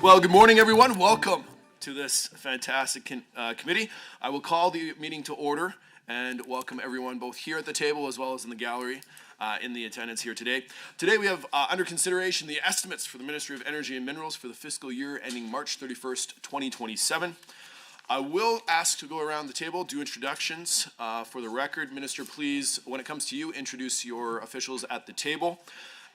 Well, good morning, everyone. Welcome to this fantastic committee. I will call the meeting to order and welcome everyone both here at the table as well as in the gallery in the attendance here today. Today we have under consideration the estimates for the Ministry of Energy and Minerals for the fiscal year ending March 31st, 2027. I will ask to go around the table, do introductions. For the record, Minister, please, when it comes to you, introduce your officials at the table,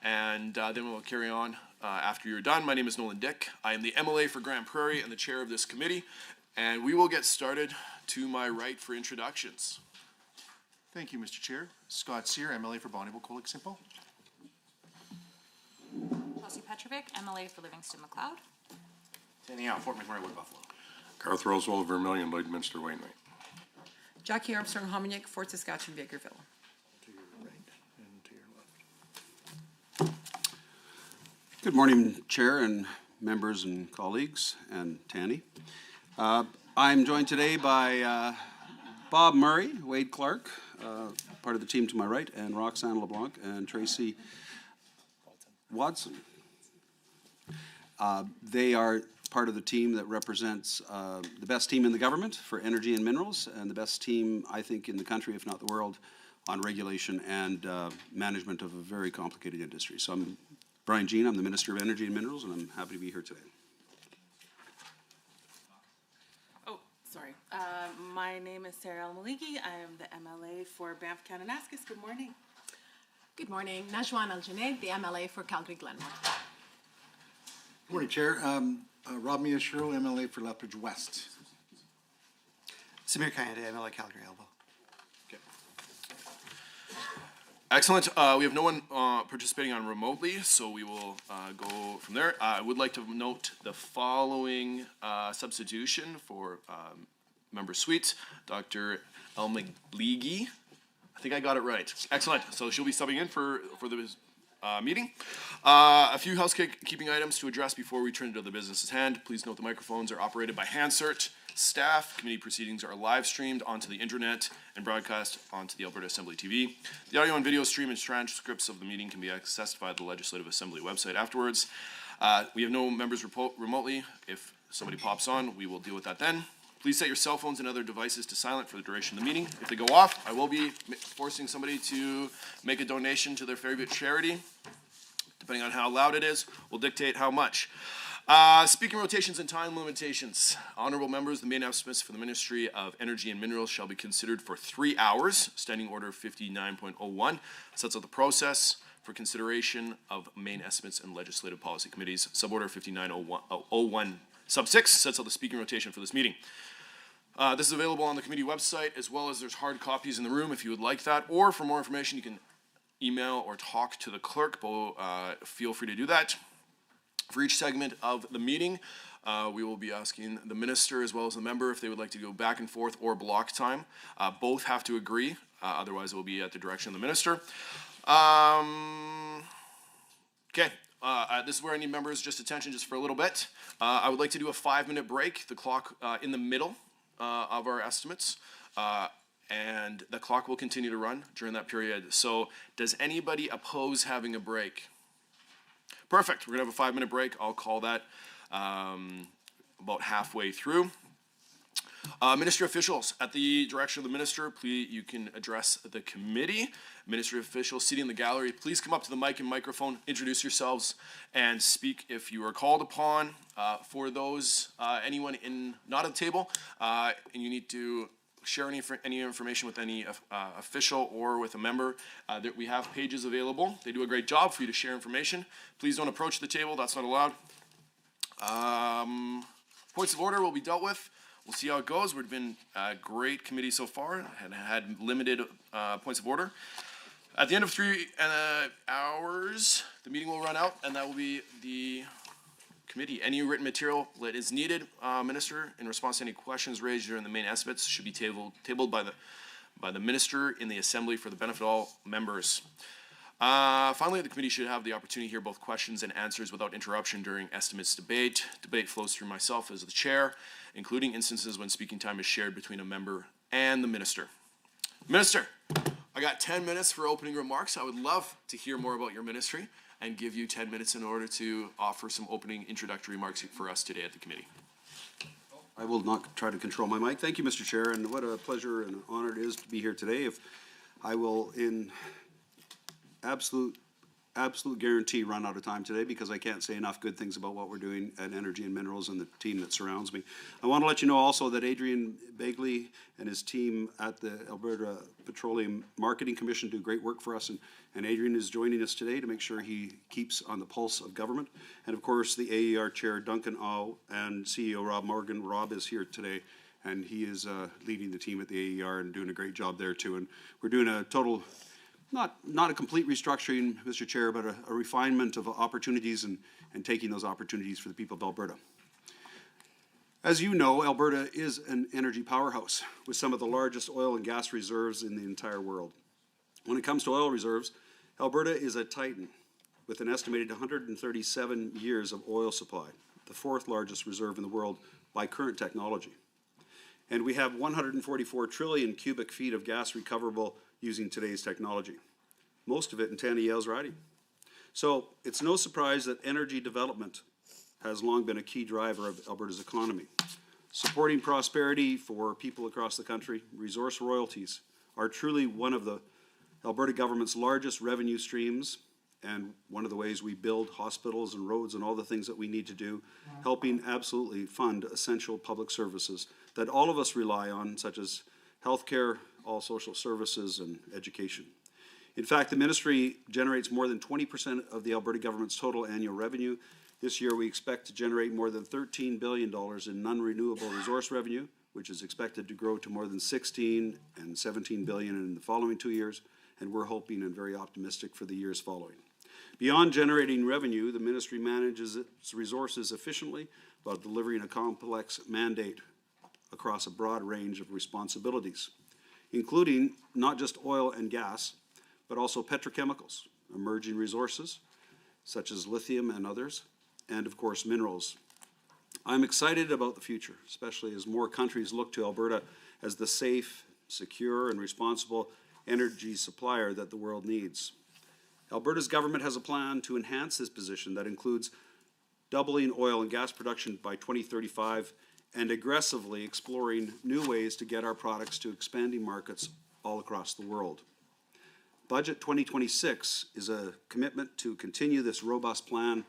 and then we'll carry on after you're done. My name is Nolan Dick. I am the MLA for Grande Prairie and the chair of this committee, and we will get started to my right for introductions. Thank you, Mr. Chair. Scott Sear, MLA for Bonnyville, Colic Simple. Chelsea Petrovic, MLA for Livingston McLeod. Sandy Howe, Fort McMurray, Wood Buffalo. Garth Roswell, Vermilion, Lloydminster, Wainwright. Jackie Armstrong, Hominick, Fort Saskatchewan, Bakerville. To your right and to your left. Good morning, Chair and members and colleagues, and Tanny. I'm joined today by Bob Murray, Wade Clark, part of the team to my right, and Roxanne LeBlanc and Tracy Watson. They are part of the team that represents the best team in the government for energy and minerals, and the best team, I think, in the country, if not the world, on regulation and management of a very complicated industry. So I'm Brian Jean, I'm the Minister of Energy and Minerals, and I'm happy to be here today. Oh, sorry. My name is Sarah El-Maliki. I am the MLA for Banff Kananaskis. Good morning. Good morning. Najwan Al-Junaid, the MLA for Calgary Glenmore. Good morning, Chair. Rob Miyashiro, MLA for Lethbridge West. Samir Kayande, MLA Calgary Elbow. Okay. Excellent. We have no one participating on remotely, so we will go from there. I would like to note the following substitution for member Sweet, Dr. El-Maliki. I think I got it right. Excellent. So she'll be subbing in for the meeting. A few housekeeping items to address before we turn to the business at hand. Please note the microphones are operated by Hansert staff. Committee proceedings are live streamed onto the internet and broadcast onto the Alberta Assembly TV. The audio and video stream and transcripts of the meeting can be accessed via the Legislative Assembly website afterwards. We have no members remotely. If somebody pops on, we will deal with that then. Please set your cell phones and other devices to silent for the duration of the meeting. If they go off, I will be forcing somebody to make a donation to their favorite charity. Depending on how loud it is, will dictate how much. Speaking rotations and time limitations. Honorable members, the main estimates for the Ministry of Energy and Minerals shall be considered for 3 hours. Standing Order 59.01 sets out the process for consideration of main estimates and legislative policy committees. Suborder 59.01 sub 6 sets out the speaking rotation for this meeting. This is available on the committee website, as well as there's hard copies in the room if you would like that, or for more information you can email or talk to the clerk. Feel free to do that. For each segment of the meeting, we will be asking the minister as well as the member if they would like to go back and forth or block time. Both have to agree, otherwise it will be at the direction of the minister. Okay. This is where I need members' attention just for a little bit. I would like to do a 5-minute break, the clock in the middle of our estimates, and the clock will continue to run during that period. So does anybody oppose having a break? Perfect. We're going to have a 5-minute break. I'll call that about halfway through. Ministry officials, at the direction of the minister, please, you can address the committee. Ministry officials seating in the gallery, please come up to the mic and microphone, introduce yourselves, and speak if you are called upon. For those, anyone not at the table, and you need to share any information with any official or with a member, that we have pages available. They do a great job for you to share information. Please don't approach the table. That's not allowed. Points of order will be dealt with. We'll see how it goes. We've been a great committee so far and had limited points of order. At the end of 3 hours, the meeting will run out, and that will be the committee. Any written material that is needed, Minister, in response to any questions raised during the main estimates should be tabled by the Minister in the Assembly for the benefit of all members. Finally, the committee should have the opportunity to hear both questions and answers without interruption during estimates debate. Debate flows through myself as the chair, including instances when speaking time is shared between a member and the minister. Minister, I got 10 minutes for opening remarks. I would love to hear more about your ministry and give you 10 minutes in order to offer some opening introductory remarks for us today at the committee. I will not try to control my mic. Thank you, Mr. Chair, and what a pleasure and honor it is to be here today. If I will, in absolute guarantee, run out of time today because I can't say enough good things about what we're doing at Energy and Minerals and the team that surrounds me. I want to let you know also that Adrian Begley and his team at the Alberta Petroleum Marketing Commission do great work for us, and Adrian is joining us today to make sure he keeps on the pulse of government. And of course, the AER Chair Duncan Au and CEO Rob Morgan. Rob is here today, and he is leading the team at the AER and doing a great job there too. And we're doing a total, not a complete restructuring, Mr. Chair, but a refinement of opportunities and taking those opportunities for the people of Alberta. As you know, Alberta is an energy powerhouse with some of the largest oil and gas reserves in the entire world. When it comes to oil reserves, Alberta is a titan with an estimated 137 years of oil supply, the fourth largest reserve in the world by current technology. And we have 144 trillion cubic feet of gas recoverable using today's technology, most of it in Tani Yale's riding. So it's no surprise that energy development has long been a key driver of Alberta's economy. Supporting prosperity for people across the country, resource royalties are truly one of the Alberta government's largest revenue streams and one of the ways we build hospitals and roads and all the things that we need to do, helping absolutely fund essential public services that all of us rely on, such as healthcare, all social services, and education. In fact, the ministry generates more than 20% of the Alberta government's total annual revenue. This year, we expect to generate more than $13 billion in non-renewable resource revenue, which is expected to grow to more than 16 and 17 billion in the following 2 years, and we're hoping and very optimistic for the years following. Beyond generating revenue, the ministry manages its resources efficiently while delivering a complex mandate across a broad range of responsibilities, including not just oil and gas, but also petrochemicals, emerging resources such as lithium and others, and of course minerals. I'm excited about the future, especially as more countries look to Alberta as the safe, secure, and responsible energy supplier that the world needs. Alberta's government has a plan to enhance this position that includes doubling oil and gas production by 2035 and aggressively exploring new ways to get our products to expanding markets all across the world. Budget 2026 is a commitment to continue this robust plan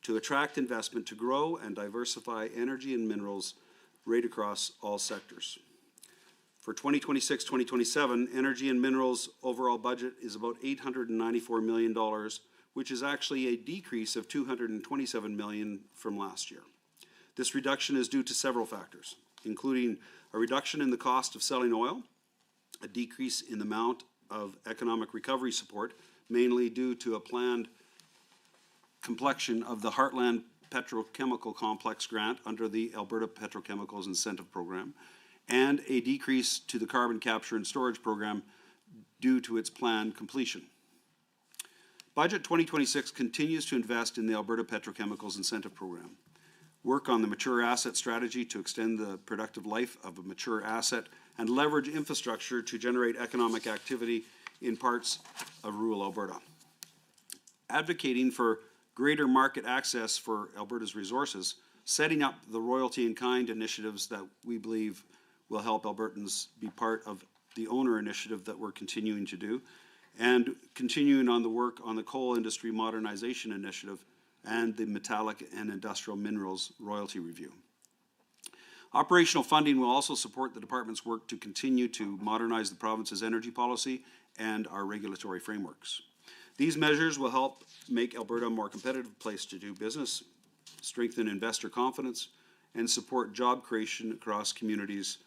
to attract investment to grow and diversify energy and minerals right across all sectors. For 2026-2027, energy and minerals overall budget is about $894 million, which is actually a decrease of $227 million from last year. This reduction is due to several factors, including a reduction in the cost of selling oil, a decrease in the amount of economic recovery support, mainly due to a planned completion of the Heartland Petrochemical Complex grant under the Alberta Petrochemicals Incentive Program, and a decrease to the carbon capture and storage program due to its planned completion. Budget 2026 continues to invest in the Alberta Petrochemicals Incentive Program, work on the mature asset strategy to extend the productive life of a mature asset, and leverage infrastructure to generate economic activity in parts of rural Alberta. Advocating for greater market access for Alberta's resources, setting up the royalty in kind initiatives that we believe will help Albertans be part of the owner initiative that we're continuing to do, and continuing on the work on the coal industry modernization initiative and the metallic and industrial minerals royalty review. Operational funding will also support the department's work to continue to modernize the province's energy policy and our regulatory frameworks. These measures will help make Alberta a more competitive place to do business, strengthen investor confidence, and support job creation across communities.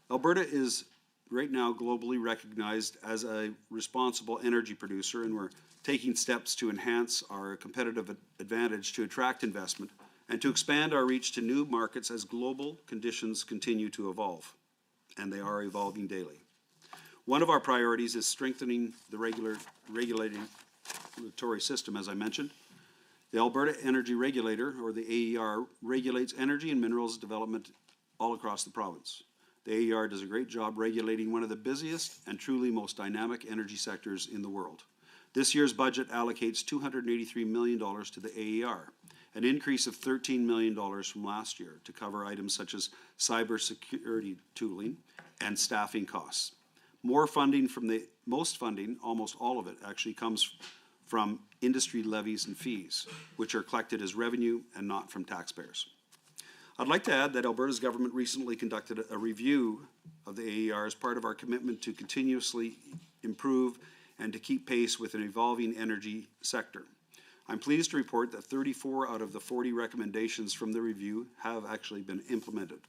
Alberta is right now globally recognized as a responsible energy producer, and we're taking steps to enhance our competitive advantage to attract investment and to expand our reach to new markets as global conditions continue to evolve, and they are evolving daily. One of our priorities is strengthening the regulatory system, as I mentioned. The Alberta Energy Regulator, or the AER, regulates energy and minerals development all across the province. The AER does a great job regulating one of the busiest and truly most dynamic energy sectors in the world. This year's budget allocates $283 million to the AER, an increase of $13 million from last year to cover items such as cybersecurity tooling and staffing costs. Most funding, almost all of it, actually comes from industry levies and fees, which are collected as revenue and not from taxpayers. I'd like to add that Alberta's government recently conducted a review of the AER as part of our commitment to continuously improve and to keep pace with an evolving energy sector. I'm pleased to report that 34 out of the 40 recommendations from the review have actually been implemented.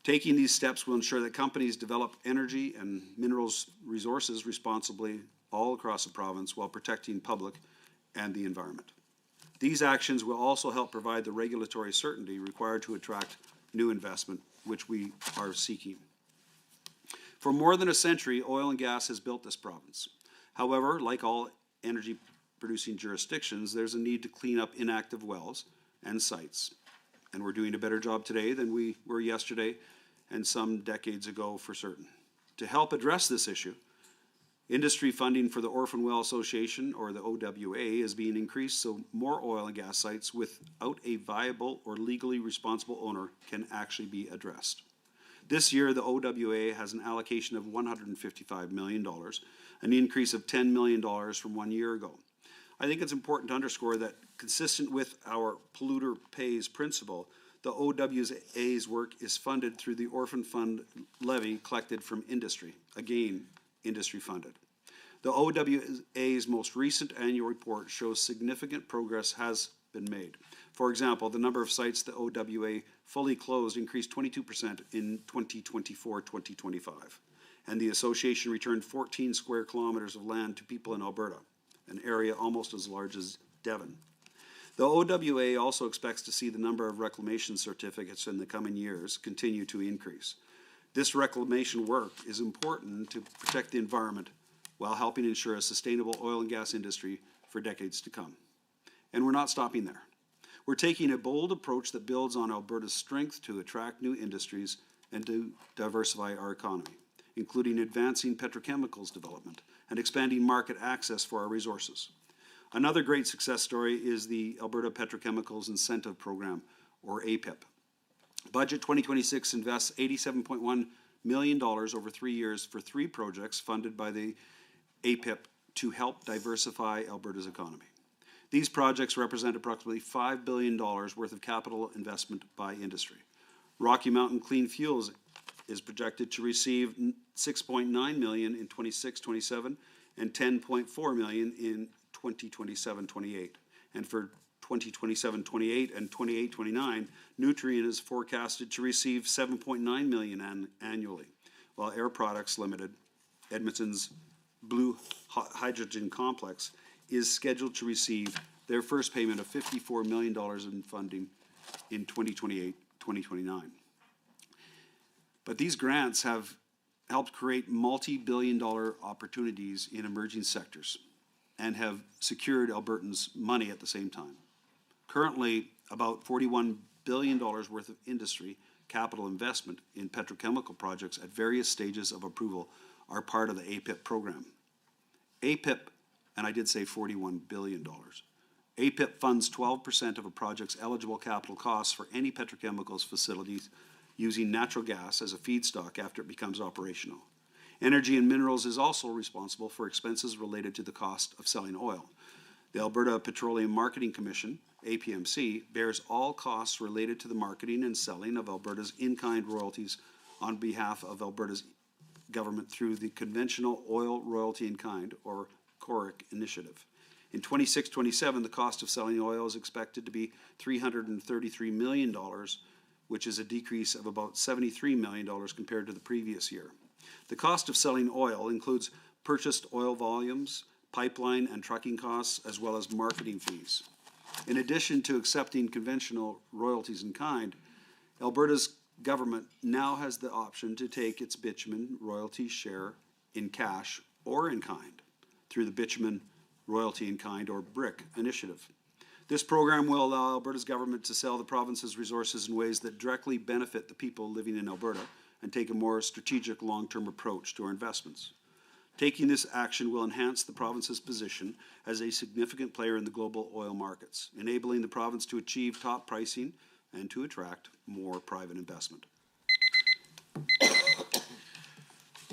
Taking these steps will ensure that companies develop energy and minerals resources responsibly all across the province while protecting public and the environment. These actions will also help provide the regulatory certainty required to attract new investment, which we are seeking. For more than a century, oil and gas has built this province. However, like all energy producing jurisdictions, there's a need to clean up inactive wells and sites. And we're doing a better job today than we were yesterday and some decades ago for certain. To help address this issue, industry funding for the Orphan Well Association, or the OWA, is being increased so more oil and gas sites without a viable or legally responsible owner can actually be addressed. This year, the OWA has an allocation of $155 million, an increase of $10 million from 1 year ago. I think it's important to underscore that, consistent with our polluter pays principle, the OWA's work is funded through the Orphan Fund levy collected from industry, again, industry funded. The OWA's most recent annual report shows significant progress has been made. For example, the number of sites the OWA fully closed increased 22% in 2024-2025, and the association returned 14 square kilometers of land to people in Alberta, an area almost as large as Devon. The OWA also expects to see the number of reclamation certificates in the coming years continue to increase. This reclamation work is important to protect the environment while helping ensure a sustainable oil and gas industry for decades to come. And we're not stopping there. We're taking a bold approach that builds on Alberta's strength to attract new industries and to diversify our economy, including advancing petrochemicals development and expanding market access for our resources. Another great success story is the Alberta Petrochemicals Incentive Program, or APIP. Budget 2026 invests $87.1 million over 3 years for 3 projects funded by the APIP to help diversify Alberta's economy. These projects represent approximately $5 billion worth of capital investment by industry. Rocky Mountain Clean Fuels is projected to receive $6.9 million in 26-27 and $10.4 million in 2027-28. And for 2027-28 and 28-29, Nutrien is forecasted to receive $7.9 million annually, while Air Products Limited, Edmonton's Blue Hydrogen Complex, is scheduled to receive their first payment of $54 million in funding in 2028-2029. But these grants have helped create multi-billion-dollar opportunities in emerging sectors and have secured Albertans money at the same time. Currently, about $41 billion worth of industry capital investment in petrochemical projects at various stages of approval are part of the APIP program. APIP, and I did say $41 billion. APIP funds 12% of a project's eligible capital costs for any petrochemicals facilities using natural gas as a feedstock after it becomes operational. Energy and Minerals is also responsible for expenses related to the cost of selling oil. The Alberta Petroleum Marketing Commission, APMC, bears all costs related to the marketing and selling of Alberta's in-kind royalties on behalf of Alberta's government through the Conventional Oil Royalty in Kind, or CORIC, initiative. In 26-27, the cost of selling oil is expected to be $333 million, which is a decrease of about $73 million compared to the previous year. The cost of selling oil includes purchased oil volumes, pipeline and trucking costs, as well as marketing fees. In addition to accepting conventional royalties in kind, Alberta's government now has the option to take its bitumen royalty share in cash or in kind through the Bitumen Royalty in Kind, or BRIC, initiative. This program will allow Alberta's government to sell the province's resources in ways that directly benefit the people living in Alberta and take a more strategic long-term approach to our investments. Taking this action will enhance the province's position as a significant player in the global oil markets, enabling the province to achieve top pricing and to attract more private investment.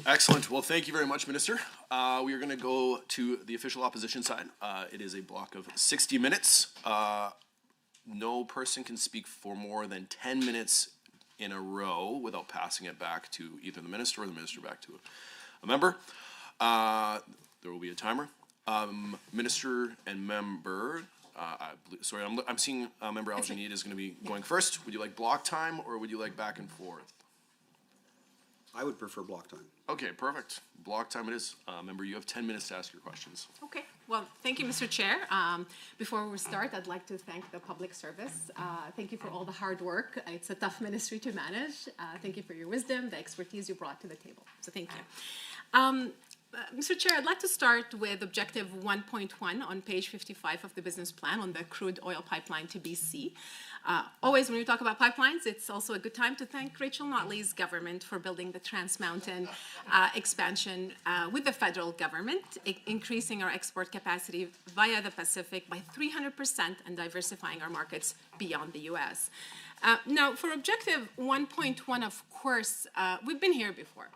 Excellent. Well, thank you very much, Minister. We are going to go to the official opposition side. It is a block of 60 minutes. No person can speak for more than 10 minutes in a row without passing it back to either the minister or the minister back to a member. There will be a timer. Minister and member, sorry, I'm seeing Member Aljanid is going to be going first. Would you like block time or would you like back and forth? I would prefer block time. Okay, perfect. Block time it is. Member, you have 10 minutes to ask your questions. Okay, well, thank you, Mr. Chair. Before we start, I'd like to thank the public service. Thank you for all the hard work. It's a tough ministry to manage. Thank you for your wisdom, the expertise you brought to the table. So thank you. Mr. Chair, I'd like to start with objective 1.1 on page 55 of the business plan on the crude oil pipeline to BC. Always when we talk about pipelines, it's also a good time to thank Rachel Notley's government for building the Trans Mountain expansion with the federal government, increasing our export capacity via the Pacific by 300% and diversifying our markets beyond the U.S. Now, for objective 1.1, of course, we've been here before.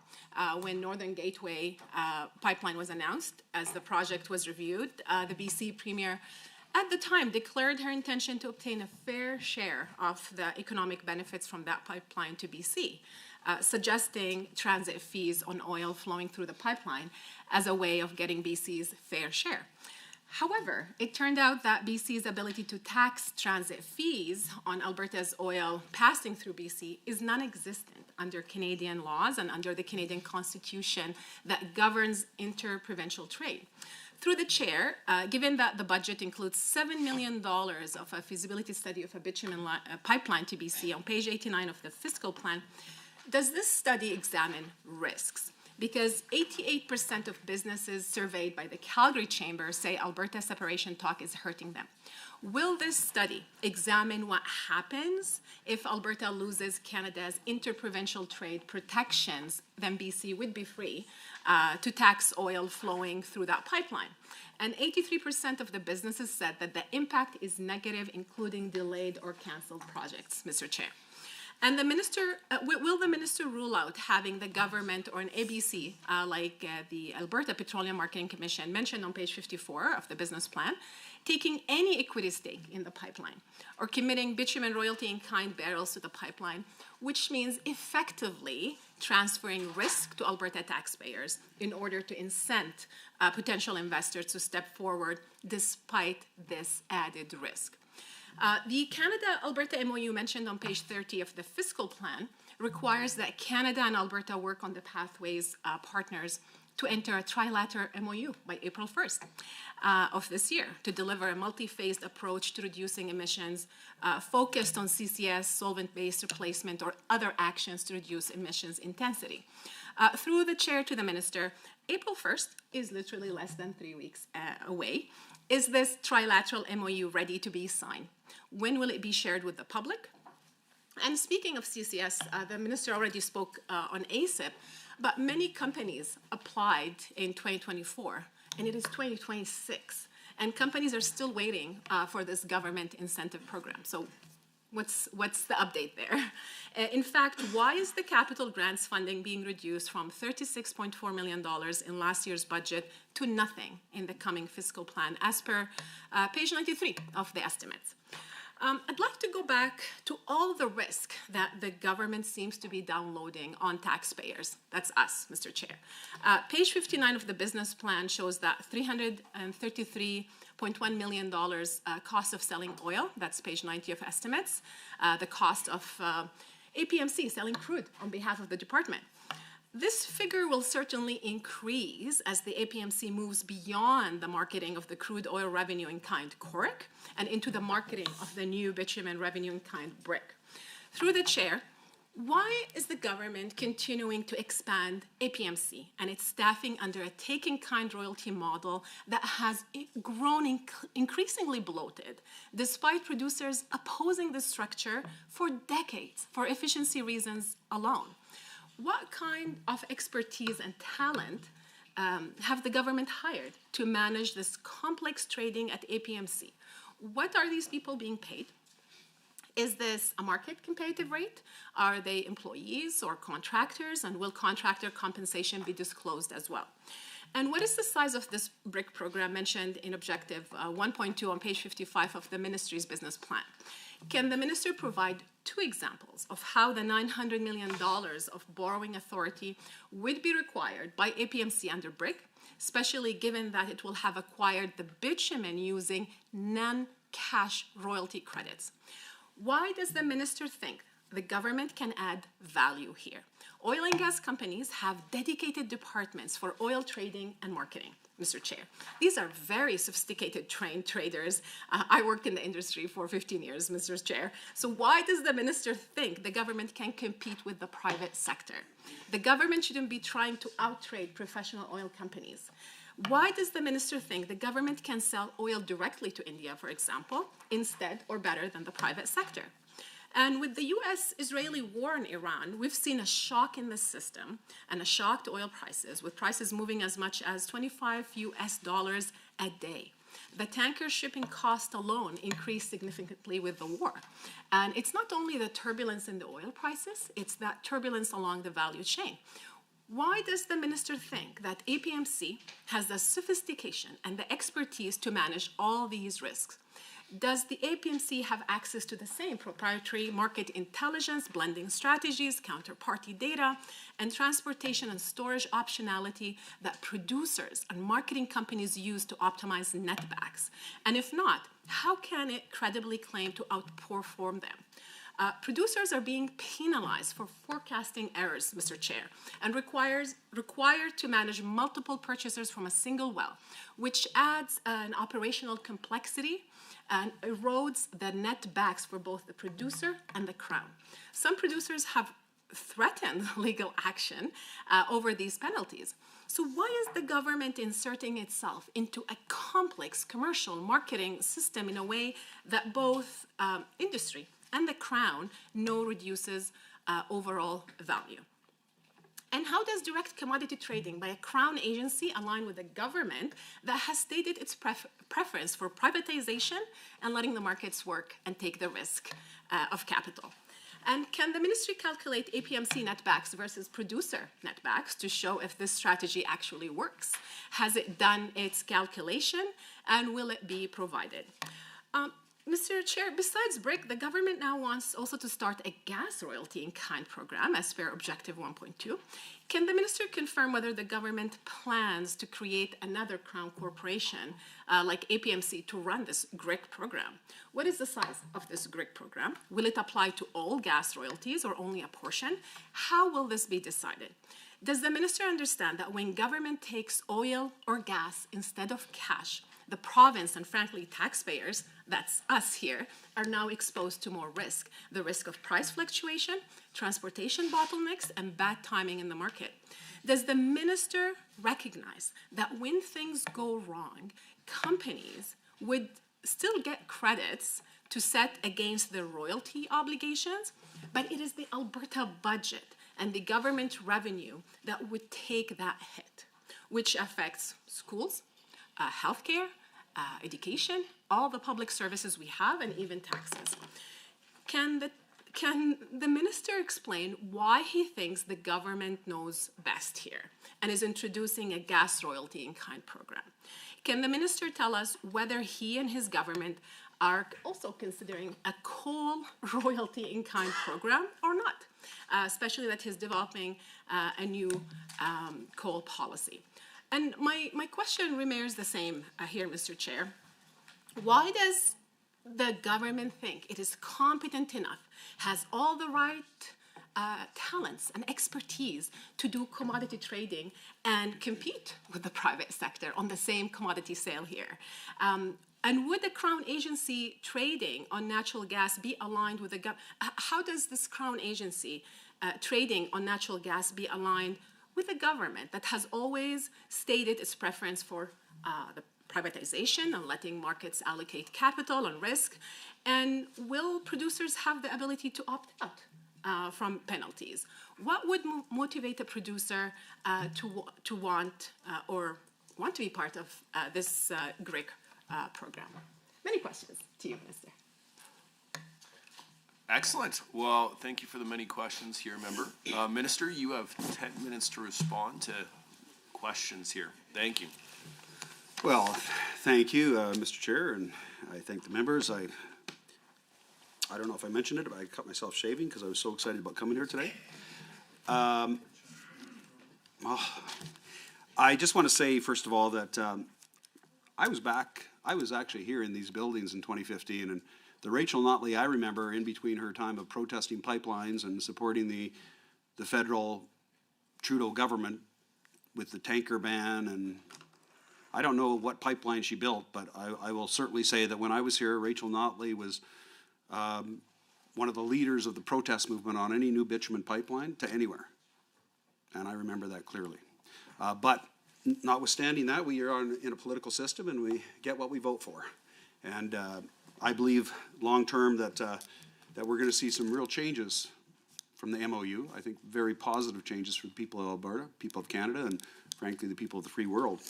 When Northern Gateway pipeline was announced, as the project was reviewed, the BC Premier at the time declared her intention to obtain a fair share of the economic benefits from that pipeline to BC, suggesting transit fees on oil flowing through the pipeline as a way of getting BC's fair share. However, it turned out that BC's ability to tax transit fees on Alberta's oil passing through BC is non-existent under Canadian laws and under the Canadian Constitution that governs inter-provincial trade. Through the chair, given that the budget includes $7 million of a feasibility study of a bitumen pipeline to BC on page 89 of the fiscal plan, does this study examine risks? Because 88% of businesses surveyed by the Calgary Chamber say Alberta separation talk is hurting them. Will this study examine what happens if Alberta loses Canada's interprovincial trade protections? Then BC would be free to tax oil flowing through that pipeline. And 83% of the businesses said that the impact is negative, including delayed or canceled projects, Mr. Chair. And the minister, will the minister rule out having the government or an ABC, like the Alberta Petroleum Marketing Commission mentioned on page 54 of the business plan, taking any equity stake in the pipeline or committing bitumen royalty in kind barrels to the pipeline, which means effectively transferring risk to Alberta taxpayers in order to incent potential investors to step forward despite this added risk? The Canada-Alberta MOU mentioned on page 30 of the fiscal plan requires that Canada and Alberta work on the pathways partners to enter a trilateral MOU by April 1st of this year to deliver a multi-phased approach to reducing emissions focused on CCS, solvent-based replacement, or other actions to reduce emissions intensity. Through the chair to the minister, April 1st is literally less than 3 weeks away. Is this trilateral MOU ready to be signed? When will it be shared with the public? And speaking of CCS, the minister already spoke on ASIP, but many companies applied in 2024, and it is 2026, and companies are still waiting for this government incentive program. So what's the update there? In fact, why is the capital grants funding being reduced from $36.4 million in last year's budget to nothing in the coming fiscal plan, as per page 93 of the estimates? I'd like to go back to all the risk that the government seems to be downloading on taxpayers. That's us, Mr. Chair. Page 59 of the business plan shows that $333.1 million cost of selling oil. That's page 90 of estimates. The cost of APMC selling crude on behalf of the department. This figure will certainly increase as the APMC moves beyond the marketing of the crude oil revenue in kind CORIC and into the marketing of the new bitumen revenue in kind BRIC. Through the chair, why is the government continuing to expand APMC and its staffing under a take-in-kind royalty model that has grown increasingly bloated, despite producers opposing the structure for decades for efficiency reasons alone? what kind of expertise and talent have the government hired to manage this complex trading at APMC? What are these people being paid? Is this a market competitive rate? Are they employees or contractors? And will contractor compensation be disclosed as well? And what is the size of this BRIC program mentioned in Objective 1.2 on page 55 of the Ministry's business plan? Can the Minister provide 2 examples of how the $900 million of borrowing authority would be required by APMC under BRIC, especially given that it will have acquired the bitumen using non-cash royalty credits? Why does the Minister think the government can add value here? Oil and gas companies have dedicated departments for oil trading and marketing, Mr. Chair. These are very sophisticated, trained traders. I worked in the industry for 15 years, Mr. Chair. So why does the Minister think the government can compete with the private sector? The government shouldn't be trying to outtrade professional oil companies. Why does the Minister think the government can sell oil directly to India, for example, instead or better than the private sector? And with the US-Israeli war in Iran, we've seen a shock in the system and a shock to oil prices, with prices moving as much as $25 a day. The tanker shipping cost alone increased significantly with the war. And it's not only the turbulence in the oil prices, it's that turbulence along the value chain. Why does the Minister think that APMC has the sophistication and the expertise to manage all these risks? Does the APMC have access to the same proprietary market intelligence, blending strategies, counterparty data, and transportation and storage optionality that producers and marketing companies use to optimize netbacks? And if not, how can it credibly claim to outperform them? Producers are being penalized for forecasting errors, Mr. Chair, and required to manage multiple purchasers from a single well, which adds an operational complexity and erodes the net backs for both the producer and the Crown. Some producers have threatened legal action over these penalties. So why is the government inserting itself into a complex commercial marketing system in a way that both industry and the Crown know reduces overall value? And how does direct commodity trading by a Crown agency align with a government that has stated its preference for privatization and letting the markets work and take the risk of capital? And can the Ministry calculate APMC netbacks versus producer netbacks to show if this strategy actually works? Has it done its calculation, and will it be provided? Mr. Chair, besides BRIC, the government now wants also to start a gas royalty in kind program as per Objective 1.2. Can the Minister confirm whether the government plans to create another Crown corporation like APMC to run this GRIC program? What is the size of this GRIC program? Will it apply to all gas royalties or only a portion? How will this be decided? Does the Minister understand that when government takes oil or gas instead of cash, the province and frankly taxpayers, that's us here, are now exposed to more risk? The risk of price fluctuation, transportation bottlenecks, and bad timing in the market. Does the Minister recognize that when things go wrong, companies would still get credits to set against their royalty obligations, but it is the Alberta budget and the government revenue that would take that hit, which affects schools, healthcare, education, all the public services we have, and even taxes. Can the Minister explain why he thinks the government knows best here and is introducing a gas royalty in kind program? Can the Minister tell us whether he and his government are also considering a coal royalty in kind program or not, especially that he's developing a new coal policy? And my question remains the same here, Mr. Chair. Why does the government think it is competent enough, has all the right talents and expertise to do commodity trading and compete with the private sector on the same commodity sale here? And would the Crown agency trading on natural gas be aligned with the government? How does this Crown agency trading on natural gas be aligned with a government that has always stated its preference for the privatization and letting markets allocate capital and risk? And will producers have the ability to opt out from penalties. What would motivate a producer to want to be part of this GRIC program? Many questions to you, Minister. Excellent. Well, thank you for the many questions here, member. Minister, you have 10 minutes to respond to questions here. Thank you. Well, thank you, Mr. Chair, and I thank the members. I don't know if I mentioned it, but I cut myself shaving because I was so excited about coming here today. I just want to say, first of all, that I was actually here in these buildings in 2015, and the Rachel Notley I remember in between her time of protesting pipelines and supporting the federal Trudeau government with the tanker ban, and I don't know what pipeline she built, but I will certainly say that when I was here, Rachel Notley was one of the leaders of the protest movement on any new bitumen pipeline to anywhere. And I remember that clearly. But notwithstanding that, we are in a political system and we get what we vote for. And I believe long-term that we're going to see some real changes from the MOU. I think very positive changes for the people of Alberta, people of Canada, and frankly, the people of the free world.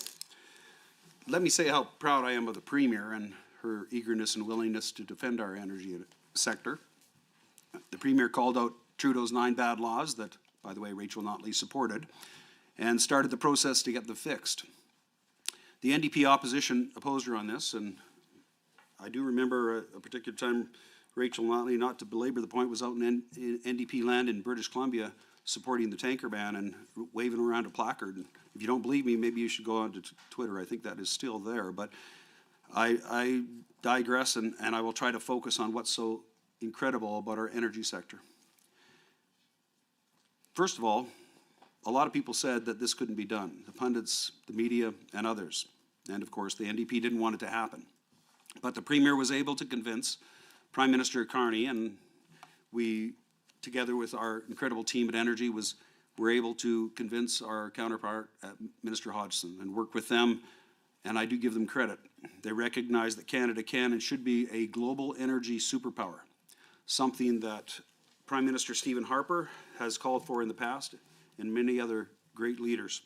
Let me say how proud I am of the Premier and her eagerness and willingness to defend our energy sector. The Premier called out Trudeau's 9 bad laws that, by the way, Rachel Notley supported, and started the process to get them fixed. The NDP opposition opposed her on this, and I do remember a particular time Rachel Notley, not to belabor the point, was out in NDP land in British Columbia supporting the tanker ban and waving around a placard. And if you don't believe me, maybe you should go on to Twitter. I think that is still there. But I digress, and I will try to focus on what's so incredible about our energy sector. First of all, a lot of people said that this couldn't be done. The pundits, the media, and others. And of course, the NDP didn't want it to happen. But the Premier was able to convince Prime Minister Carney, and we, together with our incredible team at Energy, were able to convince our counterpart, Minister Hodgson, and work with them, and I do give them credit. They recognize that Canada can and should be a global energy superpower, something that Prime Minister Stephen Harper has called for in the past, and many other great leaders.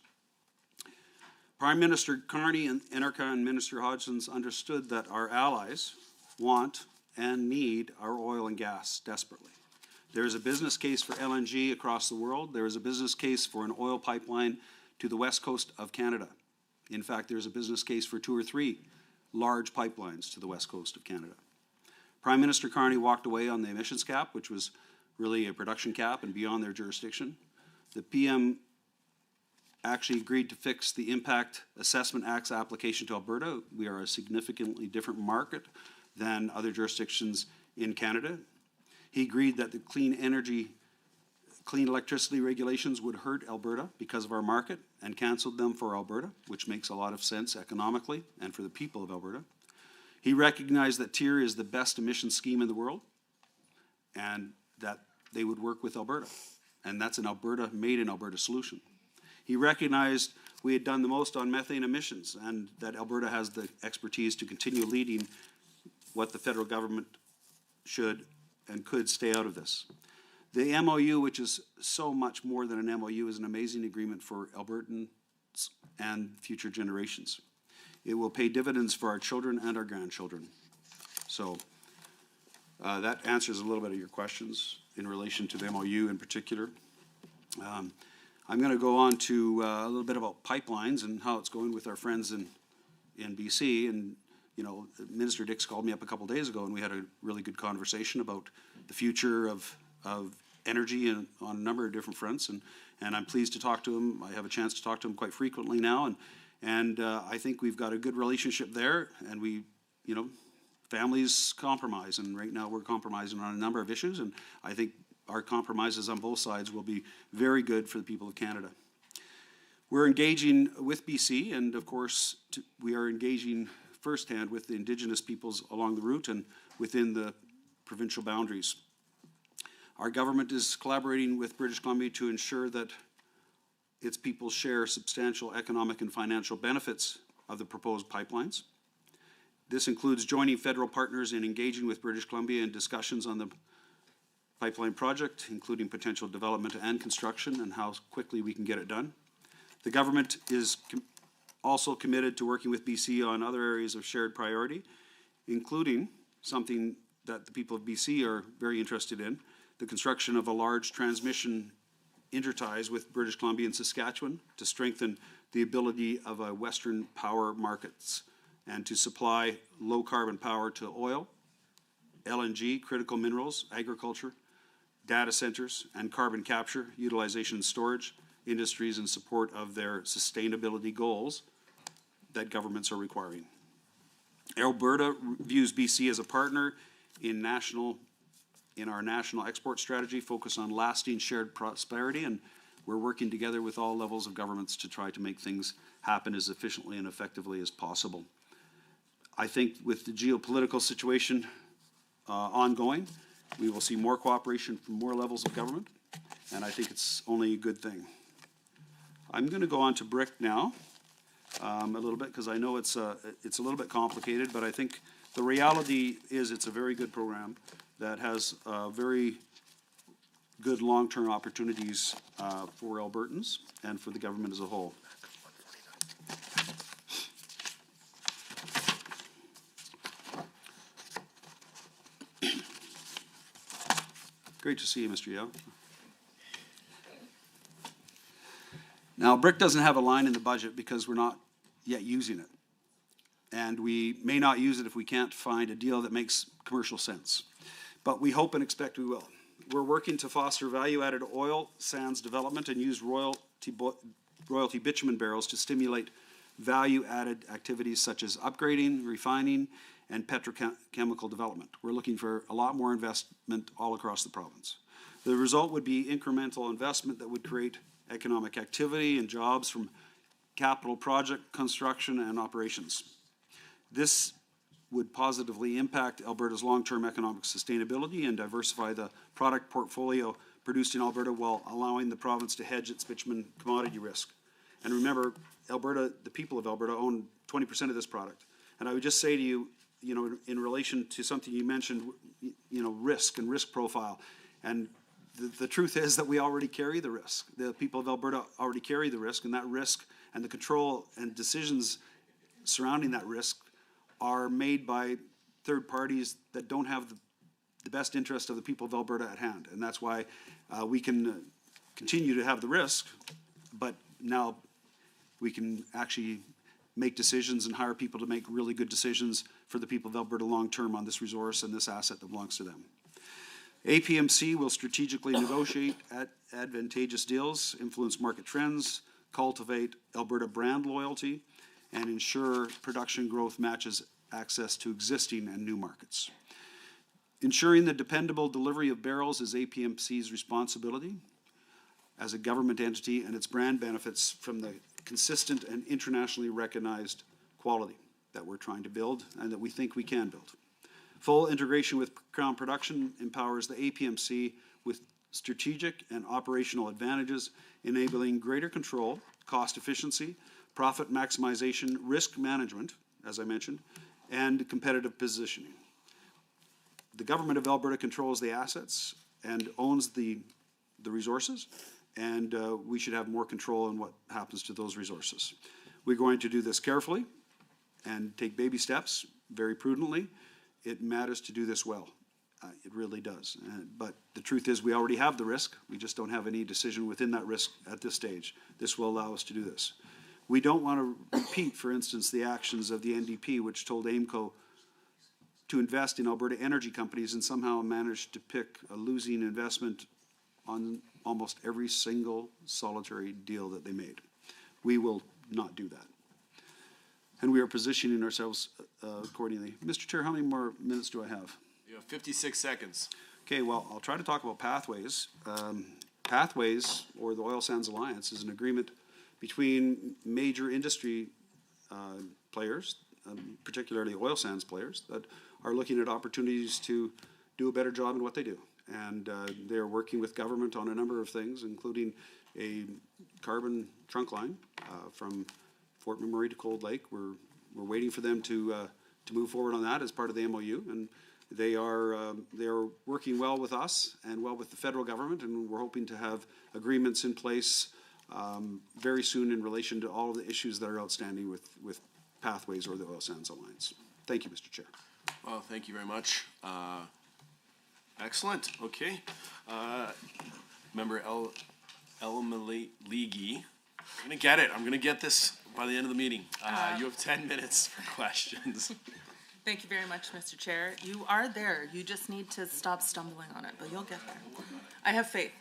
Prime Minister Carney and Enerca and Minister Hodgson's understood that our allies want and need our oil and gas desperately. There is a business case for LNG across the world. There is a business case for an oil pipeline to the west coast of Canada. In fact, there's a business case for 2 or 3 large pipelines to the west coast of Canada. Prime Minister Carney walked away on the emissions cap, which was really a production cap and beyond their jurisdiction. The PM actually agreed to fix the Impact Assessment Act's application to Alberta. We are a significantly different market than other jurisdictions in Canada. He agreed that the clean electricity regulations would hurt Alberta because of our market and canceled them for Alberta, which makes a lot of sense economically and for the people of Alberta. He recognized that TIER is the best emissions scheme in the world and that they would work with Alberta. And that's an Alberta, made in Alberta solution. He recognized we had done the most on methane emissions and that Alberta has the expertise to continue leading what the federal government should and could stay out of this. The MOU, which is so much more than an MOU, is an amazing agreement for Albertans and future generations. It will pay dividends for our children and our grandchildren. So that answers a little bit of your questions in relation to the MOU in particular. I'm going to go on to a little bit about pipelines and how it's going with our friends in BC. And, you know, Minister Dix called me up a couple days ago and we had a really good conversation about the future of energy and on a number of different fronts. And I'm pleased to talk to him. I have a chance to talk to him quite frequently now. And I think we've got a good relationship there. And we, you know, families compromise. And right now we're compromising on a number of issues. And I think our compromises on both sides will be very good for the people of Canada. We're engaging with BC, and of course, we are engaging firsthand with the Indigenous peoples along the route and within the provincial boundaries. Our government is collaborating with British Columbia to ensure that its people share substantial economic and financial benefits of the proposed pipelines. This includes joining federal partners in engaging with British Columbia in discussions on the pipeline project, including potential development and construction and how quickly we can get it done. The government is also committed to working with BC on other areas of shared priority, including something that the people of BC are very interested in, the construction of a large transmission interties with British Columbia and Saskatchewan to strengthen the ability of Western power markets and to supply low carbon power to oil, LNG, critical minerals, agriculture, data centers, and carbon capture, utilization and storage industries in support of their sustainability goals that governments are requiring. Alberta views BC as a partner in our national export strategy focused on lasting shared prosperity, and we're working together with all levels of governments to try to make things happen as efficiently and effectively as possible. I think with the geopolitical situation ongoing, we will see more cooperation from more levels of government, and I think it's only a good thing. I'm going to go on to BRIC now a little bit because I know it's a little bit complicated, but I think the reality is it's a very good program that has very good long-term opportunities for Albertans and for the government as a whole. Great to see you, Mr. Yeo. Now, BRIC doesn't have a line in the budget because we're not yet using it. And we may not use it if we can't find a deal that makes commercial sense. But we hope and expect we will. We're working to foster value-added oil sands development and use royalty bitumen barrels to stimulate value-added activities such as upgrading, refining, and petrochemical development. We're looking for a lot more investment all across the province. The result would be incremental investment that would create economic activity and jobs from capital project construction and operations. This would positively impact Alberta's long-term economic sustainability and diversify the product portfolio produced in Alberta while allowing the province to hedge its bitumen commodity risk. And remember, Alberta, the people of Alberta own 20% of this product. And I would just say to you, in relation to something you mentioned, risk and risk profile. And the truth is that we already carry the risk. The people of Alberta already carry the risk, and that risk and the control and decisions surrounding that risk are made by third parties that don't have the best interest of the people of Alberta at hand. And that's why we can continue to have the risk, but now we can actually make decisions and hire people to make really good decisions for the people of Alberta long-term on this resource and this asset that belongs to them. APMC will strategically negotiate advantageous deals, influence market trends, cultivate Alberta brand loyalty, and ensure production growth matches access to existing and new markets. Ensuring the dependable delivery of barrels is APMC's responsibility as a government entity, and its brand benefits from the consistent and internationally recognized quality that we're trying to build and that we think we can build. Full integration with Crown Production empowers the APMC with strategic and operational advantages, enabling greater control, cost efficiency, profit maximization, risk management, as I mentioned, and competitive positioning. The government of Alberta controls the assets and owns the resources, and we should have more control on what happens to those resources. We're going to do this carefully and take baby steps, very prudently. It matters to do this well. It really does. But the truth is we already have the risk. We just don't have any decision within that risk at this stage. This will allow us to do this. We don't want to repeat, for instance, the actions of the NDP, which told AIMCO to invest in Alberta energy companies and somehow managed to pick a losing investment on almost every single solitary deal that they made. We will not do that. And we are positioning ourselves accordingly. Mr. Chair, how many more minutes do I have? You have 56 seconds. Okay, well, I'll try to talk about Pathways. Pathways, or the Oil Sands Alliance, is an agreement between major industry players, particularly oil sands players, that are looking at opportunities to do a better job in what they do. And they're working with government on a number of things, including a carbon trunk line from Fort McMurray to Cold Lake. We're waiting for them to move forward on that as part of the MOU, and They are working well with us and well with the federal government, and we're hoping to have agreements in place very soon in relation to all of the issues that are outstanding with Pathways or the Oil Sands Alliance. Thank you, Mr. Chair. Well, thank you very much. Excellent, okay. Member El Maligi, I'm gonna get it. I'm gonna get this by the end of the meeting. You have 10 minutes for questions. Thank you very much, Mr. Chair. You are there. You just need to stop stumbling on it, but you'll get there. I have faith.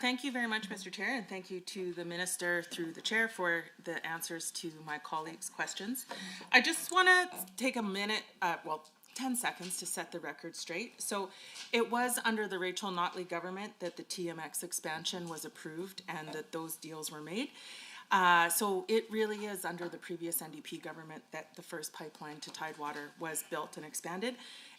Thank you very much, Mr. Chair, and thank you to the Minister through the Chair for the answers to my colleagues' questions. I just want to take a minute, 10 seconds to set the record straight. So it was under the Rachel Notley government that the TMX expansion was approved and that those deals were made. So it really is under the previous NDP government that the first pipeline to Tidewater was built and expanded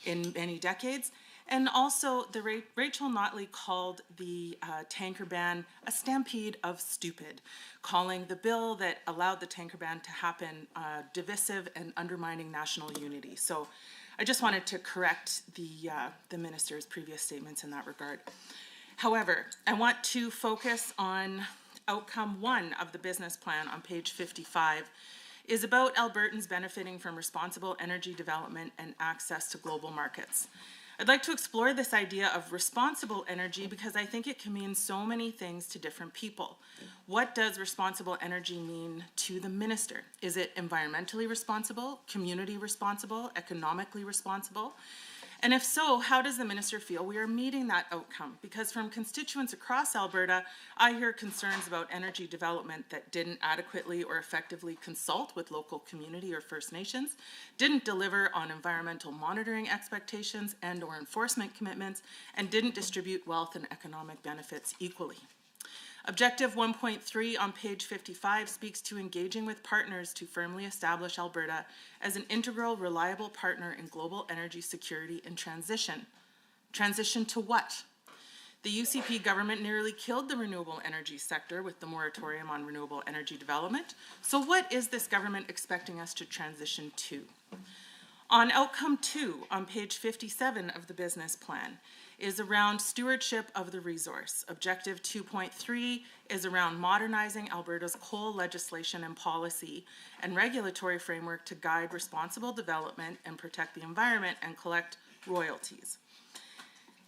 in many decades. And also, the Rachel Notley called the tanker ban a stampede of stupid, calling the bill that allowed the tanker ban to happen divisive and undermining national unity. So I just wanted to correct the minister's previous statements in that regard. However, I want to focus on outcome 1 of the business plan on page 55 is about Albertans benefiting from responsible energy development and access to global markets. I'd like to explore this idea of responsible energy because I think it can mean so many things to different people. What does responsible energy mean to the minister? Is it environmentally responsible, community responsible, economically responsible? And if so, how does the minister feel we are meeting that outcome? Because from constituents across Alberta, I hear concerns about energy development that didn't adequately or effectively consult with local community or First Nations, didn't deliver on environmental monitoring expectations and or enforcement commitments, and didn't distribute wealth and economic benefits equally. Objective 1.3 on page 55 speaks to engaging with partners to firmly establish Alberta as an integral, reliable partner in global energy security and transition. Transition to what? The UCP government nearly killed the renewable energy sector with the moratorium on renewable energy development. So what is this government expecting us to transition to? On outcome 2 on page 57 of the business plan, is around stewardship of the resource. Objective 2.3 is around modernizing Alberta's coal legislation and policy and regulatory framework to guide responsible development and protect the environment and collect royalties.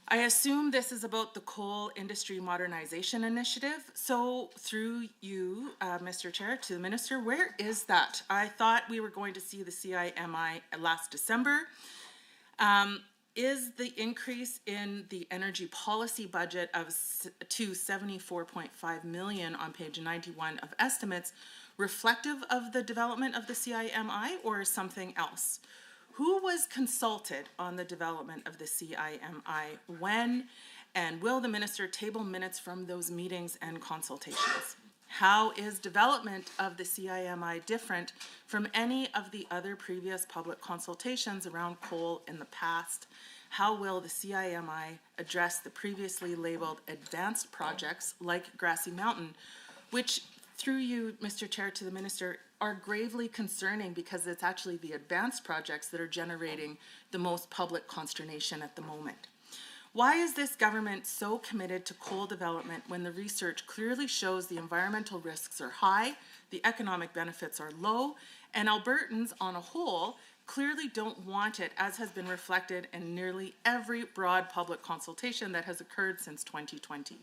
I assume this is about the Coal Industry Modernization Initiative. So through you, Mr. Chair, to the Minister, where is that? I thought we were going to see the CIMI last December. Is the increase in the energy policy budget to $74.5 million on page 91 of estimates reflective of the development of the CIMI or something else? Who was consulted on the development of the CIMI when, and will the minister table minutes from those meetings and consultations? How is development of the CIMI different from any of the other previous public consultations around coal in the past? How will the CIMI address the previously labeled advanced projects like Grassy Mountain, which through you, Mr. Chair, to the Minister, are gravely concerning because it's actually the advanced projects that are generating the most public consternation at the moment? Why is this government so committed to coal development when the research clearly shows the environmental risks are high, the economic benefits are low, and Albertans on a whole clearly don't want it, as has been reflected in nearly every broad public consultation that has occurred since 2020?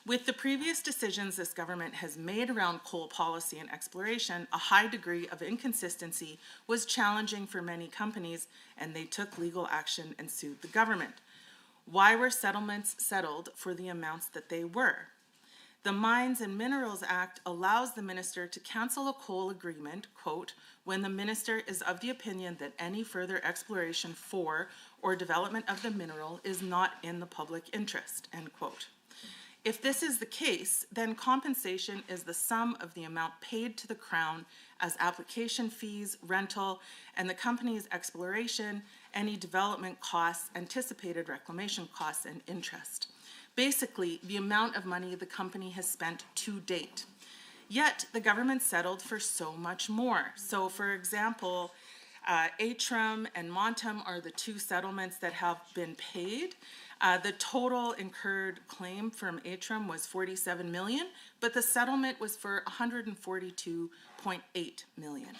With the previous decisions this government has made around coal policy and exploration, a high degree of inconsistency was challenging for many companies, and they took legal action and sued the government. Why were settlements settled for the amounts that they were? The Mines and Minerals Act allows the minister to cancel a coal agreement, quote, when the minister is of the opinion that any further exploration for or development of the mineral is not in the public interest, end quote. If this is the case, then compensation is the sum of the amount paid to the Crown as application fees, rental, and the company's exploration, any development costs, anticipated reclamation costs, and interest. Basically, the amount of money the company has spent to date. Yet, the government settled for so much more. So, for example, Atrum and Montum are the two settlements that have been paid. The total incurred claim from Atrum was 47 million, but the settlement was for 142.8 million.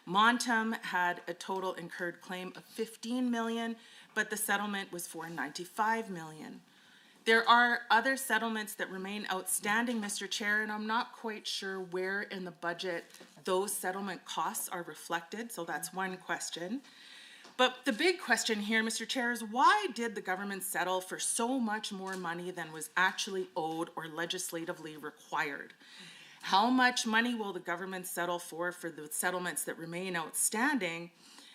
Montum had a total incurred claim of 15 million, but the settlement was for 95 million. There are other settlements that remain outstanding, Mr. Chair, and I'm not quite sure where in the budget those settlement costs are reflected, so that's one question. But the big question here, Mr. Chair, is why did the government settle for so much more money than was actually owed or legislatively required? How much money will the government settle for the settlements that remain outstanding?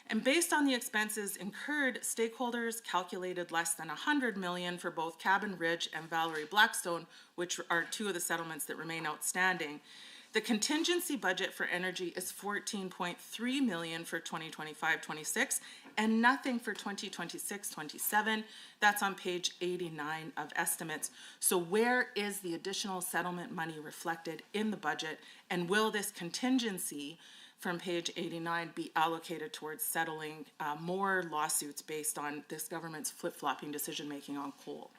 And based on the expenses incurred, stakeholders calculated less than 100 million for both Cabin Ridge and Valerie Blackstone, which are two of the settlements that remain outstanding. The contingency budget for energy is 14.3 million for 2025-26 and nothing for 2026-27. That's on page 89 of estimates. So where is the additional settlement money reflected in the budget, and will this contingency from page 89 be allocated towards settling more lawsuits based on this government's flip-flopping decision-making on coal?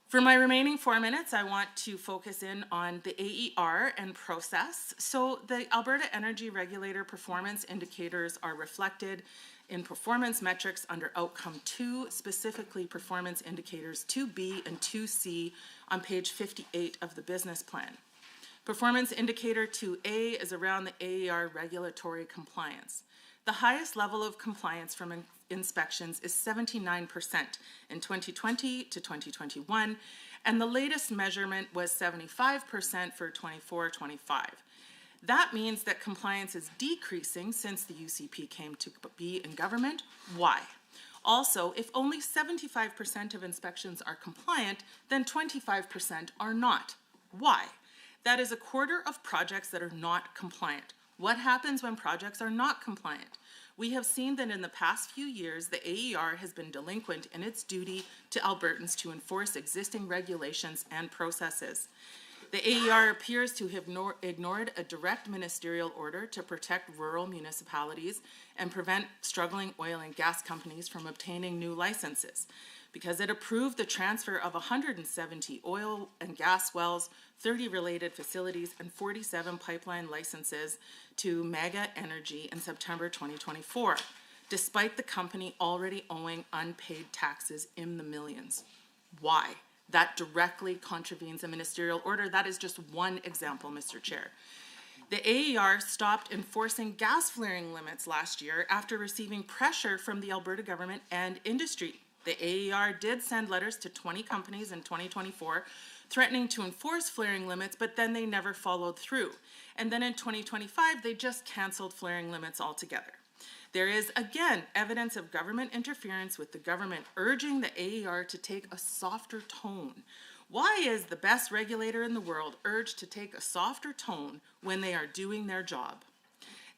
For my remaining 4 minutes, I want to focus in on the AER and process. So the Alberta Energy Regulator performance indicators are reflected in performance metrics under outcome 2, specifically performance indicators 2B and 2C on page 58 of the business plan. Performance indicator 2A is around the AER regulatory compliance. The highest level of compliance from inspections is 79% in 2020 to 2021, and the latest measurement was 75% for 24-25. That means that compliance is decreasing since the UCP came to be in government. Why? Also, if only 75% of inspections are compliant, then 25% are not. Why? That is a quarter of projects that are not compliant. What happens when projects are not compliant? We have seen that in the past few years, the AER has been delinquent in its duty to Albertans to enforce existing regulations and processes. The AER appears to have ignored a direct ministerial order to protect rural municipalities and prevent struggling oil and gas companies from obtaining new licenses, because it approved the transfer of 170 oil and gas wells, 30 related facilities, and 47 pipeline licenses to Mega Energy in September 2024, despite the company already owing unpaid taxes in the millions. Why? That directly contravenes a ministerial order. That is just one example, Mr. Chair. The AER stopped enforcing gas flaring limits last year after receiving pressure from the Alberta government and industry. The AER did send letters to 20 companies in 2024 threatening to enforce flaring limits, but then they never followed through. And then in 2025, they just canceled flaring limits altogether. There is, again, evidence of government interference, with the government urging the AER to take a softer tone. Why is the best regulator in the world urged to take a softer tone when they are doing their job?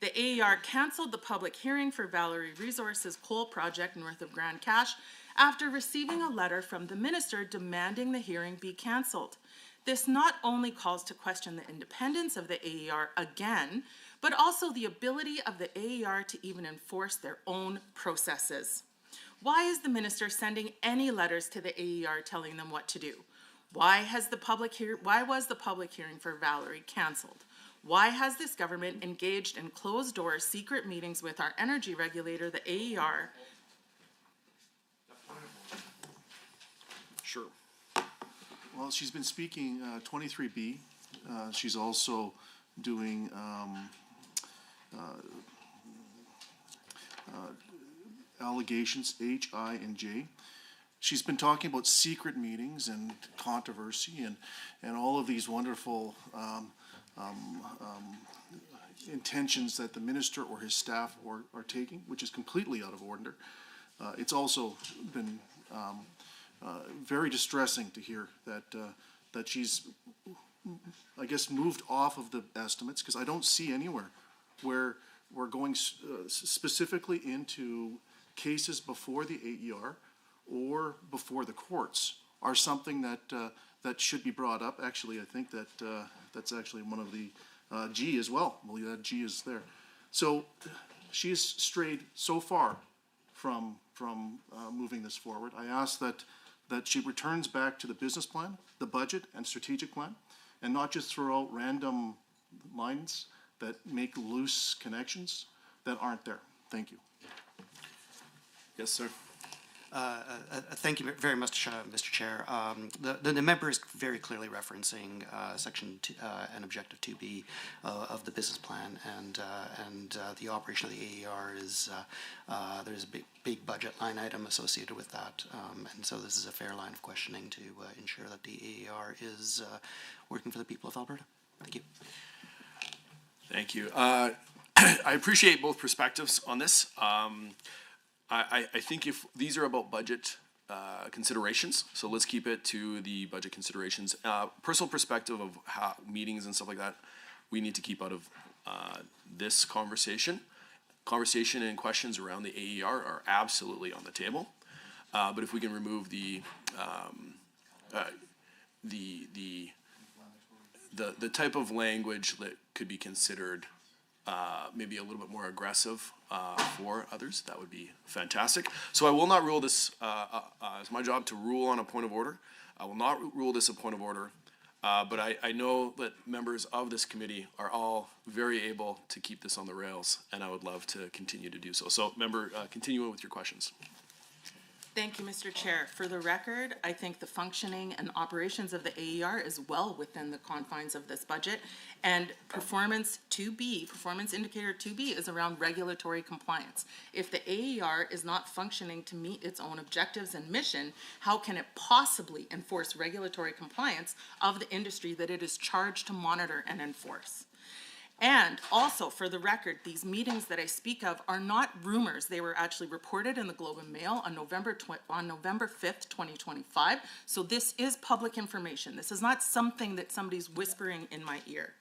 The AER canceled the public hearing for Valerie Resources coal project north of Grand Cache after receiving a letter from the minister demanding the hearing be canceled. This not only calls to question the independence of the AER again, but also the ability of the AER to even enforce their own processes. Why is the minister sending any letters to the AER telling them what to do? Why was the public hearing for Valerie canceled? Why has this government engaged in closed-door secret meetings with our energy regulator, the AER? Sure. Well, she's been speaking 23B. She's also doing allegations H, I, and J. She's been talking about secret meetings and controversy and all of these wonderful intentions that the minister or his staff are taking, which is completely out of order. It's also been very distressing to hear that she's, I guess, moved off of the estimates, because I don't see anywhere where we're going specifically into cases before the AER or before the courts are something that should be brought up. Actually, I think that that's actually one of the G as well. I believe that G is there. So she's strayed so far from moving this forward. I ask that she returns back to the business plan, the budget, and strategic plan, and not just throw out random lines that make loose connections that aren't there. Thank you. Yes, sir. Thank you very much, Mr. Chair. The member is very clearly referencing section and objective 2B of the business plan, and the operation of the AER is there's a big budget line item associated with that, and so this is a fair line of questioning to ensure that the AER is working for the people of Alberta. Thank you. Thank you. I appreciate both perspectives on this. I think if these are about budget considerations, so let's keep it to the budget considerations. Personal perspective of how meetings and stuff like that, we need to keep out of this conversation. Conversation and questions around the AER are absolutely on the table, but if we can remove the type of language that could be considered maybe a little bit more aggressive for others, that would be fantastic. So I will not rule this, it's my job to rule on a point of order. I will not rule this a point of order, but I know that members of this committee are all very able to keep this on the rails, and I would love to continue to do so. So member, continue with your questions. Thank you, Mr. Chair. For the record, I think the functioning and operations of the AER is well within the confines of this budget. And performance indicator 2B is around regulatory compliance. If the AER is not functioning to meet its own objectives and mission, how can it possibly enforce regulatory compliance of the industry that it is charged to monitor and enforce? And also, for the record, these meetings that I speak of are not rumors. They were actually reported in the Globe and Mail on November 5th, 2025. So this is public information. This is not something that somebody's whispering in my ear.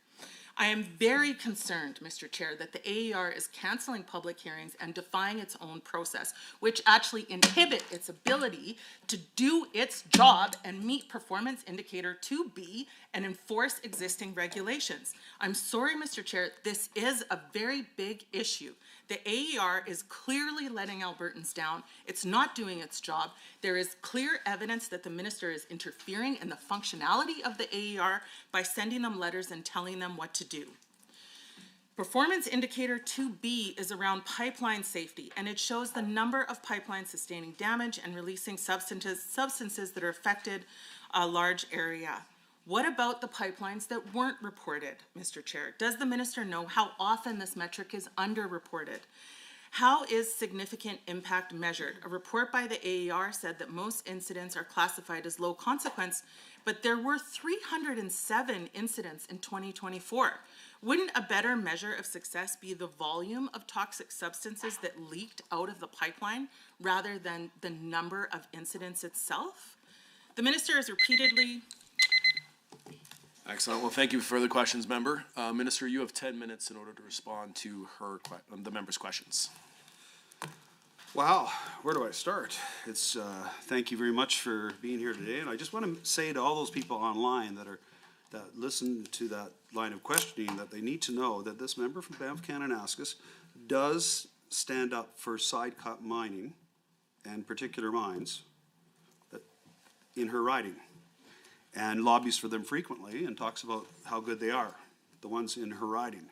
I am very concerned, Mr. Chair, that the AER is canceling public hearings and defying its own process, which actually inhibit its ability to do its job and meet performance indicator 2B and enforce existing regulations. I'm sorry, Mr. Chair, this is a very big issue. The AER is clearly letting Albertans down. It's not doing its job. There is clear evidence that the minister is interfering in the functionality of the AER by sending them letters and telling them what to do. Performance indicator 2B is around pipeline safety, and it shows the number of pipelines sustaining damage and releasing substances that are affected a large area. What about the pipelines that weren't reported, Mr. Chair? Does the minister know how often this metric is underreported? How is significant impact measured? A report by the AER said that most incidents are classified as low consequence, but there were 307 incidents in 2024. Wouldn't a better measure of success be the volume of toxic substances that leaked out of the pipeline rather than the number of incidents itself? The minister has repeatedly... Excellent. Well, thank you for the questions, member. Minister, you have 10 minutes in order to respond to the member's questions. Wow, where do I start? It's thank you very much for being here today, and I just want to say to all those people online that listen to that line of questioning that they need to know that this member from Banff Kananaskis does stand up for side cut mining and particular mines in her riding, and lobbies for them frequently and talks about how good they are, the ones in her riding.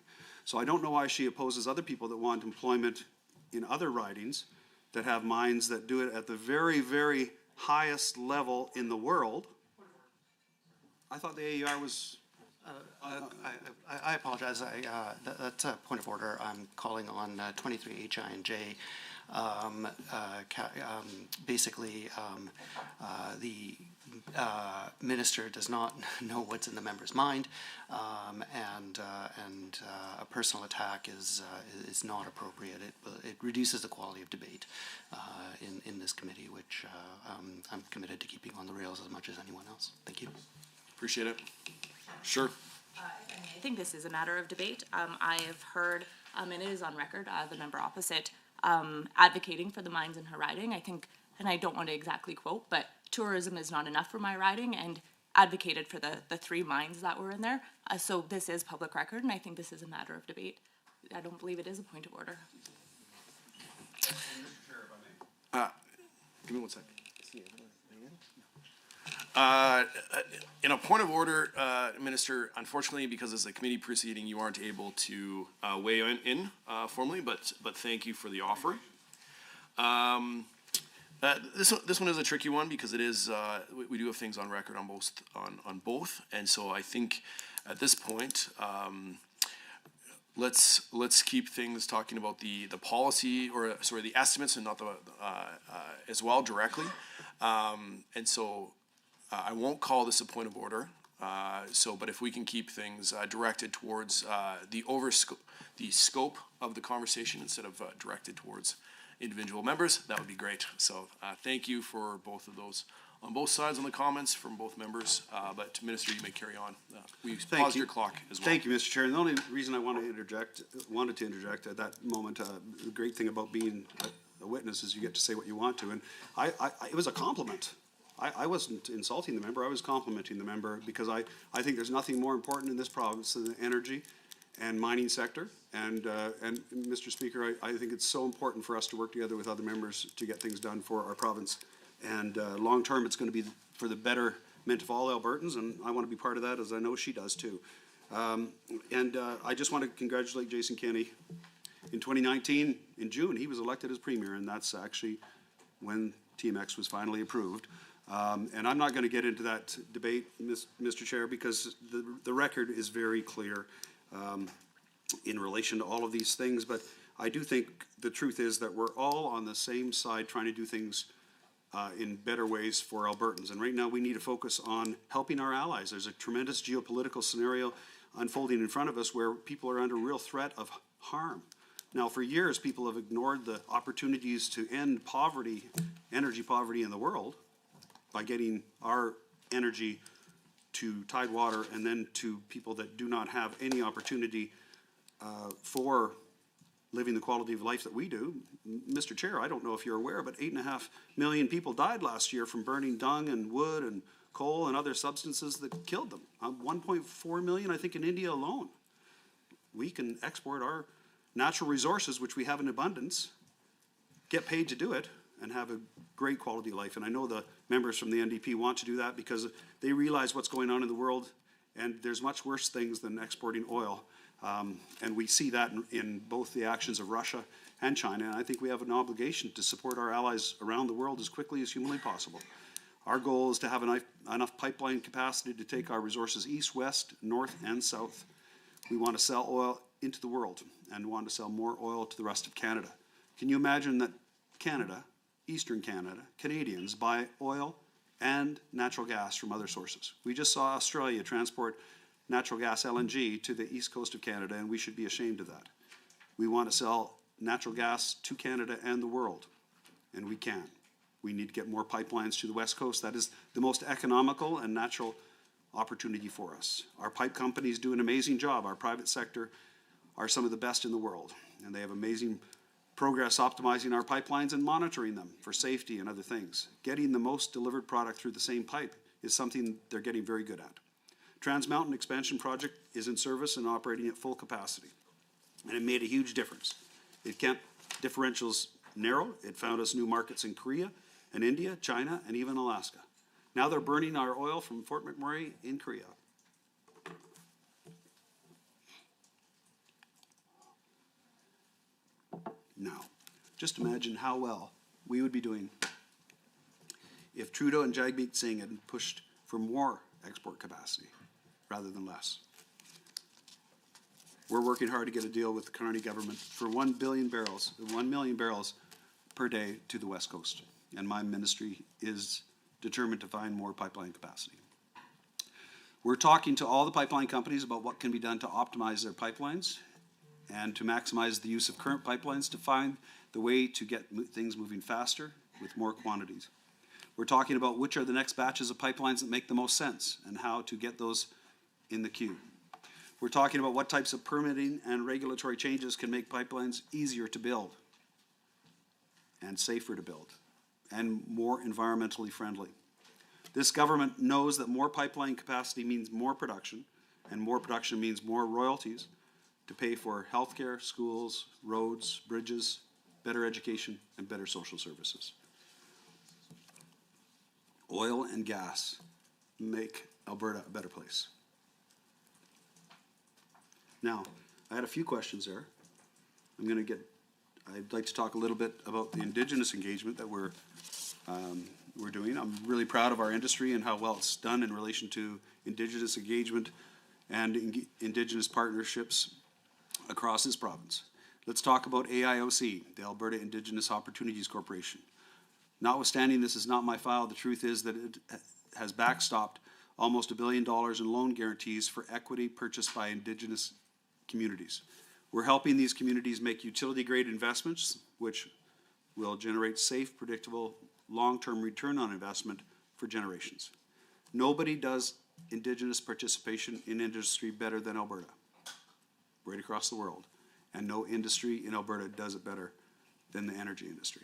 So I don't know why she opposes other people that want employment in other ridings that have mines that do it at the very, very highest level in the world. I thought the AER was... I apologize. That's a point of order. I'm calling on 23 HI and J. Basically, the minister does not know what's in the member's mind, and a personal attack is not appropriate. It reduces the quality of debate in this committee, which I'm committed to keeping on the rails as much as anyone else. Thank you. Appreciate it. Sure. I think this is a matter of debate. I have heard, and it is on record, the member opposite advocating for the mines in her riding. I think, and I don't want to exactly quote, but tourism is not enough for my riding, and advocated for the 3 mines that were in there. So this is public record, and I think this is a matter of debate. I don't believe it is a point of order. Give me one second. In a point of order, Minister, unfortunately, because it's a committee proceeding, you aren't able to weigh in formally, but thank you for the offer. This one is a tricky one because it is, we do have things on record on both, and so I think at this point, let's keep things talking about the policy, or sorry, the estimates, and not the as well directly. And so I won't call this a point of order. But if we can keep things directed towards the scope of the conversation instead of directed towards individual members, that would be great. So thank you for both of those on both sides on the comments from both members. But Minister, you may carry on. We paused your clock as well. Thank you, Mr. Chair. And the only reason I wanted to interject at that moment, the great thing about being a witness is you get to say what you want to. And it was a compliment. I wasn't insulting the member, I was complimenting the member, because I think there's nothing more important in this province than the energy and mining sector. And Mr. Speaker, I think it's so important for us to work together with other members to get things done for our province. And long term, it's going to be for the betterment of all Albertans, and I want to be part of that, as I know she does too. I just want to congratulate Jason Kenney. In 2019, in June, he was elected as Premier, and that's actually when TMX was finally approved. And I'm not going to get into that debate, Mr. Chair, because the record is very clear in relation to all of these things. But I do think the truth is that we're all on the same side trying to do things in better ways for Albertans. And right now we need to focus on helping our allies. There's a tremendous geopolitical scenario unfolding in front of us where people are under real threat of harm. Now, for years, people have ignored the opportunities to end poverty, energy poverty in the world, by getting our energy to Tidewater and then to people that do not have any opportunity for living the quality of life that we do. Mr. Chair, I don't know if you're aware, but 8.5 million people died last year from burning dung and wood and coal and other substances that killed them. 1.4 million, I think, in India alone. We can export our natural resources, which we have in abundance, get paid to do it, and have a great quality of life. And I know the members from the NDP want to do that because they realize what's going on in the world, and there's much worse things than exporting oil. And we see that in both the actions of Russia and China. And I think we have an obligation to support our allies around the world as quickly as humanly possible. Our goal is to have enough pipeline capacity to take our resources east, west, north, and south. We want to sell oil into the world and want to sell more oil to the rest of Canada. Can you imagine that Canada, Eastern Canada, Canadians buy oil and natural gas from other sources? We just saw Australia transport natural gas, LNG, to the east coast of Canada, and we should be ashamed of that. We want to sell natural gas to Canada and the world, and we can. We need to get more pipelines to the west coast. That is the most economical and natural opportunity for us. Our pipe companies do an amazing job. Our private sector are some of the best in the world, and they have amazing progress optimizing our pipelines and monitoring them for safety and other things. Getting the most delivered product through the same pipe is something they're getting very good at. Trans Mountain Expansion Project is in service and operating at full capacity, and it made a huge difference. It kept differentials narrow. It found us new markets in Korea and India, China, and even Alaska. Now they're burning our oil from Fort McMurray in Korea. Now, just imagine how well we would be doing if Trudeau and Jagmeet Singh had pushed for more export capacity rather than less. We're working hard to get a deal with the Carney government for 1 million barrels per day to the West Coast. And my ministry is determined to find more pipeline capacity. We're talking to all the pipeline companies about what can be done to optimize their pipelines and to maximize the use of current pipelines to find the way to get things moving faster with more quantities. We're talking about which are the next batches of pipelines that make the most sense and how to get those in the queue. We're talking about what types of permitting and regulatory changes can make pipelines easier to build and safer to build and more environmentally friendly. This government knows that more pipeline capacity means more production, and more production means more royalties to pay for healthcare, schools, roads, bridges, better education, and better social services. oil and gas make Alberta a better place. Now, I had a few questions there. I'd like to talk a little bit about the Indigenous engagement that we're doing. I'm really proud of our industry and how well it's done in relation to Indigenous engagement and Indigenous partnerships across this province. Let's talk about AIOC, the Alberta Indigenous Opportunities Corporation. Notwithstanding this is not my file, the truth is that it has backstopped almost $1 billion in loan guarantees for equity purchased by Indigenous communities. We're helping these communities make utility-grade investments, which will generate safe, predictable, long-term return on investment for generations. Nobody does Indigenous participation in industry better than Alberta, right across the world. And no industry in Alberta does it better than the energy industry.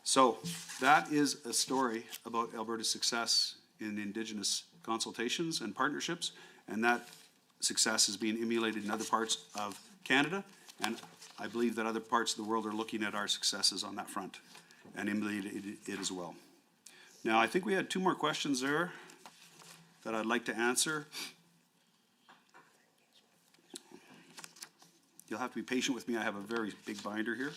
So that is a story about Alberta's success in Indigenous consultations and partnerships, and that success is being emulated in other parts of Canada, and I believe that other parts of the world are looking at our successes on that front and emulating it as well. Now, I think we had two more questions there that I'd like to answer. You'll have to be patient with me. I have a very big binder here.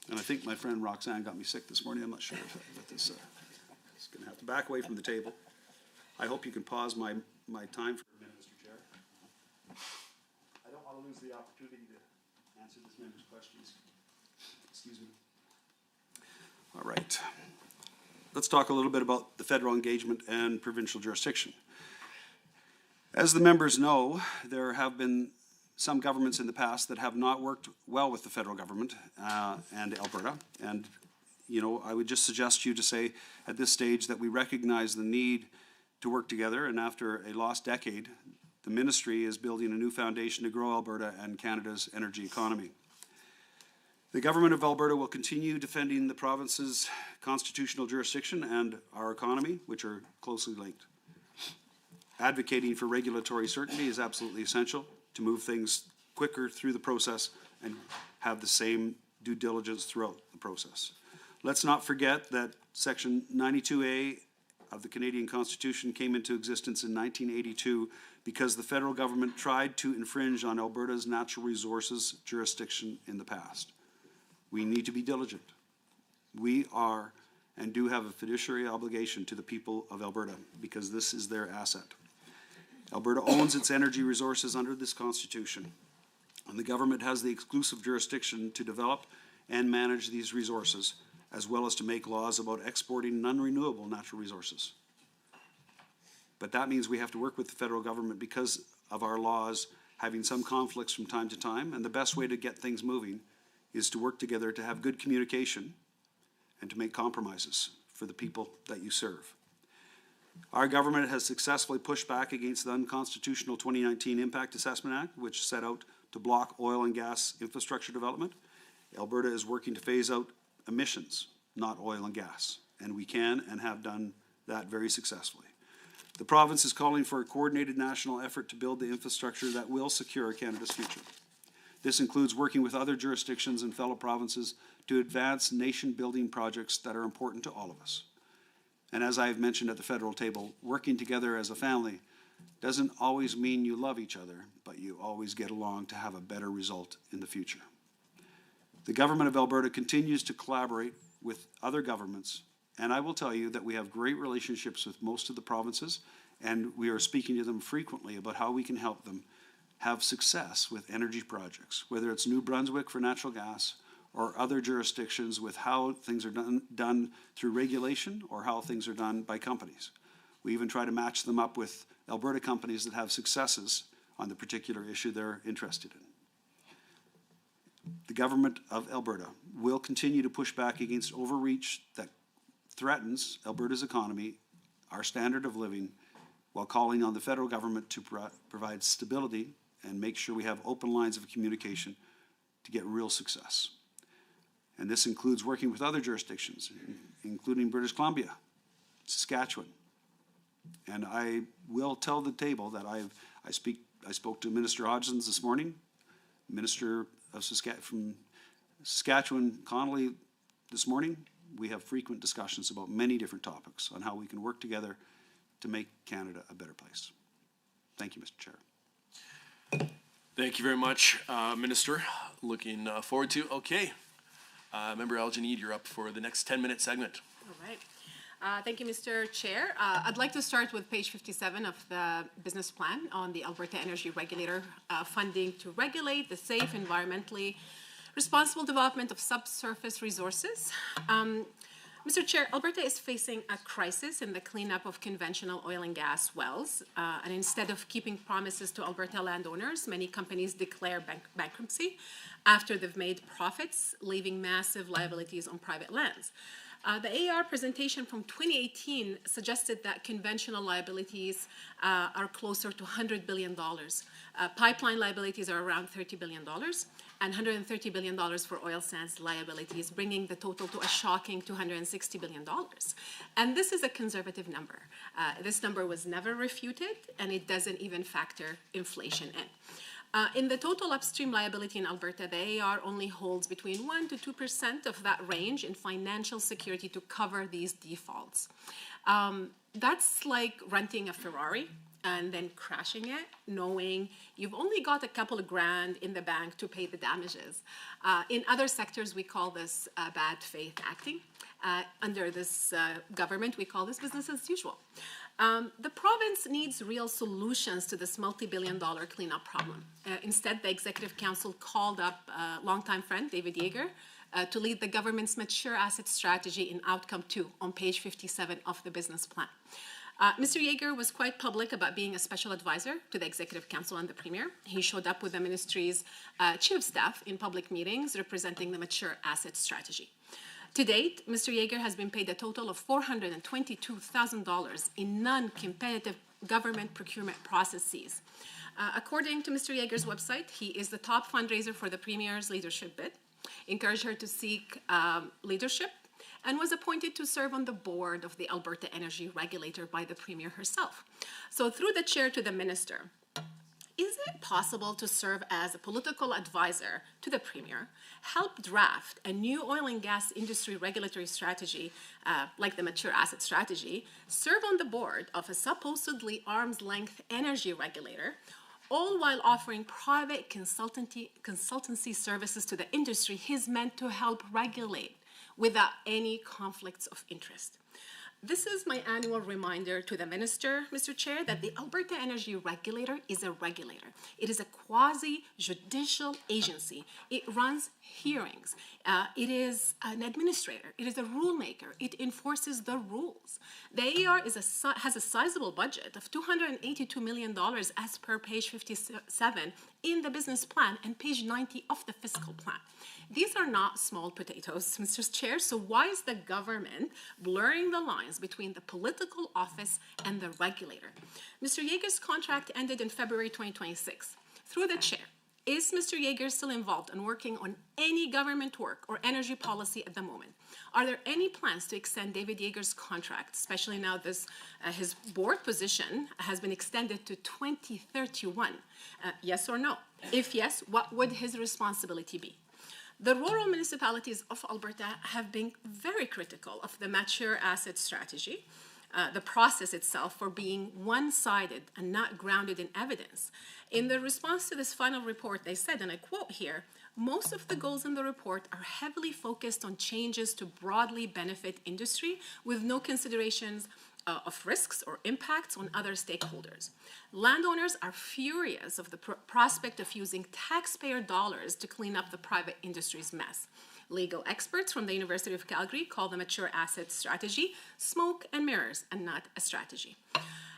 And I think my friend Roxanne got me sick this morning. I'm not sure about this. It's going to have to back away from the table. I hope you can pause my time for a minute, Mr. Chair. I don't want to lose the opportunity to answer this member's questions. Excuse me. All right. Let's talk a little bit about the federal engagement and provincial jurisdiction. As the members know, there have been some governments in the past that have not worked well with the federal government and Alberta. And, you know, I would just suggest to you to say at this stage that we recognize the need to work together. And after a lost decade, the ministry is building a new foundation to grow Alberta and Canada's energy economy. The government of Alberta will continue defending the province's constitutional jurisdiction and our economy, which are closely linked. Advocating for regulatory certainty is absolutely essential to move things quicker through the process and have the same due diligence throughout the process. Let's not forget that Section 92A of the Canadian Constitution came into existence in 1982 because the federal government tried to infringe on Alberta's natural resources jurisdiction in the past. We need to be diligent. We are and do have a fiduciary obligation to the people of Alberta because this is their asset. Alberta owns its energy resources under this Constitution, and the government has the exclusive jurisdiction to develop and manage these resources, as well as to make laws about exporting non-renewable natural resources. But that means we have to work with the federal government because of our laws having some conflicts from time to time, and the best way to get things moving is to work together to have good communication and to make compromises for the people that you serve. Our government has successfully pushed back against the unconstitutional 2019 Impact Assessment Act, which set out to block oil and gas infrastructure development. Alberta is working to phase out emissions, not oil and gas, and we can and have done that very successfully. The province is calling for a coordinated national effort to build the infrastructure that will secure Canada's future. This includes working with other jurisdictions and fellow provinces to advance nation-building projects that are important to all of us. And as I have mentioned at the federal table, working together as a family doesn't always mean you love each other, but you always get along to have a better result in the future. The government of Alberta continues to collaborate with other governments, and I will tell you that we have great relationships with most of the provinces, and we are speaking to them frequently about how we can help them have success with energy projects, whether it's New Brunswick for natural gas or other jurisdictions with how things are done through regulation or how things are done by companies. We even try to match them up with Alberta companies that have successes on the particular issue they're interested in. The government of Alberta will continue to push back against overreach that threatens Alberta's economy, our standard of living, while calling on the federal government to provide stability and make sure we have open lines of communication to get real success. And this includes working with other jurisdictions, including British Columbia, Saskatchewan. And I will tell the table that I spoke to Minister Hodgson this morning, Minister of Saskatchewan Connolly this morning, we have frequent discussions about many different topics on how we can work together to make Canada a better place. Thank you, Mr. Chair. Thank you very much, Minister. Looking forward to. Okay, Member Aljanid, you're up for the next 10-minute segment. All right. Thank you, Mr. Chair. I'd like to start with page 57 of the business plan on the Alberta Energy Regulator funding to regulate the safe, environmentally responsible development of subsurface resources. Mr. Chair, Alberta is facing a crisis in the cleanup of conventional oil and gas wells. And instead of keeping promises to Alberta landowners, many companies declare bankruptcy after they've made profits, leaving massive liabilities on private lands. The AR presentation from 2018 suggested that conventional liabilities are closer to $100 billion. Pipeline liabilities are around $30 billion, and $130 billion for oil sands liabilities, bringing the total to a shocking $260 billion. And this is a conservative number. This number was never refuted, and it doesn't even factor inflation in. In the total upstream liability in Alberta, the AR only holds between 1% to 2% of that range in financial security to cover these defaults. That's like renting a Ferrari and then crashing it, knowing you've only got a couple of grand in the bank to pay the damages. In other sectors, we call this bad faith acting. Under this government, we call this business as usual. The province needs real solutions to this multi-billion-dollar cleanup problem. Instead, the Executive Council called up longtime friend David Yeager to lead the government's mature asset strategy in Outcome 2 on page 57 of the business plan. Mr. Yeager was quite public about being a special advisor to the Executive Council and the Premier. He showed up with the ministry's chief of staff in public meetings representing the mature asset strategy. To date, Mr. Yeager has been paid a total of $422,000 in non-competitive government procurement processes. According to Mr. Yeager's website, he is the top fundraiser for the Premier's leadership bid, encouraged her to seek leadership, and was appointed to serve on the board of the Alberta Energy Regulator by the Premier herself. So through the chair to the Minister, is it possible to serve as a political advisor to the Premier, help draft a new oil and gas industry regulatory strategy, like the mature asset strategy, serve on the board of a supposedly arm's-length energy regulator, all while offering private consultancy services to the industry he's meant to help regulate without any conflicts of interest? This is my annual reminder to the Minister, Mr. Chair, that the Alberta Energy Regulator is a regulator. It is a quasi-judicial agency. It runs hearings. It is an administrator. It is a rule maker. It enforces the rules. The AR has a sizable budget of $282 million as per page 57 in the business plan and page 90 of the fiscal plan. These are not small potatoes, Mr. Chair, so why is the government blurring the lines between the political office and the regulator? Mr. Yeager's contract ended in February 2026. Through the chair, is Mr. Yeager still involved in working on any government work or energy policy at the moment? Are there any plans to extend David Yeager's contract, especially now his board position has been extended to 2031? Yes or no? If yes, what would his responsibility be? The rural municipalities of Alberta have been very critical of the mature asset strategy, the process itself for being one-sided and not grounded in evidence. In the response to this final report, they said, and I quote here, most of the goals in the report are heavily focused on changes to broadly benefit industry with no considerations of risks or impacts on other stakeholders. Landowners are furious of the prospect of using taxpayer dollars to clean up the private industry's mess. Legal experts from the University of Calgary call the mature asset strategy smoke and mirrors and not a strategy.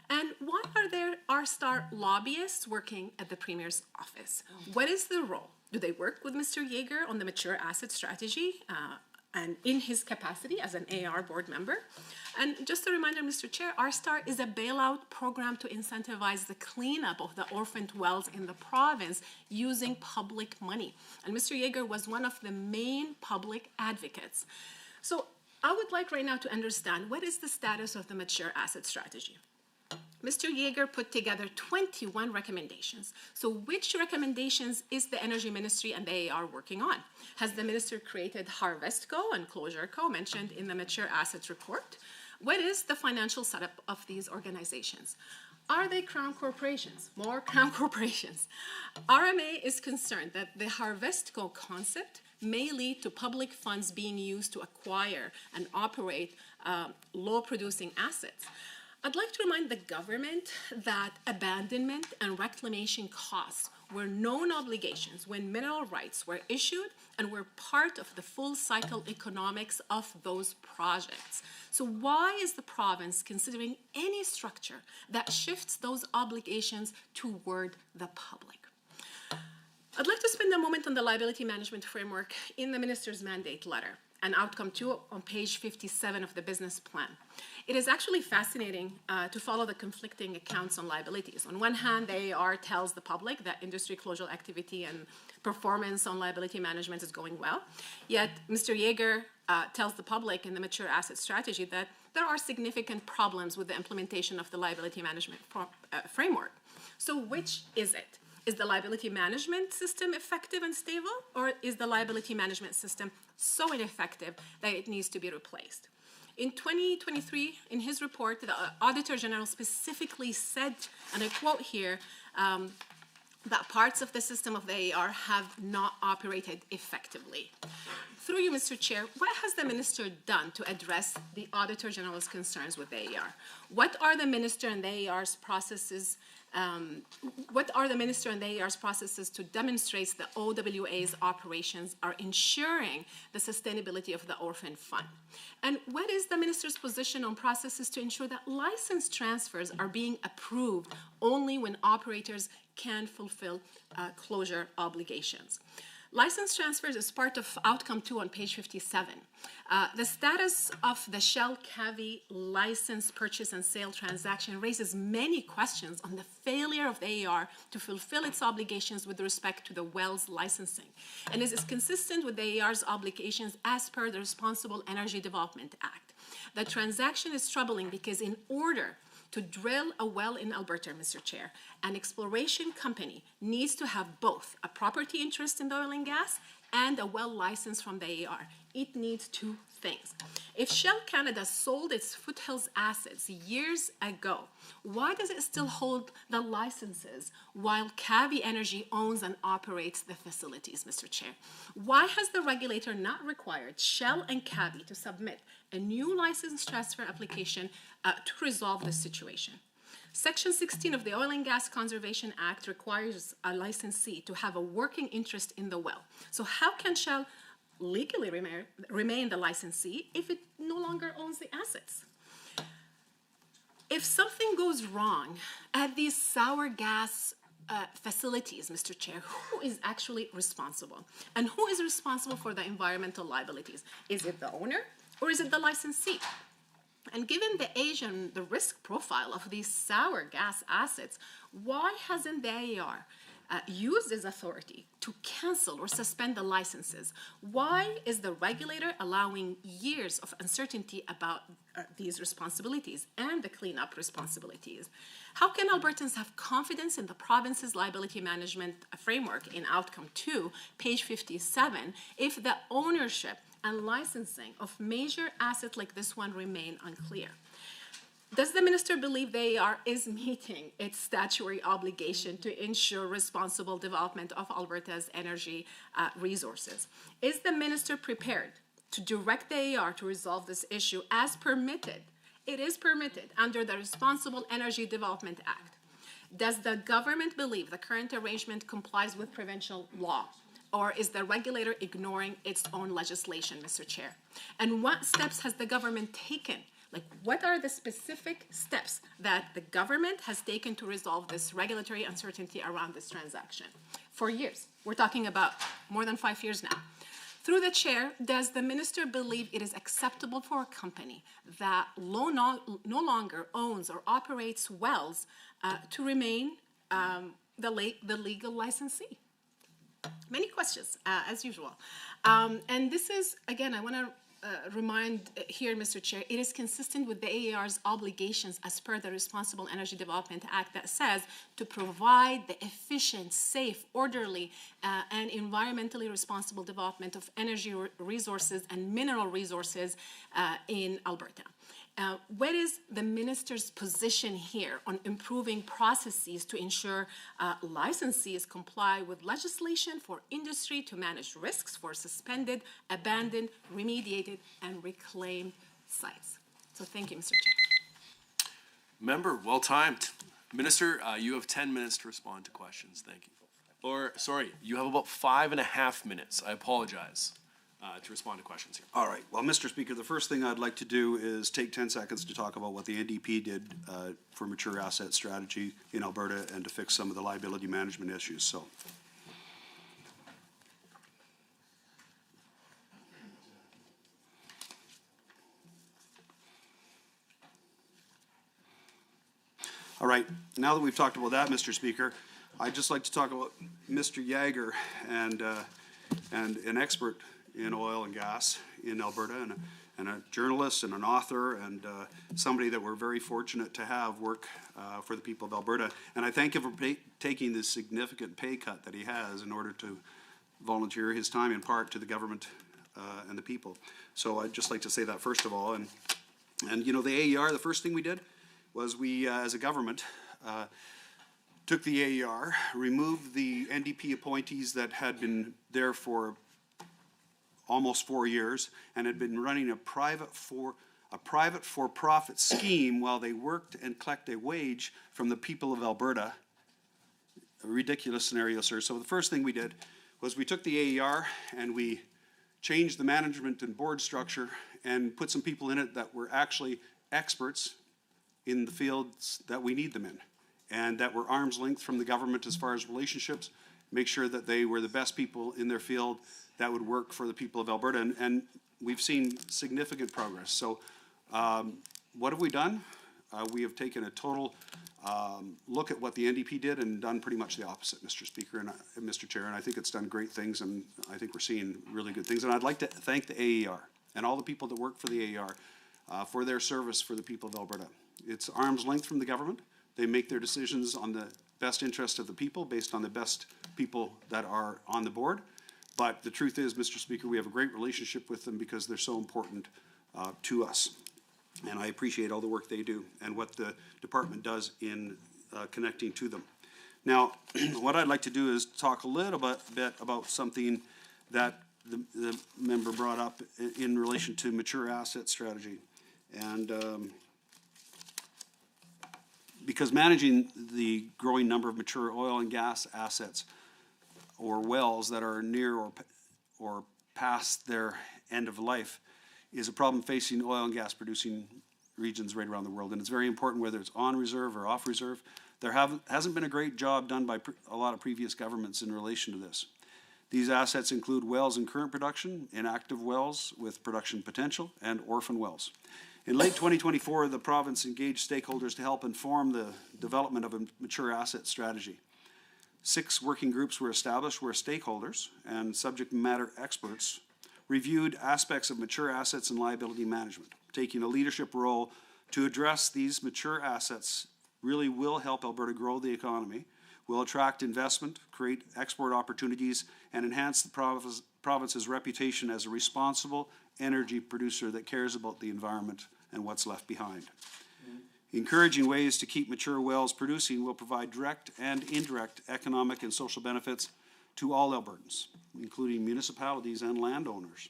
And why are there R-Star lobbyists working at the Premier's office? What is the role? Do they work with Mr. Yeager on the mature asset strategy and in his capacity as an AR board member? And just a reminder, Mr. Chair, R-Star is a bailout program to incentivize the cleanup of the orphaned wells in the province using public money. And Mr. Yeager was one of the main public advocates. So I would like right now to understand what is the status of the mature asset strategy. Mr. Yeager put together 21 recommendations. So which recommendations is the Energy Ministry and the AAR working on? Has the minister created Harvestco and ClosureCo mentioned in the Mature Assets Report? What is the financial setup of these organizations? Are they crown corporations? More crown corporations. RMA is concerned that the Harvestco concept may lead to public funds being used to acquire and operate low-producing assets. I'd like to remind the government that abandonment and reclamation costs were known obligations when mineral rights were issued and were part of the full cycle economics of those projects. So why is the province considering any structure that shifts those obligations toward the public? I'd like to spend a moment on the liability management framework in the minister's mandate letter and outcome 2 on page 57 of the business plan. It is actually fascinating to follow the conflicting accounts on liabilities. On one hand, the AAR tells the public that industry closure activity and performance on liability management is going well. Yet, Mr. Yeager tells the public in the Mature Asset Strategy that there are significant problems with the implementation of the liability management framework. So which is it? Is the liability management system effective and stable, or is the liability management system so ineffective that it needs to be replaced? In 2023, in his report, the Auditor General specifically said, and I quote here, that parts of the system of the AAR have not operated effectively. Through you, Mr. Chair, what has the minister done to address the Auditor General's concerns with the AAR? What are the minister and the AAR's processes to demonstrate the OWA's operations are ensuring the sustainability of the orphan fund? And what is the minister's position on processes to ensure that license transfers are being approved only when operators can fulfill closure obligations? License transfers is part of outcome 2 on page 57. The status of the Shell Cavite license purchase and sale transaction raises many questions on the failure of the AAR to fulfill its obligations with respect to the wells licensing, and is consistent with the AAR's obligations as per the Responsible Energy Development Act. The transaction is troubling because in order to drill a well in Alberta, Mr. Chair, an exploration company needs to have both a property interest in the oil and gas and a well license from the AAR. It needs two things. If Shell Canada sold its Foothills assets years ago, why does it still hold the licenses while Cavite Energy owns and operates the facilities, Mr. Chair? Why has the regulator not required Shell and Cavite to submit a new license transfer application to resolve this situation? Section 16 of the Oil and Gas Conservation Act requires a licensee to have a working interest in the well. So how can Shell legally remain the licensee if it no longer owns the assets? If something goes wrong at these sour gas facilities, Mr. Chair, who is actually responsible? And who is responsible for the environmental liabilities? Is it the owner or is it the licensee? And given the age and the risk profile of these sour gas assets, why hasn't the AAR used its authority to cancel or suspend the licenses? Why is the regulator allowing years of uncertainty about these responsibilities and the cleanup responsibilities? How can Albertans have confidence in the province's liability management framework in outcome 2, page 57, if the ownership and licensing of major assets like this one remain unclear? Does the minister believe the AAR is meeting its statutory obligation to ensure responsible development of Alberta's energy resources? Is the minister prepared to direct the AAR to resolve this issue as permitted? It is permitted under the Responsible Energy Development Act. Does the government believe the current arrangement complies with provincial law? Or is the regulator ignoring its own legislation, Mr. Chair? And what steps has the government taken? Like, what are the specific steps that the government has taken to resolve this regulatory uncertainty around this transaction? For years. We're talking about more than 5 years now. Through the chair, does the minister believe it is acceptable for a company that no longer owns or operates wells to remain the legal licensee? Many questions, as usual. And this is, again, I want to remind here, Mr. Chair, it is consistent with the AER's obligations as per the Responsible Energy Development Act that says to provide the efficient, safe, orderly, and environmentally responsible development of energy resources and mineral resources in Alberta. What is the minister's position here on improving processes to ensure licensees comply with legislation for industry to manage risks for suspended, abandoned, remediated, and reclaimed sites? So thank you, Mr. Chair. Member, well timed. Minister, you have 10 minutes to respond to questions. Thank you. Or, sorry, you have about 5.5 minutes. I apologize. To respond to questions here. All right. Well, Mr. Speaker, the first thing I'd like to do is take 10 seconds to talk about what the NDP did for mature asset strategy in Alberta and to fix some of the liability management issues. So, all right. Now that we've talked about that, Mr. Speaker, I'd just like to talk about Mr. Yager and an expert in oil and gas in Alberta, and a journalist and an author, and somebody that we're very fortunate to have work for the people of Alberta. And I thank him for taking this significant pay cut that he has in order to volunteer his time in part to the government and the people. So I'd just like to say that first of all. And you know, the AER, the first thing we did was we, as a government, took the AER, removed the NDP appointees that had been there for almost 4 years and had been running a private for-profit scheme while they worked and collect a wage from the people of Alberta. A ridiculous scenario, sir. So the first thing we did was we took the AER and we changed the management and board structure and put some people in it that were actually experts in the fields that we need them in, and that were arm's length from the government as far as relationships, make sure that they were the best people in their field that would work for the people of Alberta, and we've seen significant progress. So what have we done? We have taken a total look at what the NDP did and done pretty much the opposite, Mr. Speaker and Mr. Chair, and I think it's done great things, and I think we're seeing really good things. And I'd like to thank the AER and all the people that work for the AER for their service for the people of Alberta. It's arm's length from the government. They make their decisions on the best interest of the people based on the best people that are on the board. But the truth is, Mr. Speaker, we have a great relationship with them because they're so important to us. And I appreciate all the work they do and what the department does in connecting to them. Now, what I'd like to do is talk a little bit about something that the member brought up in relation to mature asset strategy. And because managing the growing number of mature oil and gas assets or wells that are near or past their end of life is a problem facing oil and gas producing regions right around the world. And it's very important whether it's on reserve or off reserve. There hasn't been a great job done by a lot of previous governments in relation to this. These assets include wells in current production, inactive wells with production potential, and orphan wells. In late 2024, the province engaged stakeholders to help inform the development of a mature asset strategy. 6 working groups were established where stakeholders and subject matter experts reviewed aspects of mature assets and liability management. Taking a leadership role to address these mature assets really will help Alberta grow the economy, will attract investment, create export opportunities, and enhance the province's reputation as a responsible energy producer that cares about the environment and what's left behind. Encouraging ways to keep mature wells producing will provide direct and indirect economic and social benefits to all Albertans, including municipalities and landowners.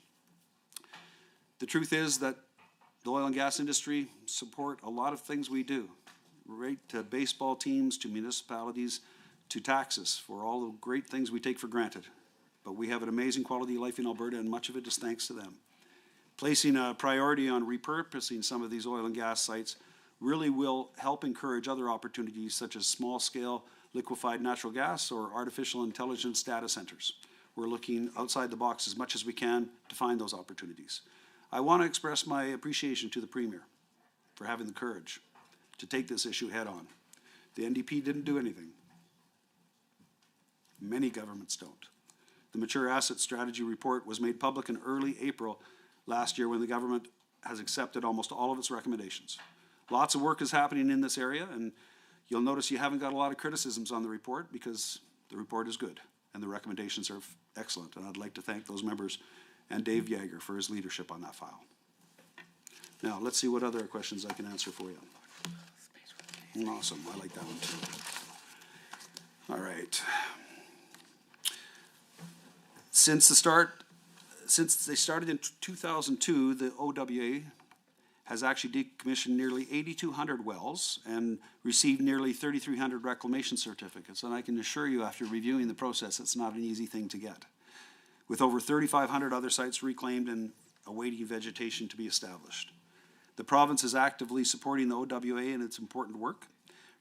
The truth is that the oil and gas industry support a lot of things we do, right to baseball teams, to municipalities, to taxes, for all the great things we take for granted. But we have an amazing quality of life in Alberta, and much of it is thanks to them. Placing a priority on repurposing some of these oil and gas sites really will help encourage other opportunities such as small-scale liquefied natural gas or artificial intelligence data centers. We're looking outside the box as much as we can to find those opportunities. I want to express my appreciation to the Premier for having the courage to take this issue head on. The NDP didn't do anything. Many governments don't. The Mature Asset Strategy report was made public in early April last year when the government has accepted almost all of its recommendations. Lots of work is happening in this area, and you'll notice you haven't got a lot of criticisms on the report because the report is good and the recommendations are excellent. And I'd like to thank those members and Dave Yeager for his leadership on that file. Now, let's see what other questions I can answer for you. Awesome, I like that one too. All right. Since they started in 2002, the OWA has actually decommissioned nearly 8,200 wells and received nearly 3,300 reclamation certificates. And I can assure you, after reviewing the process, it's not an easy thing to get. With over 3,500 other sites reclaimed and awaiting vegetation to be established. The province is actively supporting the OWA in its important work.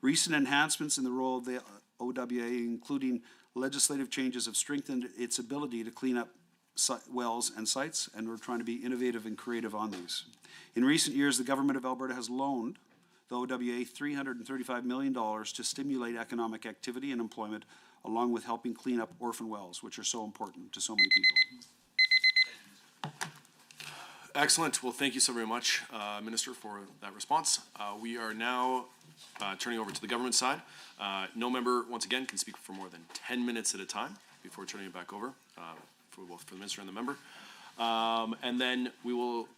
Recent enhancements in the role of the OWA, including legislative changes, have strengthened its ability to clean up wells and sites, and we're trying to be innovative and creative on these. In recent years, the government of Alberta has loaned the OWA $335 million to stimulate economic activity and employment, along with helping clean up orphan wells, which are so important to so many people. Excellent. Well, thank you so very much, Minister, for that response. We are now turning over to the government side. No member, once again, can speak for more than 10 minutes at a time before turning it back over for both the minister and the member. And then we will,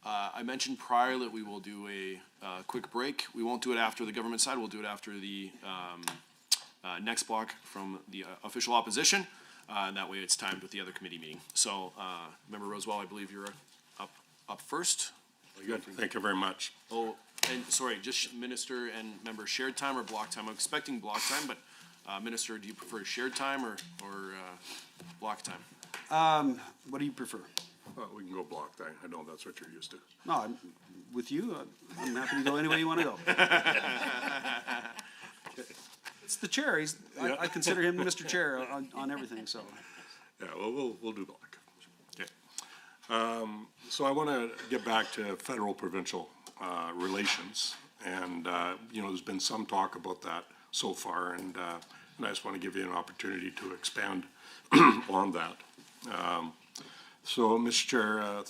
I mentioned prior that we will do a quick break. We won't do it after the government side. We'll do it after the next block from the official opposition. And that way it's timed with the other committee meeting. So, Member Rosewell, I believe you're up first. Good, thank you very much. Oh, and sorry, just minister and member shared time or block time? I'm expecting block time, but minister, do you prefer shared time or block time? What do you prefer? Well, we can go block time. I know that's what you're used to. No, with you, I'm happy to go any way you want to go. It's the chair. I consider him Mr. Chair on everything, so. Yeah, well, we'll do block. Okay. So I want to get back to federal-provincial relations, and there's been some talk about that so far, and I just want to give you an opportunity to expand on that. So, Mr. Chair,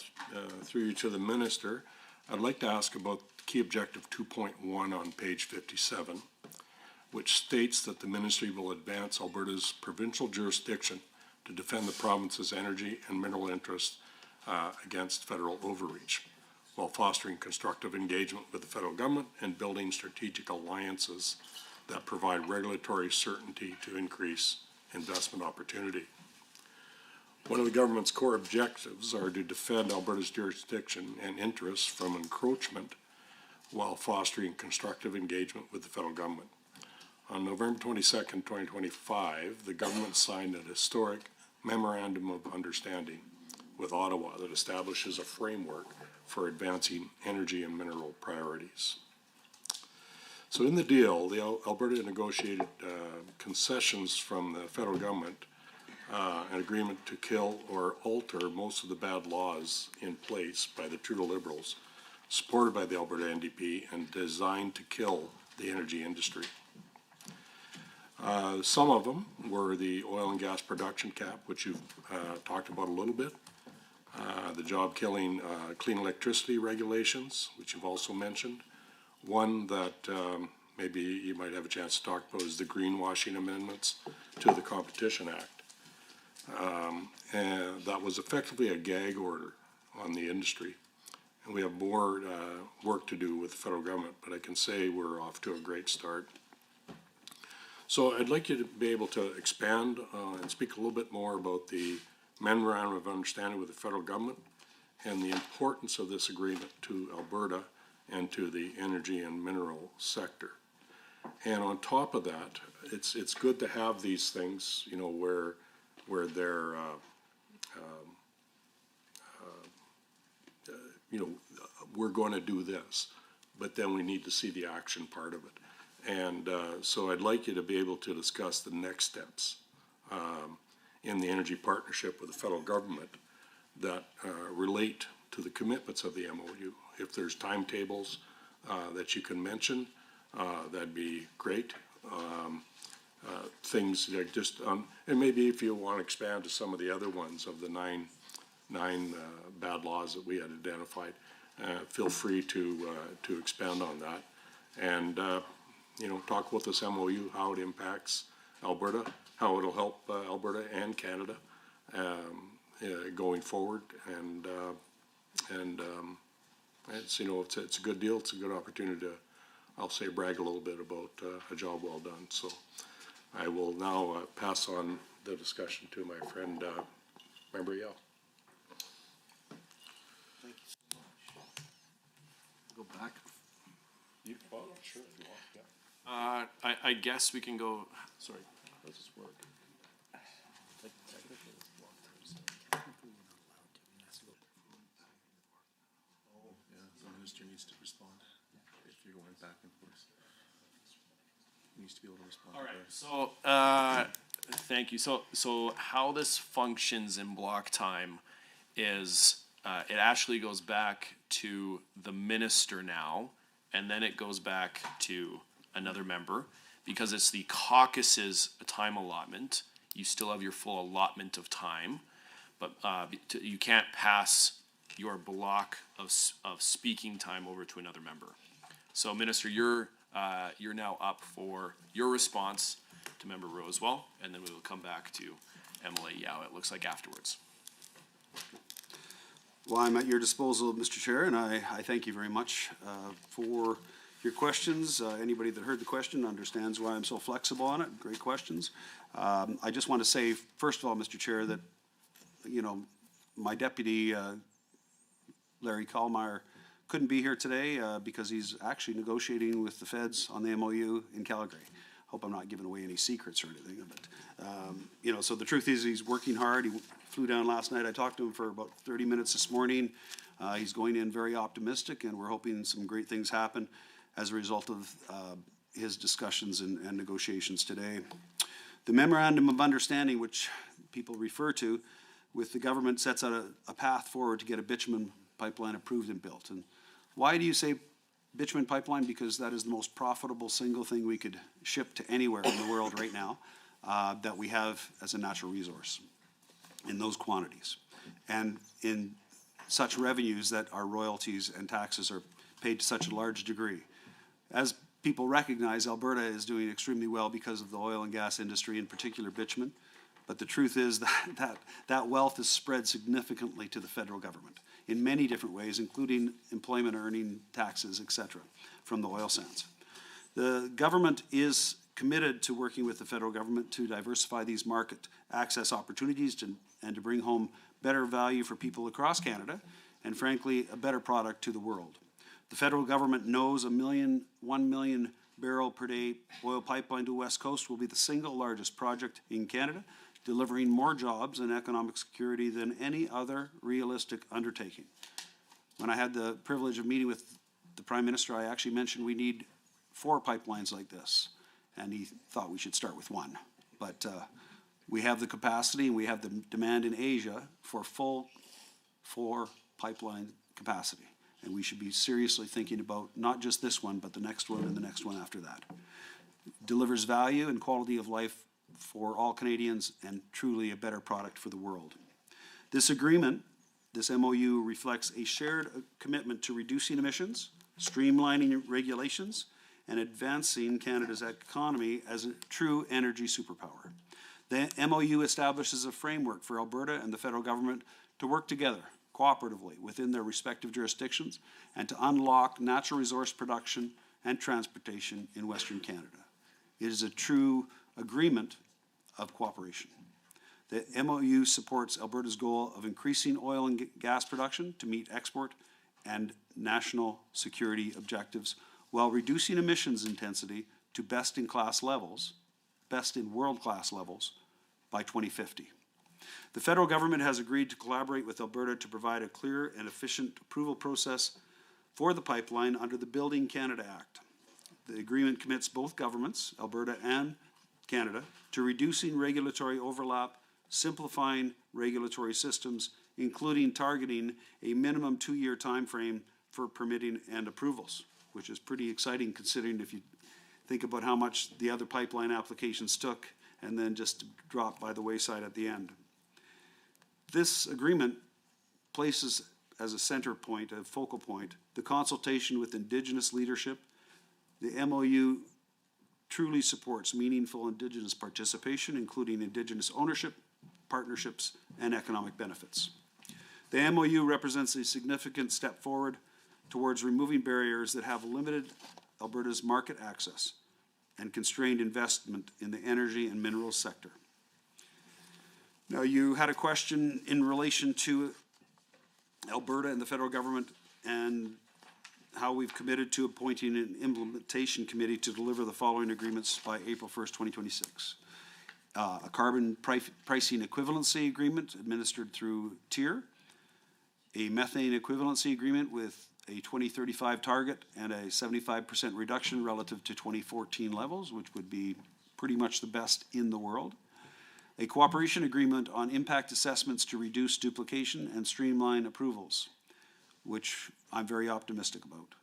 through you to the minister, I'd like to ask about key objective 2.1 on page 57, which states that the ministry will advance Alberta's provincial jurisdiction to defend the province's energy and mineral interests against federal overreach, while fostering constructive engagement with the federal government and building strategic alliances that provide regulatory certainty to increase investment opportunity. One of the government's core objectives are to defend Alberta's jurisdiction and interests from encroachment while fostering constructive engagement with the federal government. On November 22nd, 2025, the government signed an historic Memorandum of Understanding with Ottawa that establishes a framework for advancing energy and mineral priorities. So in the deal, the Alberta negotiated concessions from the federal government, an agreement to kill or alter most of the bad laws in place by the Trudeau Liberals, supported by the Alberta NDP and designed to kill the energy industry. Some of them were the oil and gas production cap, which you've talked about a little bit, the job-killing clean electricity regulations, which you've also mentioned. One that maybe you might have a chance to talk about is the greenwashing amendments to the Competition Act. And that was effectively a gag order on the industry. And we have more work to do with the federal government, but I can say we're off to a great start. So I'd like you to be able to expand and speak a little bit more about the Memorandum of Understanding with the federal government and the importance of this agreement to Alberta and to the energy and mineral sector. And on top of that, it's good to have these things, where they're, we're going to do this, but then we need to see the action part of it. And so I'd like you to be able to discuss the next steps in the energy partnership with the federal government that relate to the commitments of the MOU. If there's timetables that you can mention, that'd be great. Things like just, and maybe if you want to expand to some of the other ones of the 9 bad laws that we had identified. Feel free to expand on that. And, you know, talk about this MOU, how it impacts Alberta, how it'll help Alberta and Canada going forward. And it's, you know, it's a good deal. It's a good opportunity to, I'll say, brag a little bit about a job well done. So I will now pass on the discussion to my friend, Member Yao. Go back. Sure, if you want, yeah. I guess we can go, sorry, how does this work? Yeah, the minister needs to respond if you're going back and forth. He needs to be able to respond. All right, so, thank you. So how this functions in block time is, it actually goes back to the minister now, and then it goes back to another member, because it's the caucus's time allotment. You still have your full allotment of time, but, you can't pass your block of speaking time over to another member. So Minister, you're now up for your response to Member Rosewell, and then we will come back to MLA Yao, it looks like afterwards. Well, I'm at your disposal, Mr. Chair, and I thank you very much for your questions. Anybody that heard the question understands why I'm so flexible on it. Great questions. I just want to say, first of all, Mr. Chair, that, you know, my deputy, Larry Kallmeyer, couldn't be here today because he's actually negotiating with the feds on the MOU in Calgary. Hope I'm not giving away any secrets or anything, but, you know, so the truth is he's working hard. He flew down last night. I talked to him for about 30 minutes this morning. He's going in very optimistic, and we're hoping some great things happen as a result of his discussions and negotiations today. The Memorandum of Understanding, which people refer to, with the government sets out a path forward to get a bitumen pipeline approved and built. And why do you say bitumen pipeline? Because that is the most profitable single thing we could ship to anywhere in the world right now that we have as a natural resource in those quantities. And in such revenues that our royalties and taxes are paid to such a large degree. As people recognize, Alberta is doing extremely well because of the oil and gas industry, in particular bitumen. But the truth is that wealth is spread significantly to the federal government in many different ways, including employment earning taxes, et cetera, from the oil sands. The government is committed to working with the federal government to diversify these market access opportunities and to bring home better value for people across Canada, and frankly, a better product to the world. The federal government knows 1 million barrel per day oil pipeline to the West Coast will be the single largest project in Canada, delivering more jobs and economic security than any other realistic undertaking. When I had the privilege of meeting with the Prime Minister, I actually mentioned we need 4 pipelines like this, and he thought we should start with 1. But we have the capacity and we have the demand in Asia for full 4 pipeline capacity. And we should be seriously thinking about not just this one, but the next one and the next one after that. Delivers value and quality of life for all Canadians and truly a better product for the world. This agreement, this MOU, reflects a shared commitment to reducing emissions, streamlining regulations, and advancing Canada's economy as a true energy superpower. The MOU establishes a framework for Alberta and the federal government to work together cooperatively within their respective jurisdictions and to unlock natural resource production and transportation in Western Canada. It is a true agreement of cooperation. The MOU supports Alberta's goal of increasing oil and gas production to meet export and national security objectives while reducing emissions intensity to best in world-class levels by 2050. The federal government has agreed to collaborate with Alberta to provide a clear and efficient approval process for the pipeline under the Building Canada Act. The agreement commits both governments, Alberta and Canada, to reducing regulatory overlap, simplifying regulatory systems, including targeting a minimum 2-year time frame for permitting and approvals, which is pretty exciting considering if you think about how much the other pipeline applications took and then just dropped by the wayside at the end. This agreement places as a center point, a focal point, the consultation with Indigenous leadership. The MOU truly supports meaningful Indigenous participation, including Indigenous ownership, partnerships, and economic benefits. The MOU represents a significant step forward towards removing barriers that have limited Alberta's market access and constrained investment in the energy and minerals sector. Now, you had a question in relation to Alberta and the federal government and how we've committed to appointing an implementation committee to deliver the following agreements by April 1st, 2026. A carbon pricing equivalency agreement administered through TIER, a methane equivalency agreement with a 2035 target and a 75% reduction relative to 2014 levels, which would be pretty much the best in the world. A cooperation agreement on impact assessments to reduce duplication and streamline approvals, which I'm very optimistic about.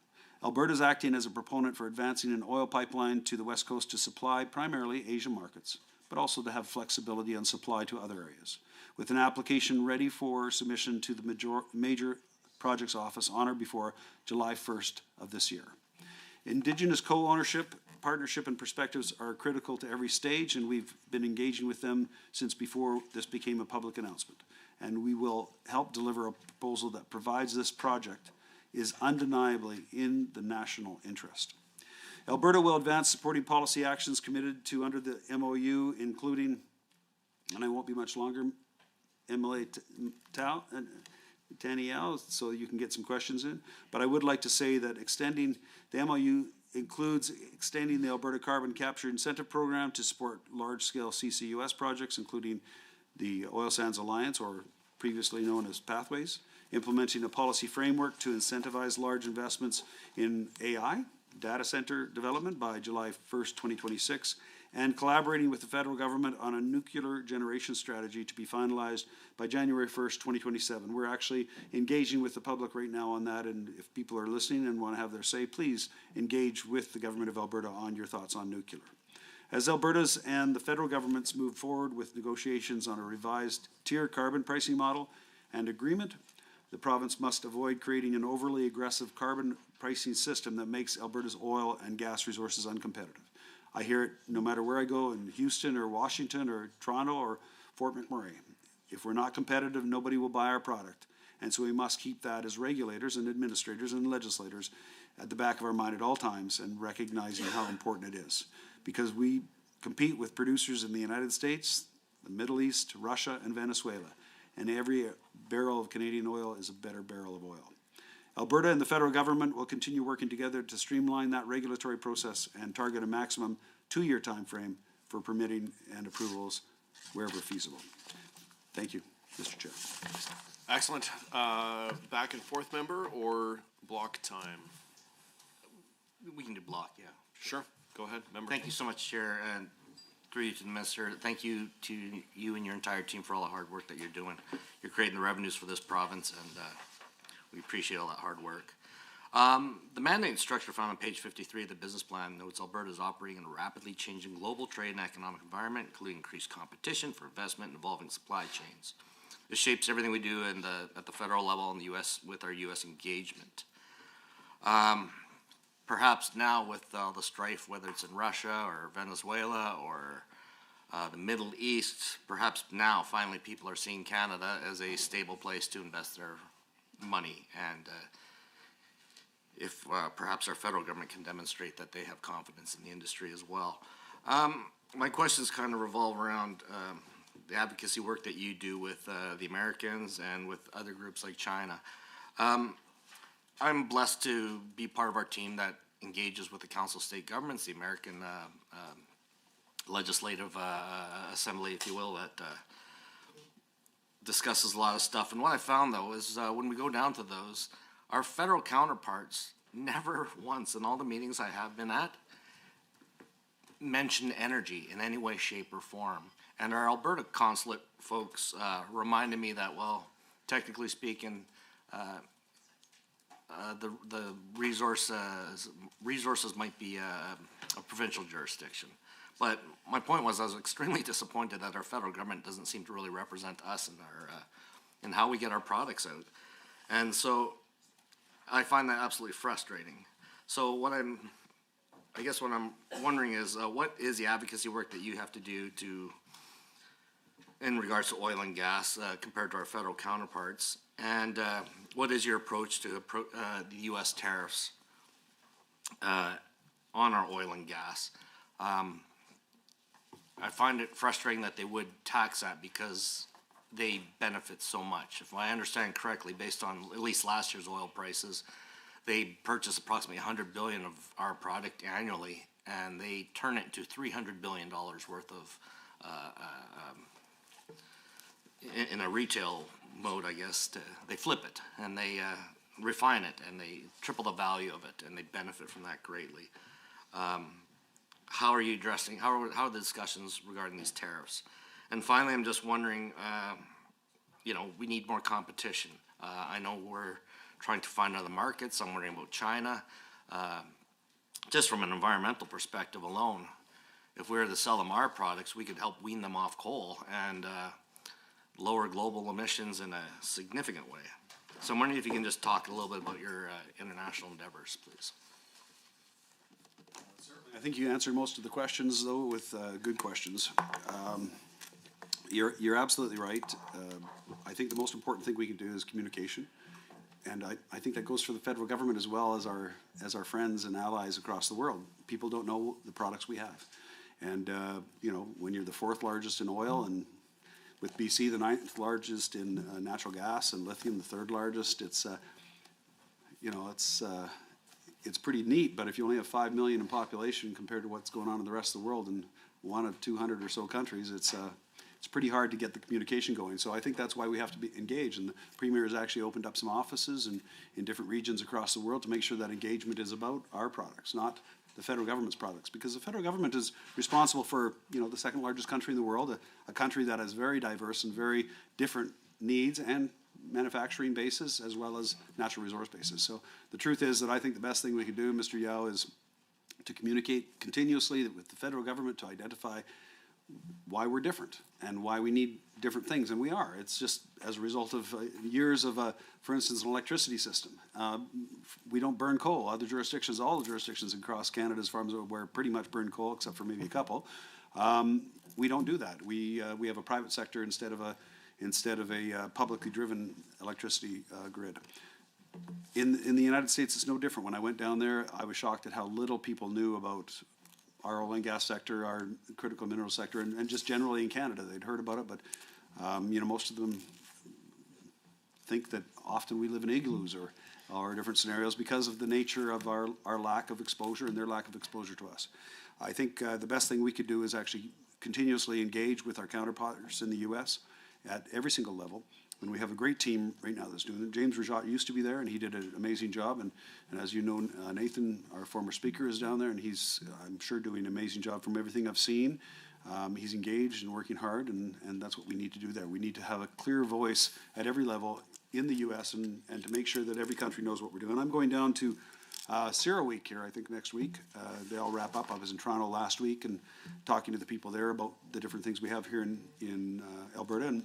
Alberta is acting as a proponent for advancing an oil pipeline to the West Coast to supply primarily Asian markets, but also to have flexibility on supply to other areas, with an application ready for submission to the Major Projects Office on or before July 1st of this year. Indigenous co-ownership, partnership, and perspectives are critical to every stage, and we've been engaging with them since before this became a public announcement. And we will help deliver a proposal that provides this project is undeniably in the national interest. Alberta will advance supporting policy actions committed to under the MOU, including, and I won't be much longer, MLA Taniel, so you can get some questions in. But I would like to say that extending the MOU includes extending the Alberta Carbon Capture Incentive Program to support large-scale CCUS projects, including the Oil Sands Alliance, or previously known as Pathways, implementing a policy framework to incentivize large investments in AI, data center development by July 1st, 2026, and collaborating with the federal government on a nuclear generation strategy to be finalized by January 1st, 2027. We're actually engaging with the public right now on that, and if people are listening and want to have their say, please engage with the government of Alberta on your thoughts on nuclear. As Alberta's and the federal governments move forward with negotiations on a revised tier carbon pricing model and agreement, the province must avoid creating an overly aggressive carbon pricing system that makes Alberta's oil and gas resources uncompetitive. I hear it no matter where I go, in Houston or Washington or Toronto or Fort McMurray. If we're not competitive, nobody will buy our product. And so we must keep that as regulators and administrators and legislators at the back of our mind at all times, and recognizing how important it is. Because we compete with producers in the United States, the Middle East, Russia, and Venezuela. And every barrel of Canadian oil is a better barrel of oil. Alberta and the federal government will continue working together to streamline that regulatory process and target a maximum 2-year time frame for permitting and approvals wherever feasible. Thank you, Mr. Chair. Excellent. Back and forth member or block time? We can do block, yeah. Sure. Go ahead, member. Thank you so much, Chair, and through you to the Minister. Thank you to you and your entire team for all the hard work that you're doing. You're creating the revenues for this province, and we appreciate all that hard work. The mandate structure found on page 53 of the business plan notes Alberta is operating in a rapidly changing global trade and economic environment, including increased competition for investment involving supply chains. This shapes everything we do at the federal level in the U.S. with our U.S. engagement. Perhaps now with the strife, whether it's in Russia or Venezuela or the Middle East, perhaps now finally people are seeing Canada as a stable place to invest their money, and if perhaps our federal government can demonstrate that they have confidence in the industry as well. My questions kind of revolve around the advocacy work that you do with the Americans and with other groups like China. I'm blessed to be part of our team that engages with the Council of State Governments, the American Legislative Assembly, if you will, that discusses a lot of stuff. And what I found, though, is when we go down to those, our federal counterparts never once in all the meetings I have been at mention energy in any way, shape, or form. And our Alberta consulate folks reminded me that, well, technically speaking, the resources might be a provincial jurisdiction. But my point was I was extremely disappointed that our federal government doesn't seem to really represent us in how we get our products out. And so I find that absolutely frustrating. So I guess what I'm wondering is, what is the advocacy work that you have to do in regards to oil and gas compared to our federal counterparts? And what is your approach to the U.S. tariffs on our oil and gas? I find it frustrating that they would tax that because they benefit so much. If I understand correctly, based on at least last year's oil prices, they purchase approximately $100 billion of our product annually, and they turn it into $300 billion worth of, in a retail mode, I guess. They flip it, and they refine it, and they triple the value of it, and they benefit from that greatly. How are you addressing, how are the discussions regarding these tariffs? And finally, I'm just wondering, we need more competition. I know we're trying to find other markets. I'm worrying about China. Just from an environmental perspective alone, if we were to sell them our products, we could help wean them off coal and lower global emissions in a significant way. So I'm wondering if you can just talk a little bit about your international endeavors, please. I think you answered most of the questions, though, with good questions. You're absolutely right. I think the most important thing we can do is communication, and I think that goes for the federal government as well as our friends and allies across the world. People don't know the products we have, and when you're the fourth largest in oil, and with BC the ninth largest in natural gas, and lithium the third largest, it's pretty neat. But if you only have 5 million in population compared to what's going on in the rest of the world in one of 200 or so countries, it's pretty hard to get the communication going. So I think that's why we have to be engaged. And the Premier has actually opened up some offices in different regions across the world to make sure that engagement is about our products, not the federal government's products. Because the federal government is responsible for, the second largest country in the world, a country that has very diverse and very different needs and manufacturing bases as well as natural resource bases. So the truth is that I think the best thing we can do, Mr. Yao, is to communicate continuously with the federal government to identify why we're different and why we need different things, and we are. It's just as a result of years of, for instance, an electricity system. We don't burn coal. Other jurisdictions, all the jurisdictions across Canada, as far as we're pretty much burn coal, except for maybe a couple. We don't do that. We have a private sector instead of a publicly driven electricity grid. In the United States, it's no different. When I went down there, I was shocked at how little people knew about our oil and gas sector, our critical mineral sector, and just generally in Canada. They'd heard about it, but most of them think that often we live in igloos or different scenarios because of the nature of our lack of exposure and their lack of exposure to us. I think the best thing we could do is actually continuously engage with our counterparts in the U.S. at every single level. And we have a great team right now that's doing it. James Rajat used to be there, and he did an amazing job. And as you know, Nathan, our former speaker, is down there, and he's, I'm sure, doing an amazing job from everything I've seen. He's engaged and working hard, and that's what we need to do there. We need to have a clear voice at every level in the U.S. and to make sure that every country knows what we're doing. I'm going down to CERAWeek here, I think, next week. They all wrap up. I was in Toronto last week and talking to the people there about the different things we have here in Alberta. And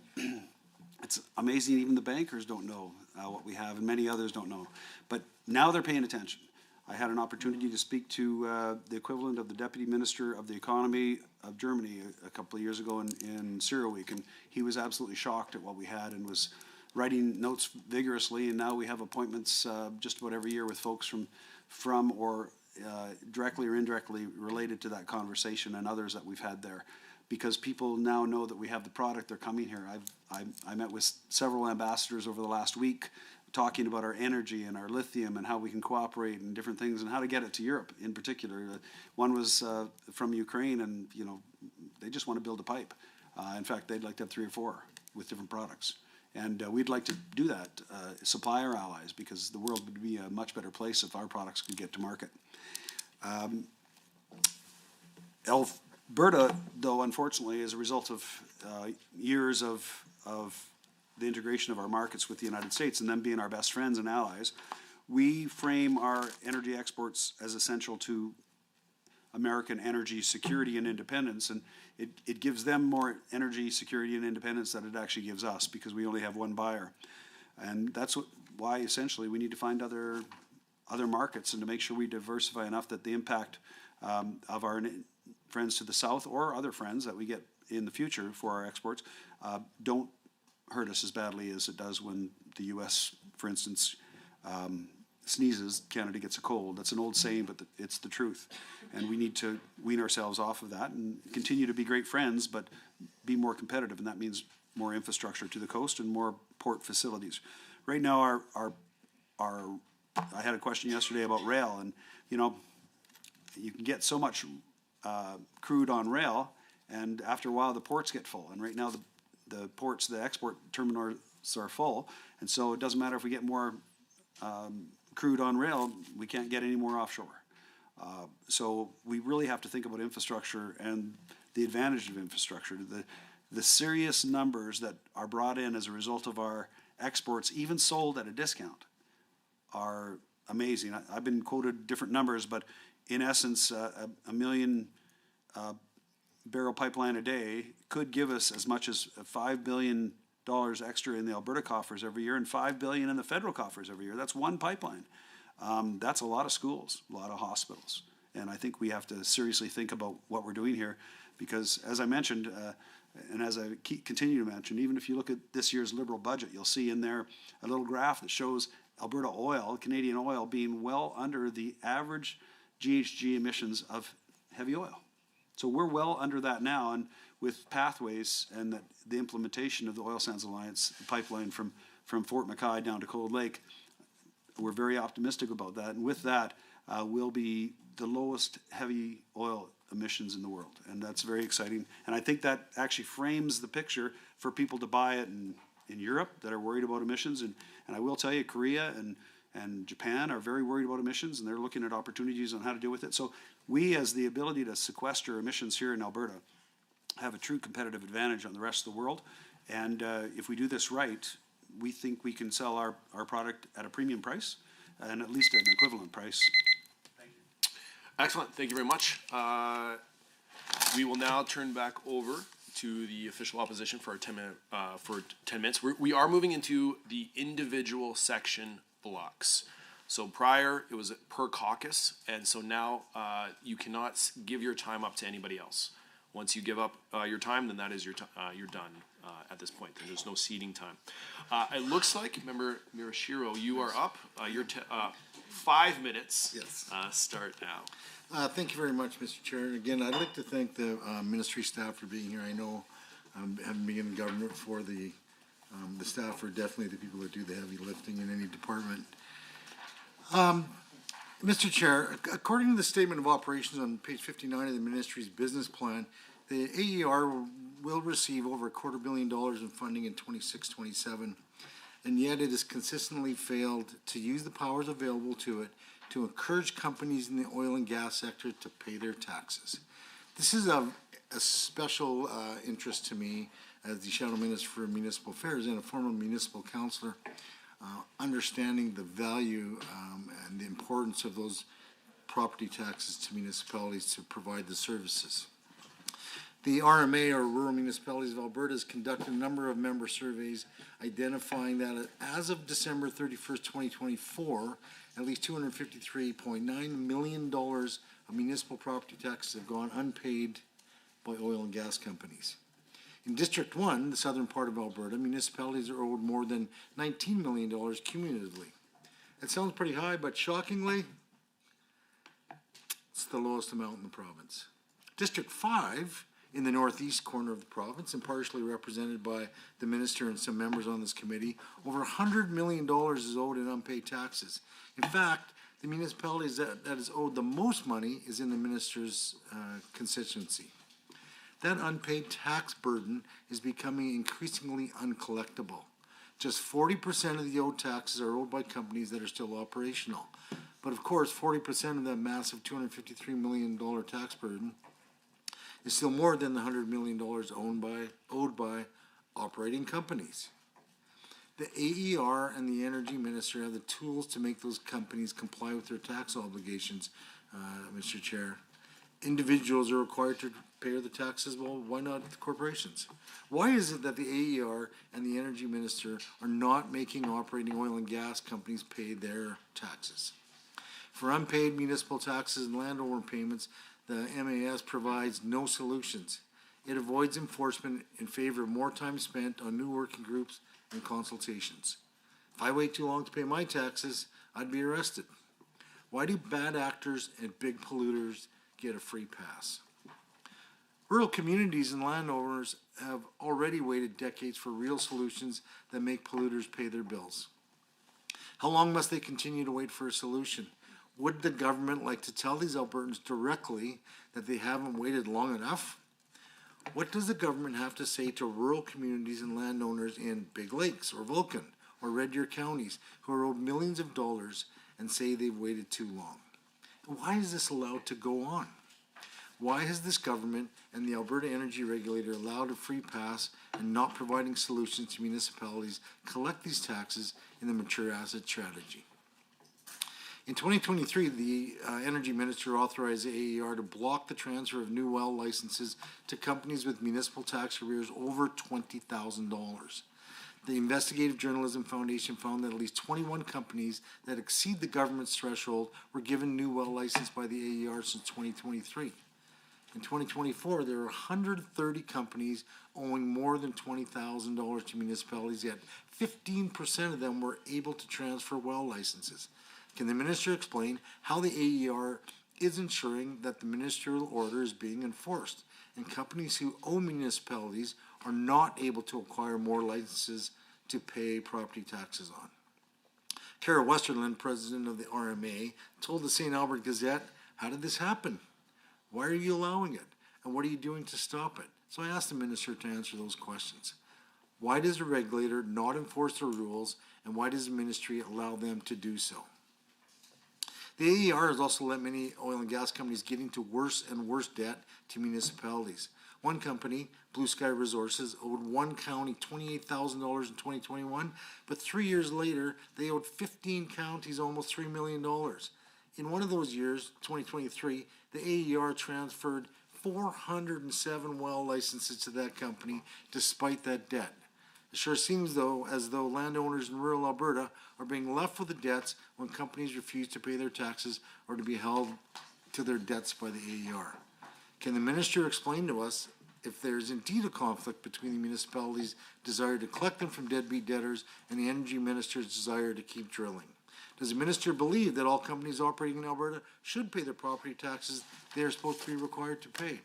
it's amazing, even the bankers don't know what we have, and many others don't know. But now they're paying attention. I had an opportunity to speak to the equivalent of the Deputy Minister of the Economy of Germany a couple of years ago in CERAWeek, and he was absolutely shocked at what we had and was writing notes vigorously. And now we have appointments just about every year with folks from or directly or indirectly related to that conversation and others that we've had there. Because people now know that we have the product, they're coming here. I met with several ambassadors over the last week talking about our energy and our lithium and how we can cooperate and different things and how to get it to Europe in particular. One was from Ukraine, and they just want to build a pipe. In fact, they'd like to have 3 or 4 with different products. And we'd like to do that, supply our allies, because the world would be a much better place if our products could get to market. Alberta, though, unfortunately, as a result of years of the integration of our markets with the United States and them being our best friends and allies, we frame our energy exports as essential to American energy security and independence, and it gives them more energy security and independence than it actually gives us, because we only have one buyer. And that's why essentially we need to find other markets, and to make sure we diversify enough that the impact of our friends to the south, or other friends that we get in the future for our exports, don't hurt us as badly as it does when the U.S., for instance, sneezes, Canada gets a cold. That's an old saying, but it's the truth. And we need to wean ourselves off of that and continue to be great friends, but be more competitive. And that means more infrastructure to the coast and more port facilities. Right now, I had a question yesterday about rail, and you can get so much crude on rail, and after a while the ports get full. And right now the ports, the export terminals are full, and so it doesn't matter if we get more crude on rail, we can't get any more offshore. So we really have to think about infrastructure and the advantage of infrastructure. The serious numbers that are brought in as a result of our exports, even sold at a discount, are amazing. I've been quoted different numbers, but in essence, a million barrel pipeline a day could give us as much as $5 billion extra in the Alberta coffers every year, and $5 billion in the federal coffers every year. That's one pipeline. That's a lot of schools, a lot of hospitals. And I think we have to seriously think about what we're doing here, because as I mentioned, and as I continue to mention, even if you look at this year's Liberal budget, you'll see in there a little graph that shows Alberta oil, Canadian oil, being well under the average GHG emissions of heavy oil. So we're well under that now, and with Pathways and the implementation of the Oil Sands Alliance pipeline from Fort McKay down to Cold Lake, we're very optimistic about that. And with that, we'll be the lowest heavy oil emissions in the world, and that's very exciting. And I think that actually frames the picture for people to buy it in Europe that are worried about emissions. And I will tell you, Korea and Japan are very worried about emissions, and they're looking at opportunities on how to deal with it. So we, as the ability to sequester emissions here in Alberta, have a true competitive advantage on the rest of the world. And if we do this right, we think we can sell our product at a premium price, and at least an equivalent price. Thank you. Excellent. Thank you very much. We will now turn back over to the official opposition for our 10 minutes. We are moving into the individual section blocks. So prior, it was per caucus, and so now you cannot give your time up to anybody else. Once you give up your time, then that is your you're done at this point. There's no seating time. It looks like, Member Miyashiro, you are up. Your 5 minutes. Yes. Start now. Thank you very much, Mr. Chair. Again, I'd like to thank the ministry staff for being here. I know, having been in government for the staff are definitely the people that do the heavy lifting in any department. Mr. Chair, according to the Statement of Operations on page 59 of the Ministry's business plan, the AER will receive over $250 million in funding in 26-27, and yet it has consistently failed to use the powers available to it to encourage companies in the oil and gas sector to pay their taxes. This is a special interest to me as the Shadow Minister for Municipal Affairs and a former municipal councillor. Understanding the value and the importance of those property taxes to municipalities to provide the services. The RMA, or Rural Municipalities of Alberta, has conducted a number of member surveys identifying that as of December 31st, 2024, at least $253.9 million of municipal property taxes have gone unpaid by oil and gas companies. In District 1, the southern part of Alberta, municipalities are owed more than $19 million cumulatively. It sounds pretty high, but shockingly, it's the lowest amount in the province. District 5, in the northeast corner of the province, and partially represented by the minister and some members on this committee, over $100 million is owed in unpaid taxes. In fact, the municipalities that is owed the most money is in the minister's constituency. That unpaid tax burden is becoming increasingly uncollectible. Just 40% of the owed taxes are owed by companies that are still operational. But of course, 40% of that massive $253 million tax burden is still more than the $100 million owed by operating companies. The AER and the Energy Minister have the tools to make those companies comply with their tax obligations, Mr. Chair. individuals are required to pay the taxes, well, why not the corporations? Why is it that the AER and the energy minister are not making operating oil and gas companies pay their taxes? For unpaid municipal taxes and landowner payments, the MAS provides no solutions. It avoids enforcement in favor of more time spent on new working groups and consultations. If I wait too long to pay my taxes, I'd be arrested. Why do bad actors and big polluters get a free pass? Rural communities and landowners have already waited decades for real solutions that make polluters pay their bills. How long must they continue to wait for a solution? Would the government like to tell these Albertans directly that they haven't waited long enough? What does the government have to say to rural communities and landowners in Big Lakes or Vulcan or Red Deer counties who are owed millions of dollars and say they've waited too long? Why is this allowed to go on? Why has this government and the Alberta Energy Regulator allowed a free pass and not providing solutions to municipalities collect these taxes in the mature asset strategy? In 2023, the Energy Minister authorized the AER to block the transfer of new well licenses to companies with municipal tax arrears over $20,000. The Investigative Journalism Foundation found that at least 21 companies that exceed the government's threshold were given new well licenses by the AER since 2023. In 2024, there were 130 companies owing more than $20,000 to municipalities, yet 15% of them were able to transfer well licenses. Can the minister explain how the AER is ensuring that the ministerial order is being enforced and companies who own municipalities are not able to acquire more licenses to pay property taxes on? Kara Westerland, president of the RMA, told the St. Albert Gazette, "How did this happen? Why are you allowing it? And what are you doing to stop it?" So I asked the minister to answer those questions. Why does the regulator not enforce the rules, and why does the ministry allow them to do so? The AER has also let many oil and gas companies get into worse and worse debt to municipalities. One company, Blue Sky Resources, owed one county $28,000 in 2021, but 3 years later, they owed 15 counties almost $3 million. In one of those years, 2023, the AER transferred 407 well licenses to that company despite that debt. It sure seems, though, as though landowners in rural Alberta are being left with the debts when companies refuse to pay their taxes or to be held to their debts by the AER. Can the minister explain to us if there is indeed a conflict between the municipality's desire to collect them from deadbeat debtors and the energy minister's desire to keep drilling? Does the minister believe that all companies operating in Alberta should pay the property taxes they are supposed to be required to pay?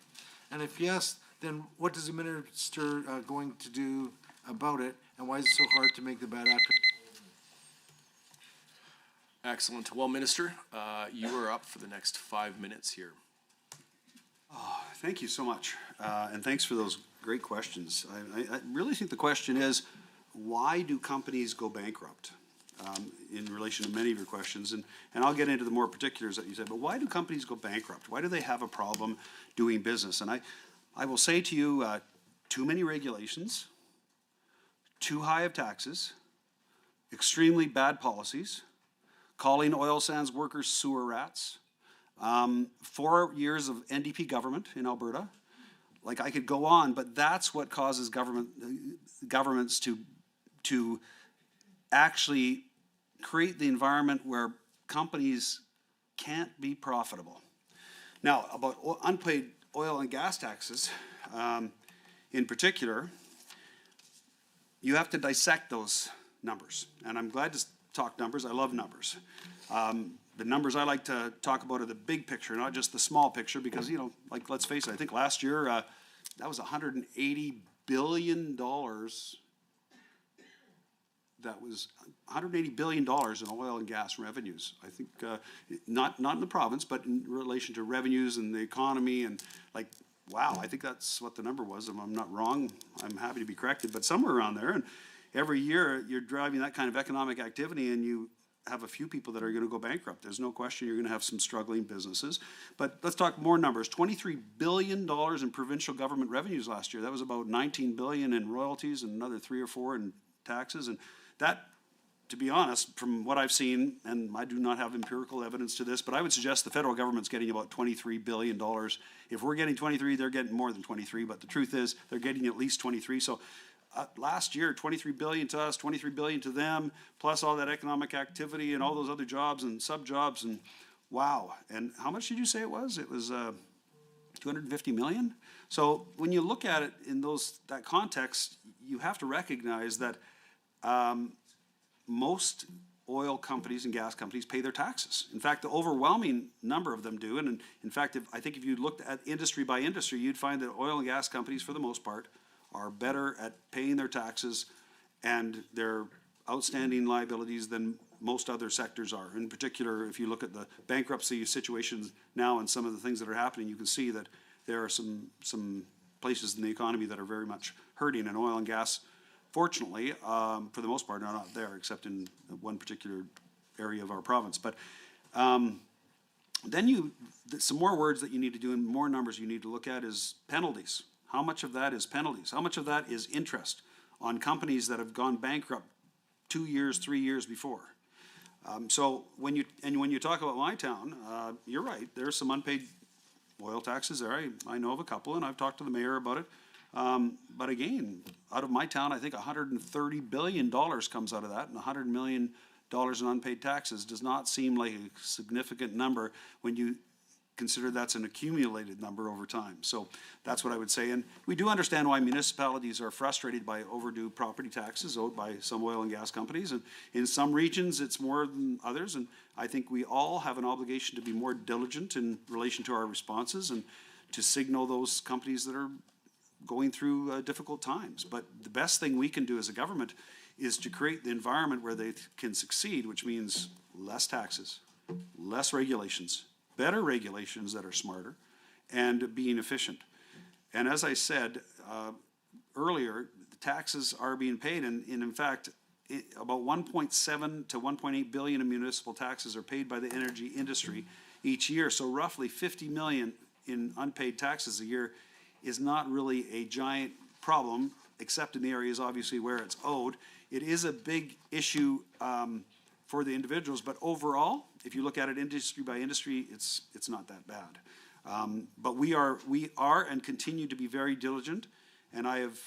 And if yes, then what is the minister going to do about it, and why is it so hard to make the bad actors? Excellent. Well, Minister, you are up for the next 5 minutes here. Thank you so much, and thanks for those great questions. I really think the question is, why do companies go bankrupt? In relation to many of your questions, and I'll get into the more particulars that you said, but why do companies go bankrupt? Why do they have a problem doing business? And I will say to you, too many regulations, too high of taxes, extremely bad policies, calling oil sands workers sewer rats, 4 years of NDP government in Alberta. Like, I could go on, but that's what causes governments to actually create the environment where companies can't be profitable. Now, about unpaid oil and gas taxes, in particular, you have to dissect those numbers. And I'm glad to talk numbers. I love numbers. The numbers I like to talk about are the big picture, not just the small picture, because, you know, like, let's face it, I think last year, that was $180 billion. That was $180 billion in oil and gas revenues. I think, not in the province, but in relation to revenues and the economy, and like, wow, I think that's what the number was. If I'm not wrong, I'm happy to be corrected, but somewhere around there. And every year you're driving that kind of economic activity, and you have a few people that are going to go bankrupt. There's no question you're going to have some struggling businesses. But let's talk more numbers. $23 billion in provincial government revenues last year. That was about $19 billion in royalties and another 3 or 4 in taxes. And that, to be honest, from what I've seen, and I do not have empirical evidence to this, but I would suggest the federal government's getting about $23 billion. If we're getting 23, they're getting more than 23, but the truth is, they're getting at least 23. So last year, 23 billion to us, 23 billion to them, plus all that economic activity and all those other jobs and sub-jobs, and wow. And how much did you say it was? It was 250 million? So when you look at it in that context, you have to recognize that most oil companies and gas companies pay their taxes. In fact, the overwhelming number of them do. And in fact, I think if you looked at industry by industry, you'd find that oil and gas companies, for the most part, are better at paying their taxes and their outstanding liabilities than most other sectors are. In particular, if you look at the bankruptcy situations now and some of the things that are happening, you can see that there are some places in the economy that are very much hurting, and oil and gas, fortunately, for the most part, are not there, except in one particular area of our province. But then some more words that you need to do and more numbers you need to look at is penalties. How much of that is penalties? How much of that is interest on companies that have gone bankrupt 2 years, 3 years before? So when you talk about my town, you're right. There's some unpaid oil taxes there. I know of a couple, and I've talked to the mayor about it. But again, out of my town, I think $130 billion comes out of that, and $100 million in unpaid taxes does not seem like a significant number when you consider that's an accumulated number over time. So that's what I would say. And we do understand why municipalities are frustrated by overdue property taxes owed by some oil and gas companies. And in some regions, it's more than others. And I think we all have an obligation to be more diligent in relation to our responses and to signal those companies that are going through difficult times. But the best thing we can do as a government is to create the environment where they can succeed, which means less taxes, less regulations, better regulations that are smarter, and being efficient. And as I said earlier, the taxes are being paid, and in fact, about 1.7 to 1.8 billion in municipal taxes are paid by the energy industry each year. So roughly 50 million in unpaid taxes a year is not really a giant problem, except in the areas obviously where it's owed. It is a big issue for the individuals, but overall, if you look at it industry by industry, it's not that bad. But we are and continue to be very diligent, and I have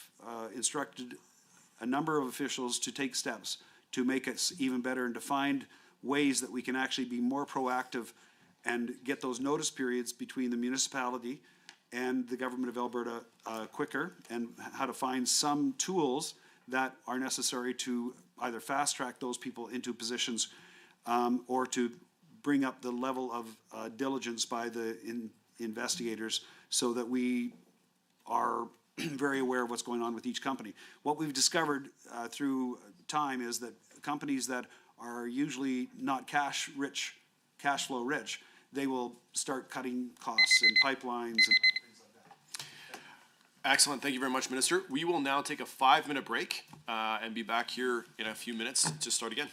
instructed a number of officials to take steps to make us even better and to find ways that we can actually be more proactive and get those notice periods between the municipality and the government of Alberta quicker, and how to find some tools that are necessary to either fast track those people into positions or to bring up the level of diligence by the investigators so that we are very aware of what's going on with each company. What we've discovered through time is that companies that are usually not cash flow rich, they will start cutting costs and pipelines and things like that. Excellent. Thank you very much, Minister. We will now take a 5-minute break and be back here in a few minutes to start again.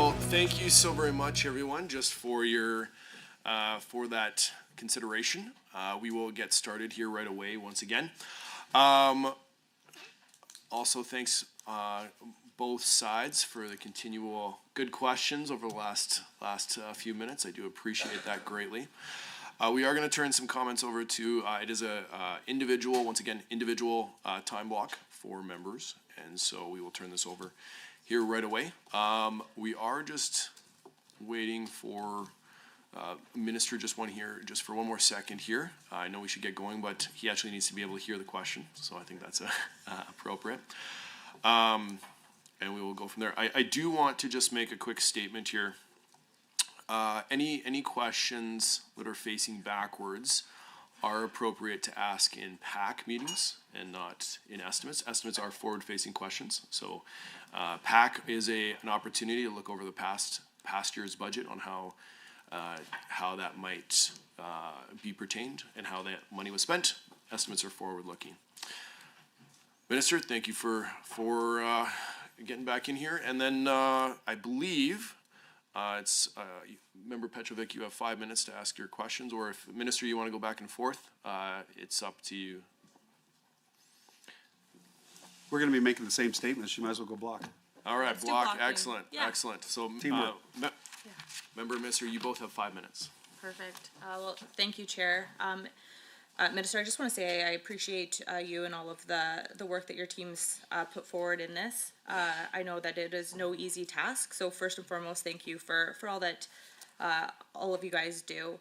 Well, thank you so very much, everyone, just for your, for that consideration. We will get started here right away once again. Also, thanks, both sides for the continual good questions over the last few minutes. I do appreciate that greatly. We are going to turn some comments over to, it is a individual, once again, individual time block for members. And so we will turn this over here right away. We are just waiting for Minister, just for one more second here. I know we should get going, but he actually needs to be able to hear the question. So I think that's appropriate. And we will go from there. I do want to just make a quick statement here. Any questions that are facing backwards are appropriate to ask in PAC meetings and not in estimates. Estimates are forward-facing questions. So PAC is an opportunity to look over the past year's budget on how that might be pertained and how that money was spent. Estimates are forward-looking. Minister, thank you for getting back in here. And then I believe it's Member Petrovic, you have 5 minutes to ask your questions, or if Minister, you want to go back and forth, it's up to you. We're going to be making the same statements. You might as well go block. All right, Let's do block, blocking. excellent, Yeah. excellent. So, Teamwork. Member Minister, you both have 5 minutes. Perfect. Well, thank you, Chair. Minister, I just want to say I appreciate you and all of the work that your teams put forward in this. I know that it is no easy task. So first and foremost, thank you for all that all of you guys do.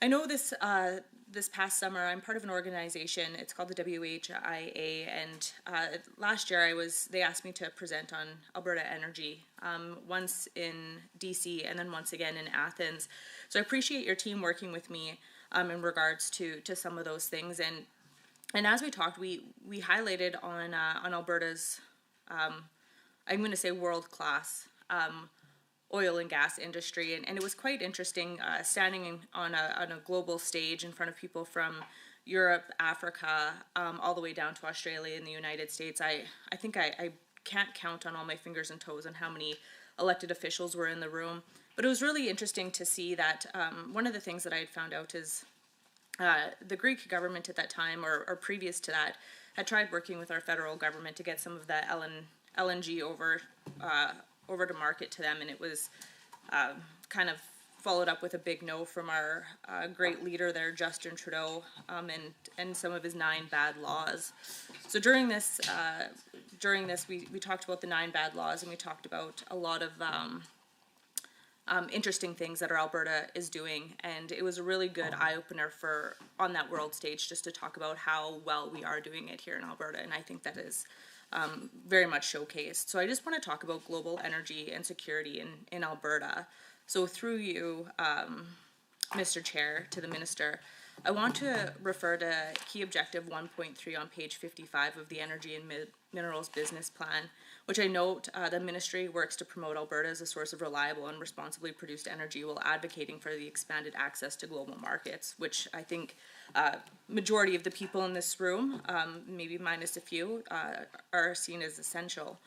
I know this past summer, I'm part of an organization. It's called the WHIA, and last year they asked me to present on Alberta energy, once in DC and then once again in Athens. So I appreciate your team working with me in regards to some of those things. And as we talked, we highlighted on Alberta's, I'm going to say world-class oil and gas industry, and it was quite interesting standing on a global stage in front of people from Europe, Africa, all the way down to Australia and the United States. I think I can't count on all my fingers and toes on how many elected officials were in the room, but it was really interesting to see that one of the things that I had found out is the Greek government at that time, or previous to that, had tried working with our federal government to get some of the LNG over to market to them, and it was kind of followed up with a big no from our great leader there, Justin Trudeau, and some of his 9 bad laws. So during this, we talked about the 9 bad laws, and we talked about a lot of interesting things that our Alberta is doing, and it was a really good eye-opener on that world stage just to talk about how well we are doing it here in Alberta, and I think that is very much showcased. So I just want to talk about global energy and security in Alberta. So through you, Mr. Chair, to the Minister, I want to refer to key objective 1.3 on page 55 of the Energy and Minerals Business Plan, which I note the Ministry works to promote Alberta as a source of reliable and responsibly produced energy while advocating for the expanded access to global markets, which I think majority of the people in this room, maybe minus a few, are seen as essential.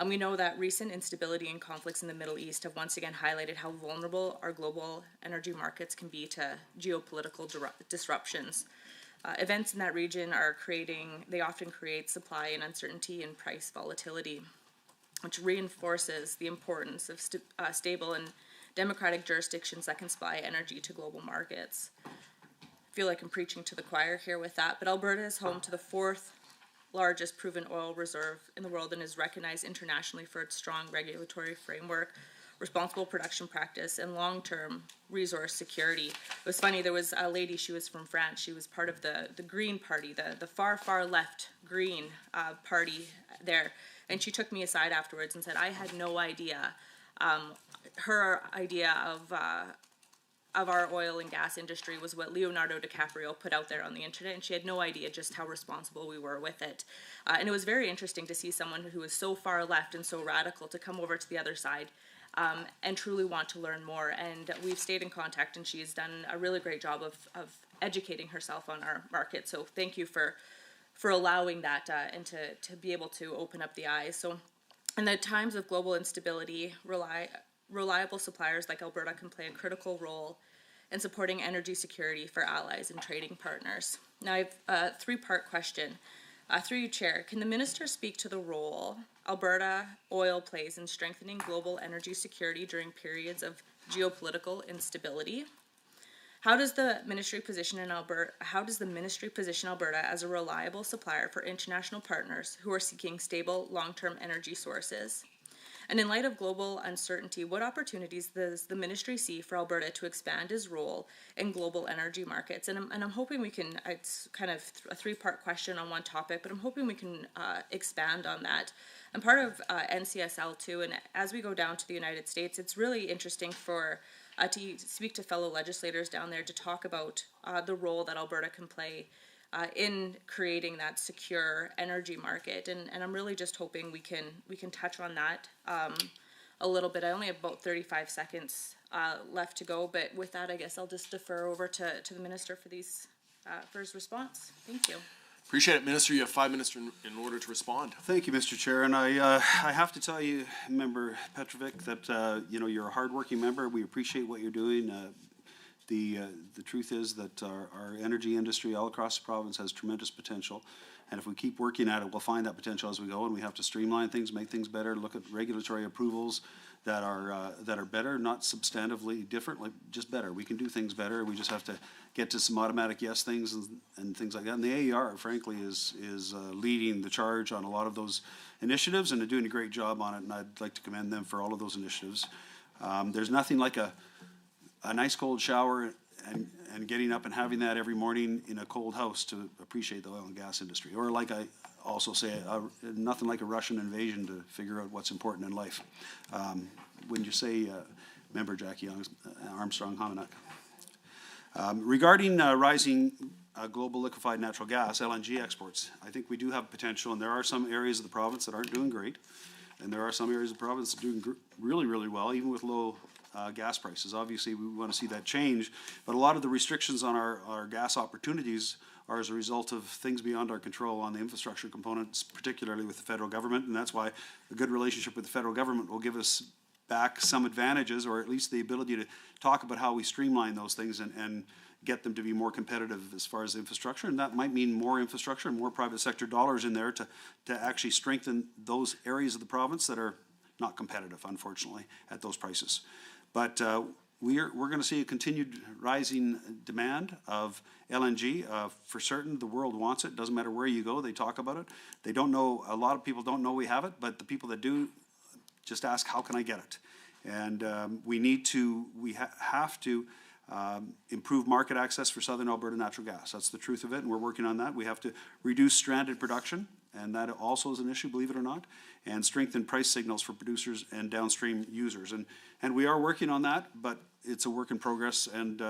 We know that recent instability and conflicts in the Middle East have once again highlighted how vulnerable our global energy markets can be to geopolitical disruptions. Events in that region they often create supply and uncertainty and price volatility, which reinforces the importance of stable and democratic jurisdictions that can supply energy to global markets. I feel like I'm preaching to the choir here with that, but Alberta is home to the 4th largest proven oil reserve in the world and is recognized internationally for its strong regulatory framework, responsible production practice, and long-term resource security. It was funny, there was a lady, she was from France, she was part of the Green Party, the far, far left Green Party there, and she took me aside afterwards and said, I had no idea. Her idea of our oil and gas industry was what Leonardo DiCaprio put out there on the internet, and she had no idea just how responsible we were with it. And it was very interesting to see someone who was so far left and so radical to come over to the other side and truly want to learn more. And we've stayed in contact, and she's done a really great job of educating herself on our market. So thank you for allowing that and to be able to open up the eyes. So in the times of global instability, reliable suppliers like Alberta can play a critical role in supporting energy security for allies and trading partners. Now, I have a three-part question. Through you, Chair, can the Minister speak to the role Alberta oil plays in strengthening global energy security during periods of geopolitical instability? How does the ministry position Alberta as a reliable supplier for international partners who are seeking stable, long-term energy sources? And in light of global uncertainty, what opportunities does the ministry see for Alberta to expand its role in global energy markets? And I'm hoping we can, it's kind of a three-part question on one topic, but I'm hoping we can expand on that. I'm part of NCSL too, and as we go down to the United States, it's really interesting for to speak to fellow legislators down there to talk about the role that Alberta can play in creating that secure energy market, and I'm really just hoping we can touch on that a little bit. I only have about 35 seconds left to go, but with that, I guess I'll just defer over to the minister for these for his response. Thank you. Appreciate it, Minister. You have 5 minutes in order to respond. Thank you, Mr. Chair, and I have to tell you, Member Petrovic, that you're a hardworking member. We appreciate what you're doing. The truth is that our energy industry all across the province has tremendous potential, and if we keep working at it, we'll find that potential as we go. And we have to streamline things, make things better, look at regulatory approvals that are better, not substantively different, like just better. We can do things better. We just have to get to some automatic yes things and things like that. And the AER, frankly, is leading the charge on a lot of those initiatives, and they're doing a great job on it. And I'd like to commend them for all of those initiatives. There's nothing like a nice cold shower and getting up and having that every morning in a cold house to appreciate the oil and gas industry. Or like I also say, nothing like a Russian invasion to figure out what's important in life. Wouldn't you say, Member Jackie Armstrong-Hominiuk? Regarding rising global liquefied natural gas, LNG exports, I think we do have potential, and there are some areas of the province that aren't doing great, and there are some areas of the province that are doing really, really well, even with low gas prices. Obviously, we want to see that change, but a lot of the restrictions on our gas opportunities are as a result of things beyond our control on the infrastructure components, particularly with the federal government, and that's why a good relationship with the federal government will give us back some advantages, or at least the ability to talk about how we streamline those things and get them to be more competitive as far as infrastructure. And that might mean more infrastructure and more private sector dollars in there to actually strengthen those areas of the province that are not competitive, unfortunately, at those prices. But we're going to see a continued rising demand of LNG. For certain, the world wants it. Doesn't matter where you go, they talk about it. They don't know, a lot of people don't know we have it, but the people that do just ask, how can I get it? And we have to improve market access for Southern Alberta natural gas. That's the truth of it, and we're working on that. We have to reduce stranded production, and that also is an issue, believe it or not, and strengthen price signals for producers and downstream users. And we are working on that, but it's a work in progress, and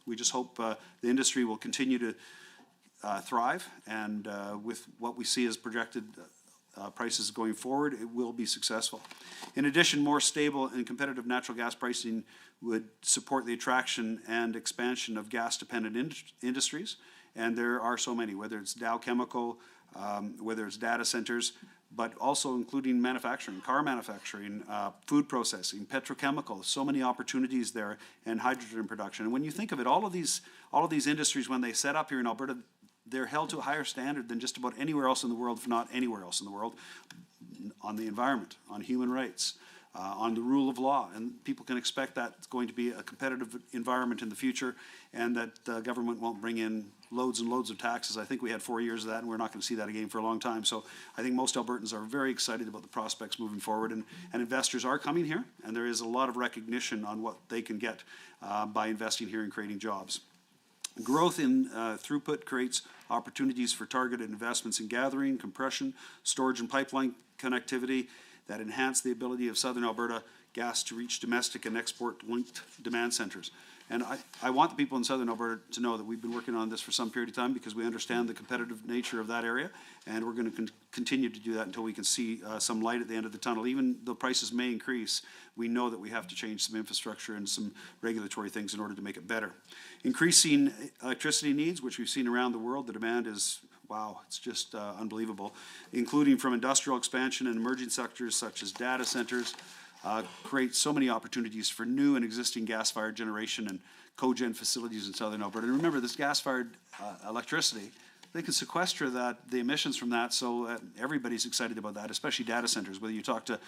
we just hope the industry will continue to thrive, and with what we see as projected prices going forward, it will be successful. In addition, more stable and competitive natural gas pricing would support the attraction and expansion of gas-dependent industries, and there are so many, whether it's Dow Chemical, whether it's data centers, but also including manufacturing, car manufacturing, food processing, petrochemical, so many opportunities there, and hydrogen production. And when you think of it, all of these industries, when they set up here in Alberta, they're held to a higher standard than just about anywhere else in the world, if not anywhere else in the world, on the environment, on human rights, on the rule of law. And people can expect that it's going to be a competitive environment in the future, and that the government won't bring in loads and loads of taxes. I think we had 4 years of that, and we're not going to see that again for a long time. So I think most Albertans are very excited about the prospects moving forward, and investors are coming here, and there is a lot of recognition on what they can get by investing here and creating jobs. Growth in throughput creates opportunities for targeted investments in gathering, compression, storage, and pipeline connectivity that enhance the ability of Southern Alberta gas to reach domestic and export-linked demand centers. And I want the people in Southern Alberta to know that we've been working on this for some period of time because we understand the competitive nature of that area, and we're going to continue to do that until we can see some light at the end of the tunnel. Even though prices may increase, we know that we have to change some infrastructure and some regulatory things in order to make it better. Increasing electricity needs, which we've seen around the world, the demand is, wow, it's just unbelievable, including from industrial expansion and emerging sectors such as data centers, create so many opportunities for new and existing gas-fired generation and cogen facilities in southern Alberta. And remember, this gas-fired electricity, they can sequester the emissions from that, so everybody's excited about that, especially data centers. Whether you talk to,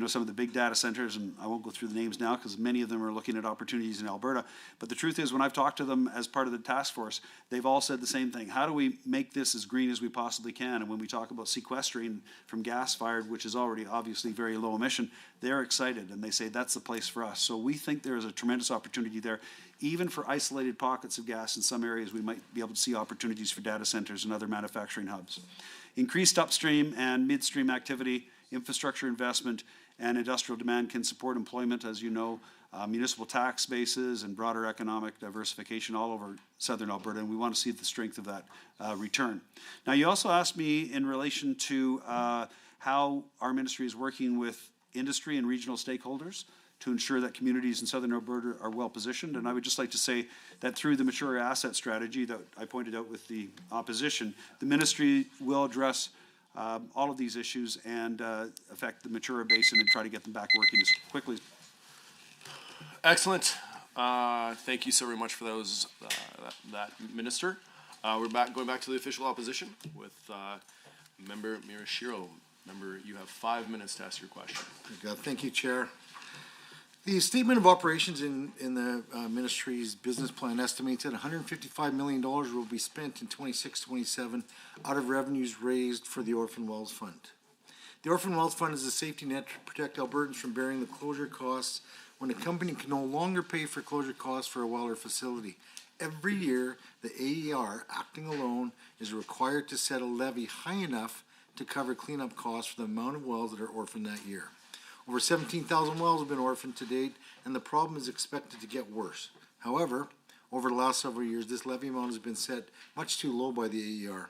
some of the big data centers, and I won't go through the names now because many of them are looking at opportunities in Alberta. But the truth is, when I've talked to them as part of the task force, they've all said the same thing. How do we make this as green as we possibly can? And when we talk about sequestering from gas-fired, which is already obviously very low emission, they're excited and they say that's the place for us. So we think there is a tremendous opportunity there. Even for isolated pockets of gas in some areas, we might be able to see opportunities for data centers and other manufacturing hubs. Increased upstream and midstream activity, infrastructure investment, and industrial demand can support employment, as you know, municipal tax bases and broader economic diversification all over southern Alberta, and we want to see the strength of that return. Now, you also asked me in relation to how our ministry is working with industry and regional stakeholders to ensure that communities in southern Alberta are well positioned. And I would just like to say that through the mature asset strategy that I pointed out with the opposition, the ministry will address all of these issues and affect the Matura Basin and try to get them back working as quickly as Excellent. Thank you so very much for those, that Minister. We're going back to the official opposition with Member Miyashiro. Member, you have 5 minutes to ask your question. Thank you, Chair. The statement of operations in the ministry's business plan estimates that $155 million will be spent in 26-27 out of revenues raised for the Orphan Wells Fund. The Orphan Wells Fund is a safety net to protect Albertans from bearing the closure costs when a company can no longer pay for closure costs for a well or facility. Every year, the AER, acting alone, is required to set a levy high enough to cover cleanup costs for the amount of wells that are orphaned that year. Over 17,000 wells have been orphaned to date, and the problem is expected to get worse. However, over the last several years, this levy amount has been set much too low by the AER,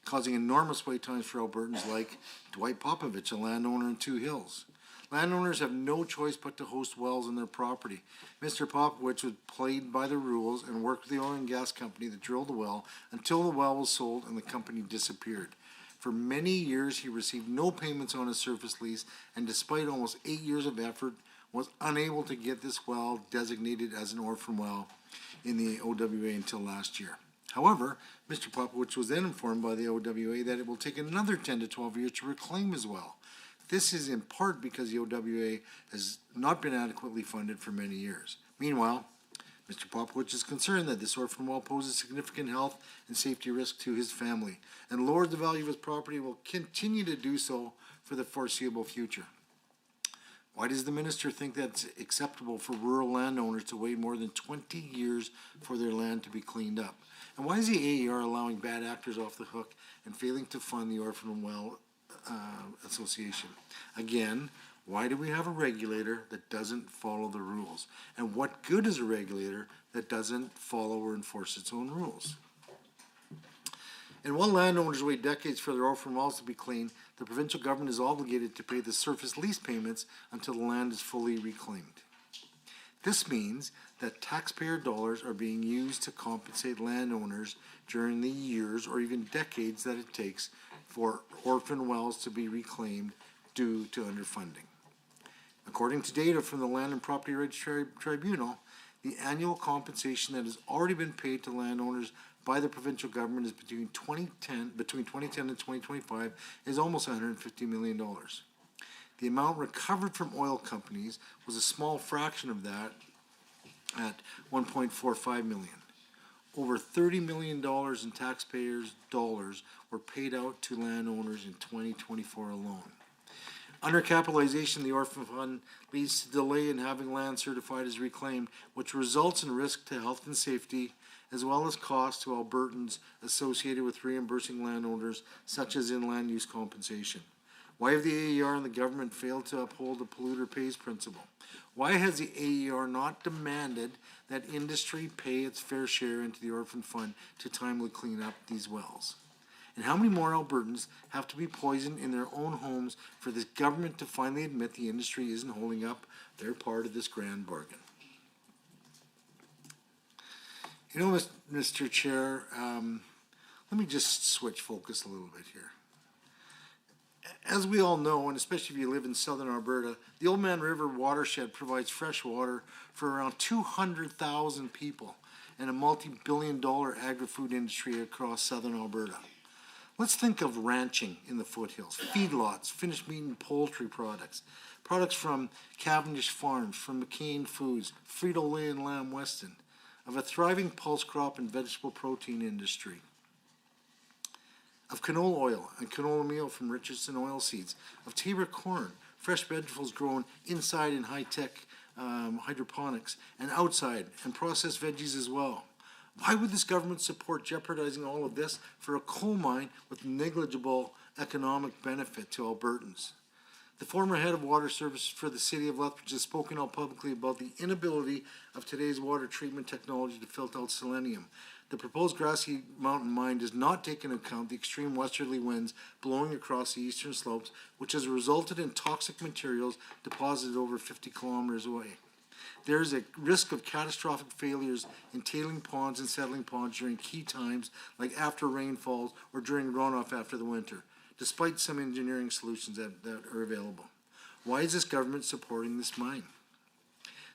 causing enormous wait times for Albertans like Dwight Popovich, a landowner in Two Hills. Landowners have no choice but to host wells on their property. Mr. Popovich was played by the rules and worked with the oil and gas company that drilled the well until the well was sold and the company disappeared. For many years, he received no payments on his surface lease, and despite almost 8 years of effort, was unable to get this well designated as an orphan well in the OWA until last year. However, Mr. Popovich was then informed by the OWA that it will take another 10 to 12 years to reclaim his well. This is in part because the OWA has not been adequately funded for many years. Meanwhile, Mr. Popovich is concerned that this orphan well poses significant health and safety risk to his family and lowers the value of his property and will continue to do so for the foreseeable future. Why does the minister think that's acceptable for rural landowners to wait more than 20 years for their land to be cleaned up? And why is the AER allowing bad actors off the hook and failing to fund the Orphan Well Association? Again, why do we have a regulator that doesn't follow the rules? And what good is a regulator that doesn't follow or enforce its own rules? And while landowners wait decades for their orphan wells to be cleaned, the provincial government is obligated to pay the surface lease payments until the land is fully reclaimed. This means that taxpayer dollars are being used to compensate landowners during the years or even decades that it takes for orphan wells to be reclaimed due to underfunding. According to data from the Land and Property Rights Tribunal, the annual compensation that has already been paid to landowners by the provincial government is between 2010 and 2025 is almost $150 million. The amount recovered from oil companies was a small fraction of that at $1.45 million. Over $30 million in taxpayers' dollars were paid out to landowners in 2024 alone. Undercapitalization of the Orphan Fund leads to delay in having land certified as reclaimed, which results in risk to health and safety, as well as costs to Albertans associated with reimbursing landowners, such as in land use compensation. Why have the AER and the government failed to uphold the polluter pays principle? Why has the AER not demanded that industry pay its fair share into the Orphan Fund to timely clean up these wells? And how many more Albertans have to be poisoned in their own homes for this government to finally admit the industry isn't holding up their part of this grand bargain? You know, Mr. Chair, let me just switch focus a little bit here. As we all know, and especially if you live in southern Alberta, the Oldman River watershed provides fresh water for around 200,000 people and a multi-billion-dollar agri-food industry across southern Alberta. Let's think of ranching in the foothills, feedlots, finished meat and poultry products, products from Cavendish Farms, from McCain Foods, Frito-Lay and Lamb Weston, of a thriving pulse crop and vegetable protein industry, of canola oil and canola meal from Richardson Oilseeds, of Tabor corn, fresh vegetables grown inside in high-tech hydroponics, and outside, and processed veggies as well. Why would this government support jeopardizing all of this for a coal mine with negligible economic benefit to Albertans? The former head of water services for the city of Lethbridge has spoken out publicly about the inability of today's water treatment technology to filter out selenium. The proposed Grassy Mountain mine does not take into account the extreme westerly winds blowing across the eastern slopes, which has resulted in toxic materials deposited over 50 kilometers away. There is a risk of catastrophic failures in tailing ponds and settling ponds during key times, like after rainfalls or during runoff after the winter, despite some engineering solutions that are available. Why is this government supporting this mine?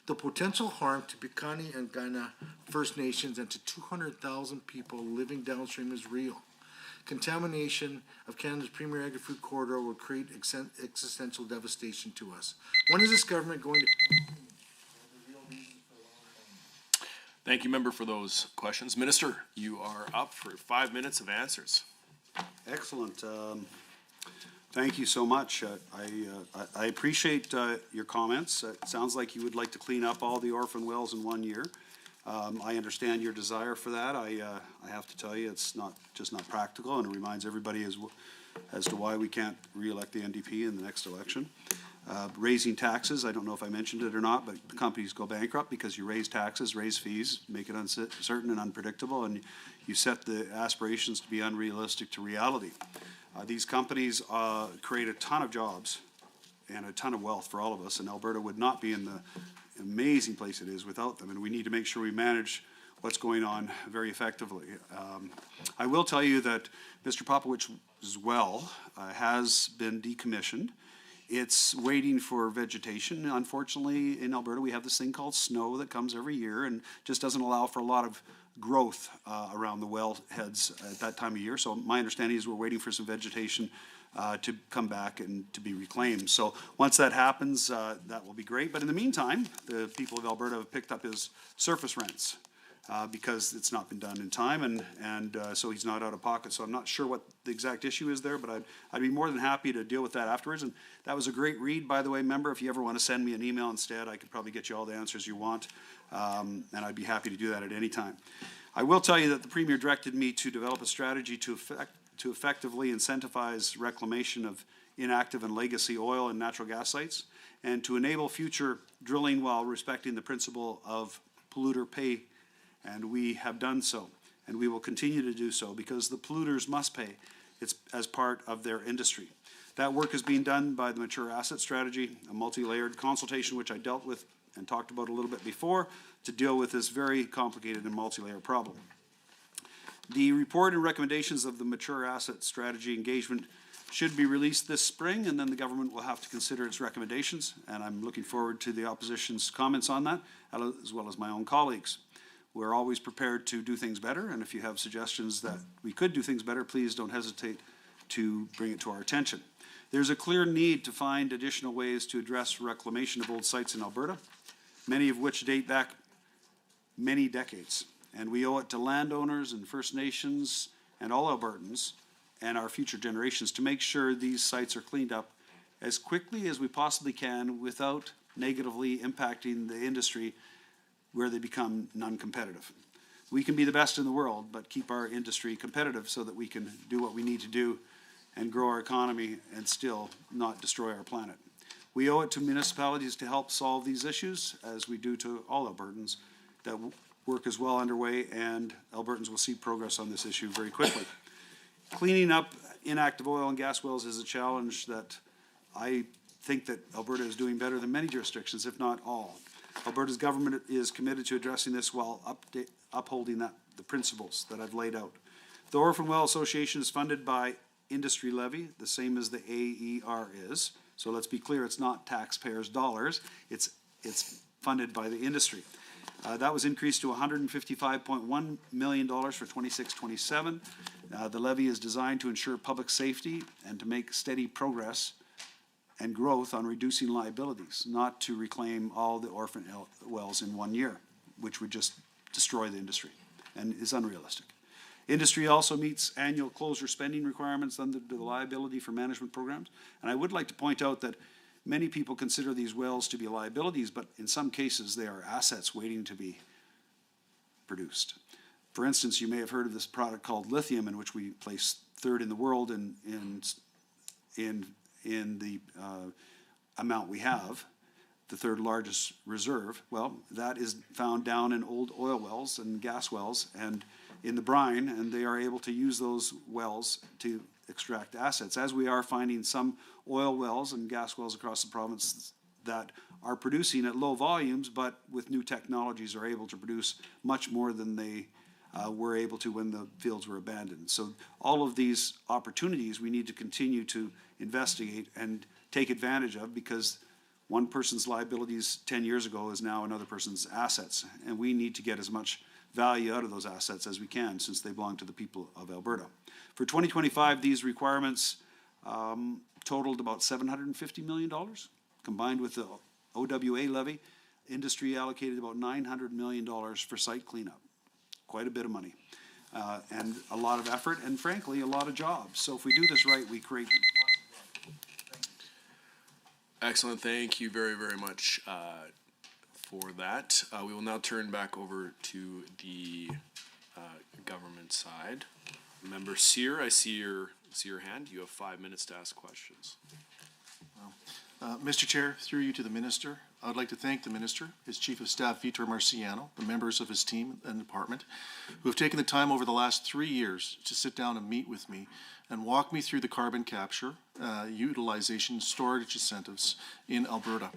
The potential harm to Piikani and Kainai First Nations and to 200,000 people living downstream is real. Contamination of Canada's premier agri-food corridor will create existential devastation to us. When is this government going to... Thank you, member, for those questions. Minister, you are up for 5 minutes of answers. Excellent. Thank you so much. I appreciate your comments. It sounds like you would like to clean up all the orphan wells in 1 year. I understand your desire for that. I have to tell you, it's just not practical, and it reminds everybody as to why we can't re-elect the NDP in the next election. Raising taxes, I don't know if I mentioned it or not, but companies go bankrupt because you raise taxes, raise fees, make it uncertain and unpredictable, and you set the aspirations to be unrealistic to reality. These companies create a ton of jobs and a ton of wealth for all of us, and Alberta would not be in the amazing place it is without them, and we need to make sure we manage what's going on very effectively. I will tell you that Mr. Popowich's well has been decommissioned. It's waiting for vegetation. Unfortunately, in Alberta, we have this thing called snow that comes every year and just doesn't allow for a lot of growth around the well heads at that time of year. So my understanding is we're waiting for some vegetation to come back and to be reclaimed. So once that happens, that will be great. But in the meantime, the people of Alberta have picked up his surface rents because it's not been done in time, and so he's not out of pocket. So I'm not sure what the exact issue is there, but I'd be more than happy to deal with that afterwards. And that was a great read, by the way, member. If you ever want to send me an email instead, I could probably get you all the answers you want, and I'd be happy to do that at any time. I will tell you that the Premier directed me to develop a strategy to effectively incentivize reclamation of inactive and legacy oil and natural gas sites, and to enable future drilling while respecting the principle of polluter pay. And we have done so, and we will continue to do so because the polluters must pay. It's as part of their industry. That work is being done by the Mature Asset Strategy, a multi-layered consultation which I dealt with and talked about a little bit before to deal with this very complicated and multi-layered problem. The report and recommendations of the Mature Asset Strategy engagement should be released this spring, and then the government will have to consider its recommendations, and I'm looking forward to the opposition's comments on that, as well as my own colleagues. We're always prepared to do things better, and if you have suggestions that we could do things better, please don't hesitate to bring it to our attention. There's a clear need to find additional ways to address reclamation of old sites in Alberta, many of which date back many decades. And we owe it to landowners and First Nations and all Albertans and our future generations to make sure these sites are cleaned up as quickly as we possibly can without negatively impacting the industry where they become non-competitive. We can be the best in the world, but keep our industry competitive so that we can do what we need to do and grow our economy and still not destroy our planet. We owe it to municipalities to help solve these issues, as we do to all Albertans. That work is well underway, and Albertans will see progress on this issue very quickly. Cleaning up inactive oil and gas wells is a challenge that I think that Alberta is doing better than many jurisdictions, if not all. Alberta's government is committed to addressing this while upholding the principles that I've laid out. The Orphan Well Association is funded by industry levy, the same as the AER is. So let's be clear, it's not taxpayers' dollars, it's funded by the industry. That was increased to $155.1 million for 26-27. The levy is designed to ensure public safety and to make steady progress and growth on reducing liabilities, not to reclaim all the orphan wells in 1 year, which would just destroy the industry and is unrealistic. Industry also meets annual closure spending requirements under the liability for management programs. And I would like to point out that many people consider these wells to be liabilities, but in some cases they are assets waiting to be produced. For instance, you may have heard of this product called lithium, in which we place third in the world in the amount we have, the third largest reserve. Well, that is found down in old oil wells and gas wells and in the brine, and they are able to use those wells to extract assets, as we are finding some oil wells and gas wells across the province that are producing at low volumes, but with new technologies are able to produce much more than they were able to when the fields were abandoned. So all of these opportunities we need to continue to investigate and take advantage of, because one person's liabilities 10 years ago is now another person's assets, and we need to get as much value out of those assets as we can, since they belong to the people of Alberta. For 2025, these requirements totaled about $750 million. Combined with the OWA levy, industry allocated about $900 million for site cleanup. Quite a bit of money. And a lot of effort, and frankly, a lot of jobs. So if we do this right, we create lots of jobs. Excellent. Thank you very, very much for that. We will now turn back over to the government side. Member Sear, I see your hand. You have 5 minutes to ask questions. Mr. Chair, through you to the Minister, I would like to thank the Minister, his Chief of Staff, Vitor Marciano, the members of his team and department, who have taken the time over the last 3 years to sit down and meet with me and walk me through the carbon capture, utilization, storage incentives in Alberta.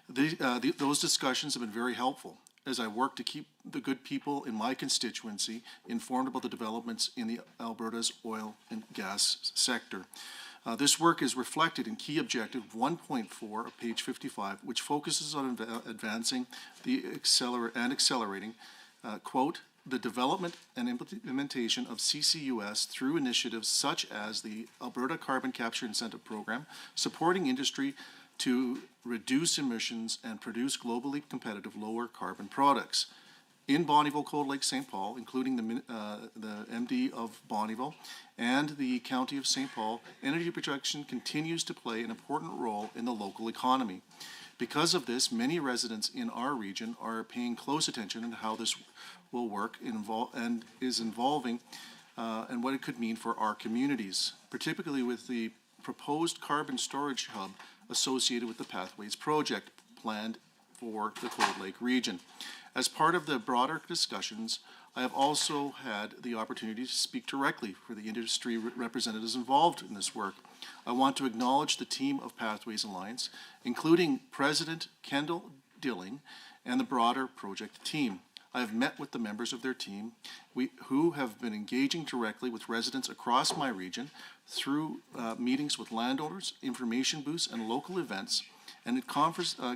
Those discussions have been very helpful as I work to keep the good people in my constituency informed about the developments in the Alberta's oil and gas sector. This work is reflected in key objective 1.4 of page 55, which focuses on advancing and accelerating, quote, the development and implementation of CCUS through initiatives such as the Alberta Carbon Capture Incentive Program, supporting industry to reduce emissions and produce globally competitive lower carbon products. In Bonnyville, Cold Lake, St. Paul, including the MD of Bonnyville and the County of St. Paul, energy production continues to play an important role in the local economy. Because of this, many residents in our region are paying close attention to how this will work and is involving and what it could mean for our communities, particularly with the proposed carbon storage hub associated with the Pathways project planned for the Cold Lake region. As part of the broader discussions, I have also had the opportunity to speak directly for the industry representatives involved in this work. I want to acknowledge the team of Pathways Alliance, including President Kendall Dilling and the broader project team. I have met with the members of their team who have been engaging directly with residents across my region through meetings with landowners, information booths, and local events, and in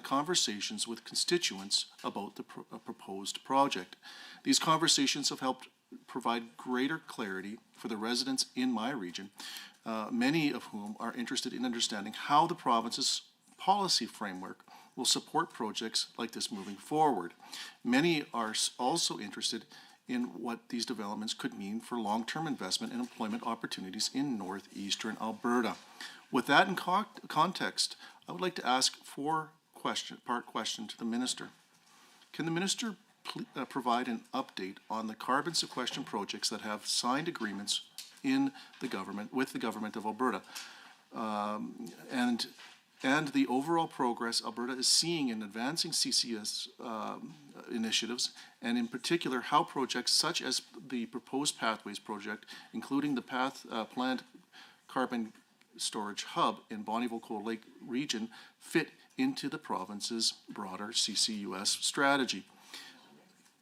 conversations with constituents about the proposed project. These conversations have helped provide greater clarity for the residents in my region, many of whom are interested in understanding how the province's policy framework will support projects like this moving forward. Many are also interested in what these developments could mean for long-term investment and employment opportunities in northeastern Alberta. With that in context, I would like to ask part question to the Minister. Can the Minister provide an update on the carbon sequestration projects that have signed agreements in the government, with the government of Alberta, and the overall progress Alberta is seeing in advancing CCS initiatives, and in particular how projects such as the proposed Pathways project, including the planned carbon storage hub in Bonnyville Cold Lake region, fit into the province's broader CCUS strategy.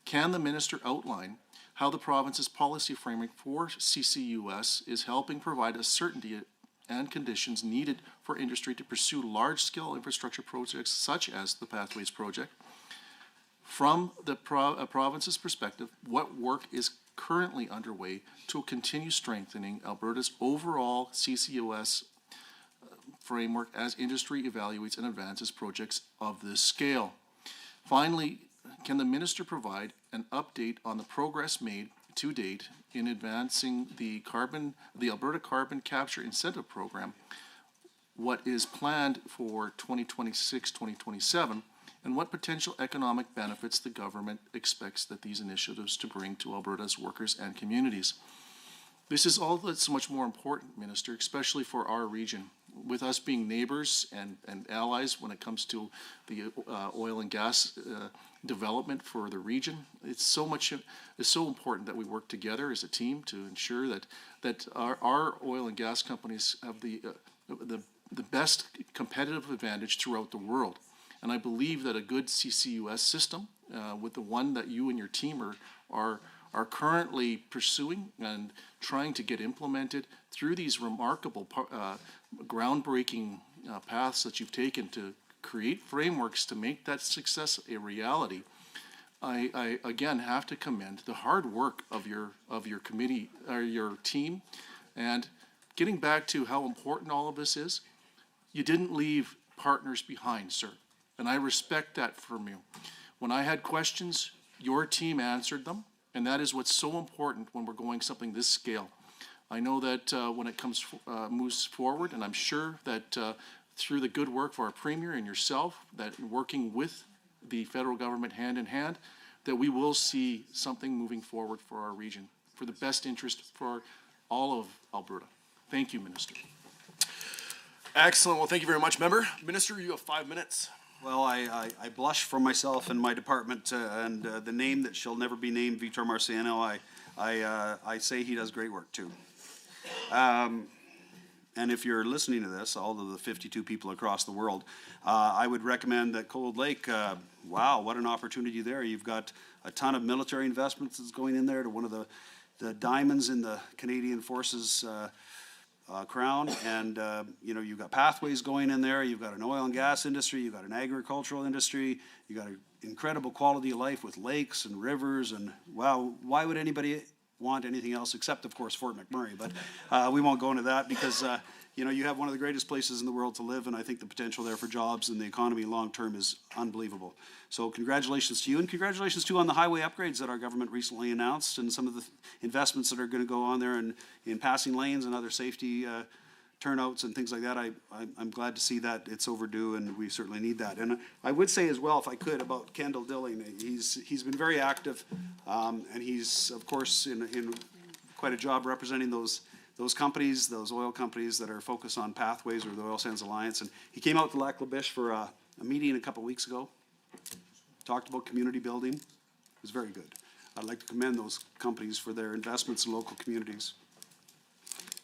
Can the Minister outline how the province's policy framework for CCUS is helping provide a certainty and conditions needed for industry to pursue large-scale infrastructure projects such as the Pathways Project. From the province's perspective, what work is currently underway to continue strengthening Alberta's overall CCUS framework as industry evaluates and advances projects of this scale. Finally, can the minister provide an update on the progress made to date in advancing the Alberta Carbon Capture Incentive Program, what is planned for 2026-2027, and what potential economic benefits the government expects that these initiatives to bring to Alberta's workers and communities? This is all that's much more important, Minister, especially for our region. With us being neighbors and allies when it comes to the oil and gas development for the region, it's so important that we work together as a team to ensure that our oil and gas companies have the best competitive advantage throughout the world. And I believe that a good CCUS system, with the one that you and your team are currently pursuing and trying to get implemented through these remarkable groundbreaking paths that you've taken to create frameworks to make that success a reality, I again have to commend the hard work of your committee or your team. And getting back to how important all of this is, you didn't leave partners behind, sir, and I respect that from you. When I had questions, your team answered them, and that is what's so important when we're going something this scale. I know that when it moves forward, and I'm sure that through the good work of our Premier and yourself, that working with the federal government hand in hand, that we will see something moving forward for our region, for the best interest for all of Alberta. Thank you, Minister. Excellent. Well, thank you very much, Member. Minister, you have 5 minutes. Well, I blush for myself and my department and the name that shall never be named, Vitor Marciano. I say he does great work too. And if you're listening to this, all of the 52 people across the world, I would recommend that Cold Lake, wow, what an opportunity there. You've got a ton of military investments that's going in there to one of the diamonds in the Canadian Forces crown, and you've got Pathways going in there, you've got an oil and gas industry, you've got an agricultural industry, you've got an incredible quality of life with lakes and rivers, and wow, why would anybody want anything else except, of course, Fort McMurray? But we won't go into that because you have one of the greatest places in the world to live, and I think the potential there for jobs and the economy long term is unbelievable. So congratulations to you, and congratulations too on the highway upgrades that our government recently announced, and some of the investments that are going to go on there in passing lanes and other safety turnouts and things like that. I'm glad to see that. It's overdue, and we certainly need that. And I would say as well, if I could, about Kendall Dilling. He's been very active, and he's of course in quite a job representing those companies, those oil companies that are focused on Pathways or the Oil Sands Alliance. And he came out to Lac La Biche for a meeting a couple weeks ago, talked about community building. It was very good. I'd like to commend those companies for their investments in local communities.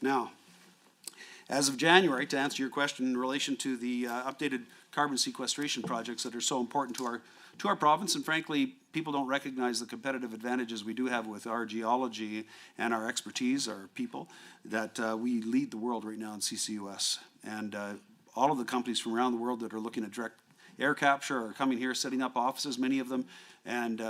Now, as of January, to answer your question in relation to the updated carbon sequestration projects that are so important to our province, and frankly, people don't recognize the competitive advantages we do have with our geology and our expertise, our people, that we lead the world right now in CCUS. And all of the companies from around the world that are looking at direct air capture are coming here, setting up offices, many of them, and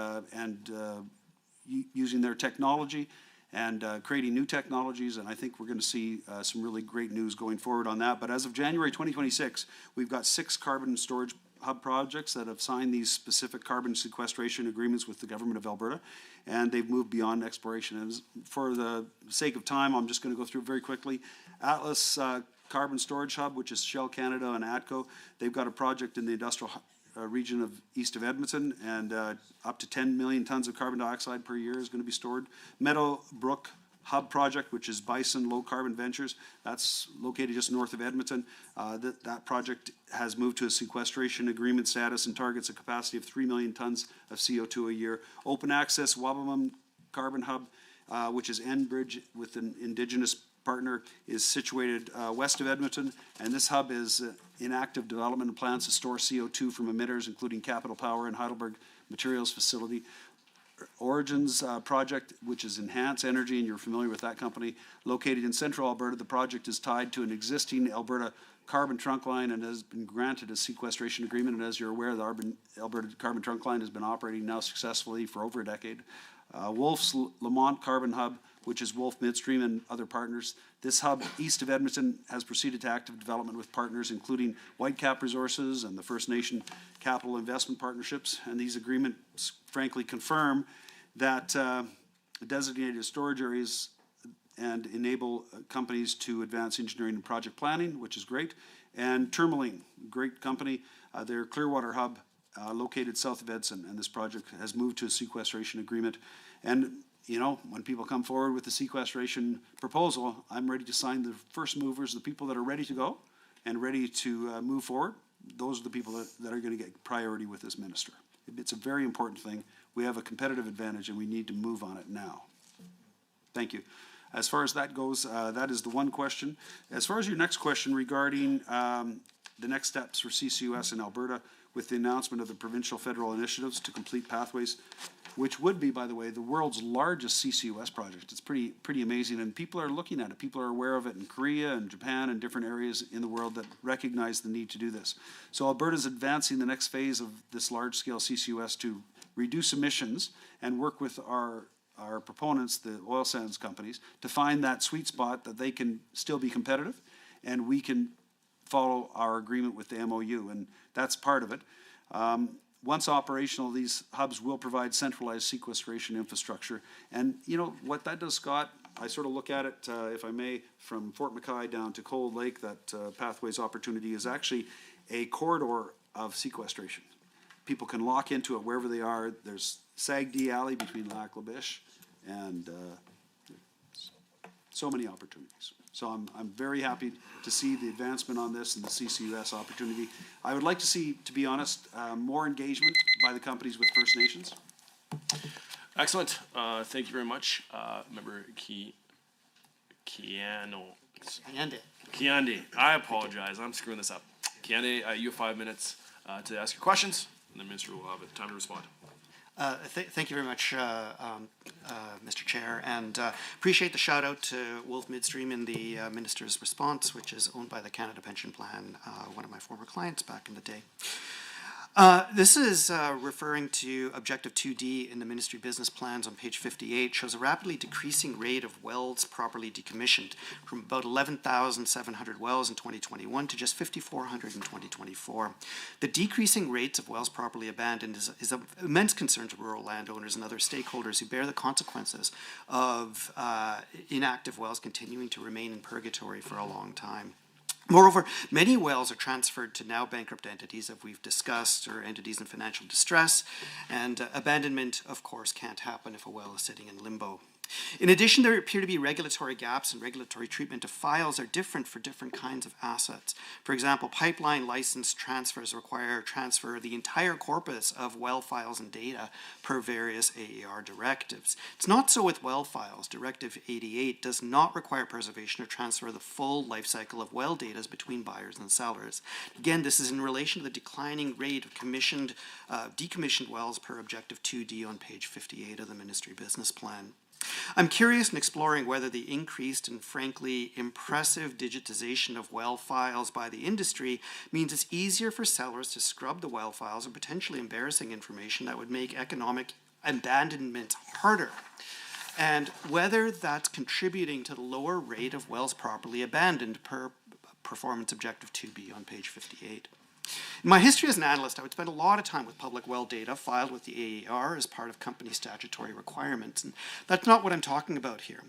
using their technology and creating new technologies, and I think we're going to see some really great news going forward on that. But as of January 2026, we've got 6 carbon storage hub projects that have signed these specific carbon sequestration agreements with the government of Alberta, and they've moved beyond exploration. And for the sake of time, I'm just going to go through very quickly. Atlas Carbon Storage Hub, which is Shell Canada and ATCO, they've got a project in the industrial region of east of Edmonton, and up to 10 million tons of carbon dioxide per year is going to be stored. Meadowbrook Hub project, which is Bison Low Carbon Ventures, that's located just north of Edmonton. That project has moved to a sequestration agreement status and targets a capacity of 3 million tons of CO2 a year. Open Access Wabamun Carbon Hub, which is Enbridge with an Indigenous partner, is situated west of Edmonton, and this hub is in active development and plans to store CO2 from emitters, including Capital Power and Heidelberg Materials Facility. Origins project, which is Enhance Energy, and you're familiar with that company, located in central Alberta. The project is tied to an existing Alberta carbon trunk line and has been granted a sequestration agreement. And as you're aware, the Alberta carbon trunk line has been operating now successfully for over a decade. Wolf's Lamont Carbon Hub, which is Wolf Midstream and other partners. This hub east of Edmonton has proceeded to active development with partners including Whitecap Resources and the First Nation Capital Investment Partnerships. And these agreements frankly confirm that designated storage areas and enable companies to advance engineering and project planning, which is great. And Tourmaline, great company, their Clearwater hub located south of Edson, and this project has moved to a sequestration agreement. And you know, when people come forward with the sequestration proposal, I'm ready to sign the first movers, the people that are ready to go and ready to move forward. Those are the people that are going to get priority with this minister. It's a very important thing. We have a competitive advantage and we need to move on it now. Thank you. As far as that goes, that is the one question. As far as your next question regarding the next steps for CCUS in Alberta with the announcement of the provincial federal initiatives to complete pathways, which would be, by the way, the world's largest CCUS project. It's pretty amazing, and people are looking at it. People are aware of it in Korea and Japan and different areas in the world that recognize the need to do this. So Alberta's advancing the next phase of this large-scale CCUS to reduce emissions and work with our proponents, the oil sands companies, to find that sweet spot that they can still be competitive, and we can follow our agreement with the MOU, and that's part of it. Once operational, these hubs will provide centralized sequestration infrastructure. And you know what that does, Scott? I sort of look at it, if I may, from Fort McKay down to Cold Lake, that Pathways opportunity is actually a corridor of sequestration. People can lock into it wherever they are. There's Sagdi Alley between Lac La Biche and so many opportunities. So I'm very happy to see the advancement on this and the CCUS opportunity. I would like to see, to be honest, more engagement by the companies with First Nations. Excellent. Thank you very much. Member Kiande. I apologize. I'm screwing this up. Kiande, you have 5 minutes to ask your questions, and the minister will have time to respond. Thank you very much, Mr. Chair, and appreciate the shout out to Wolf Midstream in the minister's response, which is owned by the Canada Pension Plan, one of my former clients back in the day. This is referring to Objective 2D in the Ministry Business Plans on page 58, shows a rapidly decreasing rate of wells properly decommissioned from about 11,700 wells in 2021 to just 5,400 in 2024. The decreasing rates of wells properly abandoned is of immense concern to rural landowners and other stakeholders who bear the consequences of inactive wells continuing to remain in purgatory for a long time. Moreover, many wells are transferred to now bankrupt entities, as we've discussed, or entities in financial distress, and abandonment, of course, can't happen if a well is sitting in limbo. In addition, there appear to be regulatory gaps, and regulatory treatment of files are different for different kinds of assets. For example, pipeline license transfers require transfer of the entire corpus of well files and data per various AER directives. It's not so with well files. Directive 88 does not require preservation or transfer of the full life cycle of well data between buyers and sellers. Again, this is in relation to the declining rate of decommissioned wells per Objective 2D on page 58 of the Ministry Business Plan. I'm curious in exploring whether the increased and frankly impressive digitization of well files by the industry means it's easier for sellers to scrub the well files or potentially embarrassing information that would make economic abandonment harder, and whether that's contributing to the lower rate of wells properly abandoned per Performance Objective 2B on page 58. In my history as an analyst, I would spend a lot of time with public well data filed with the AER as part of company statutory requirements, and that's not what I'm talking about here.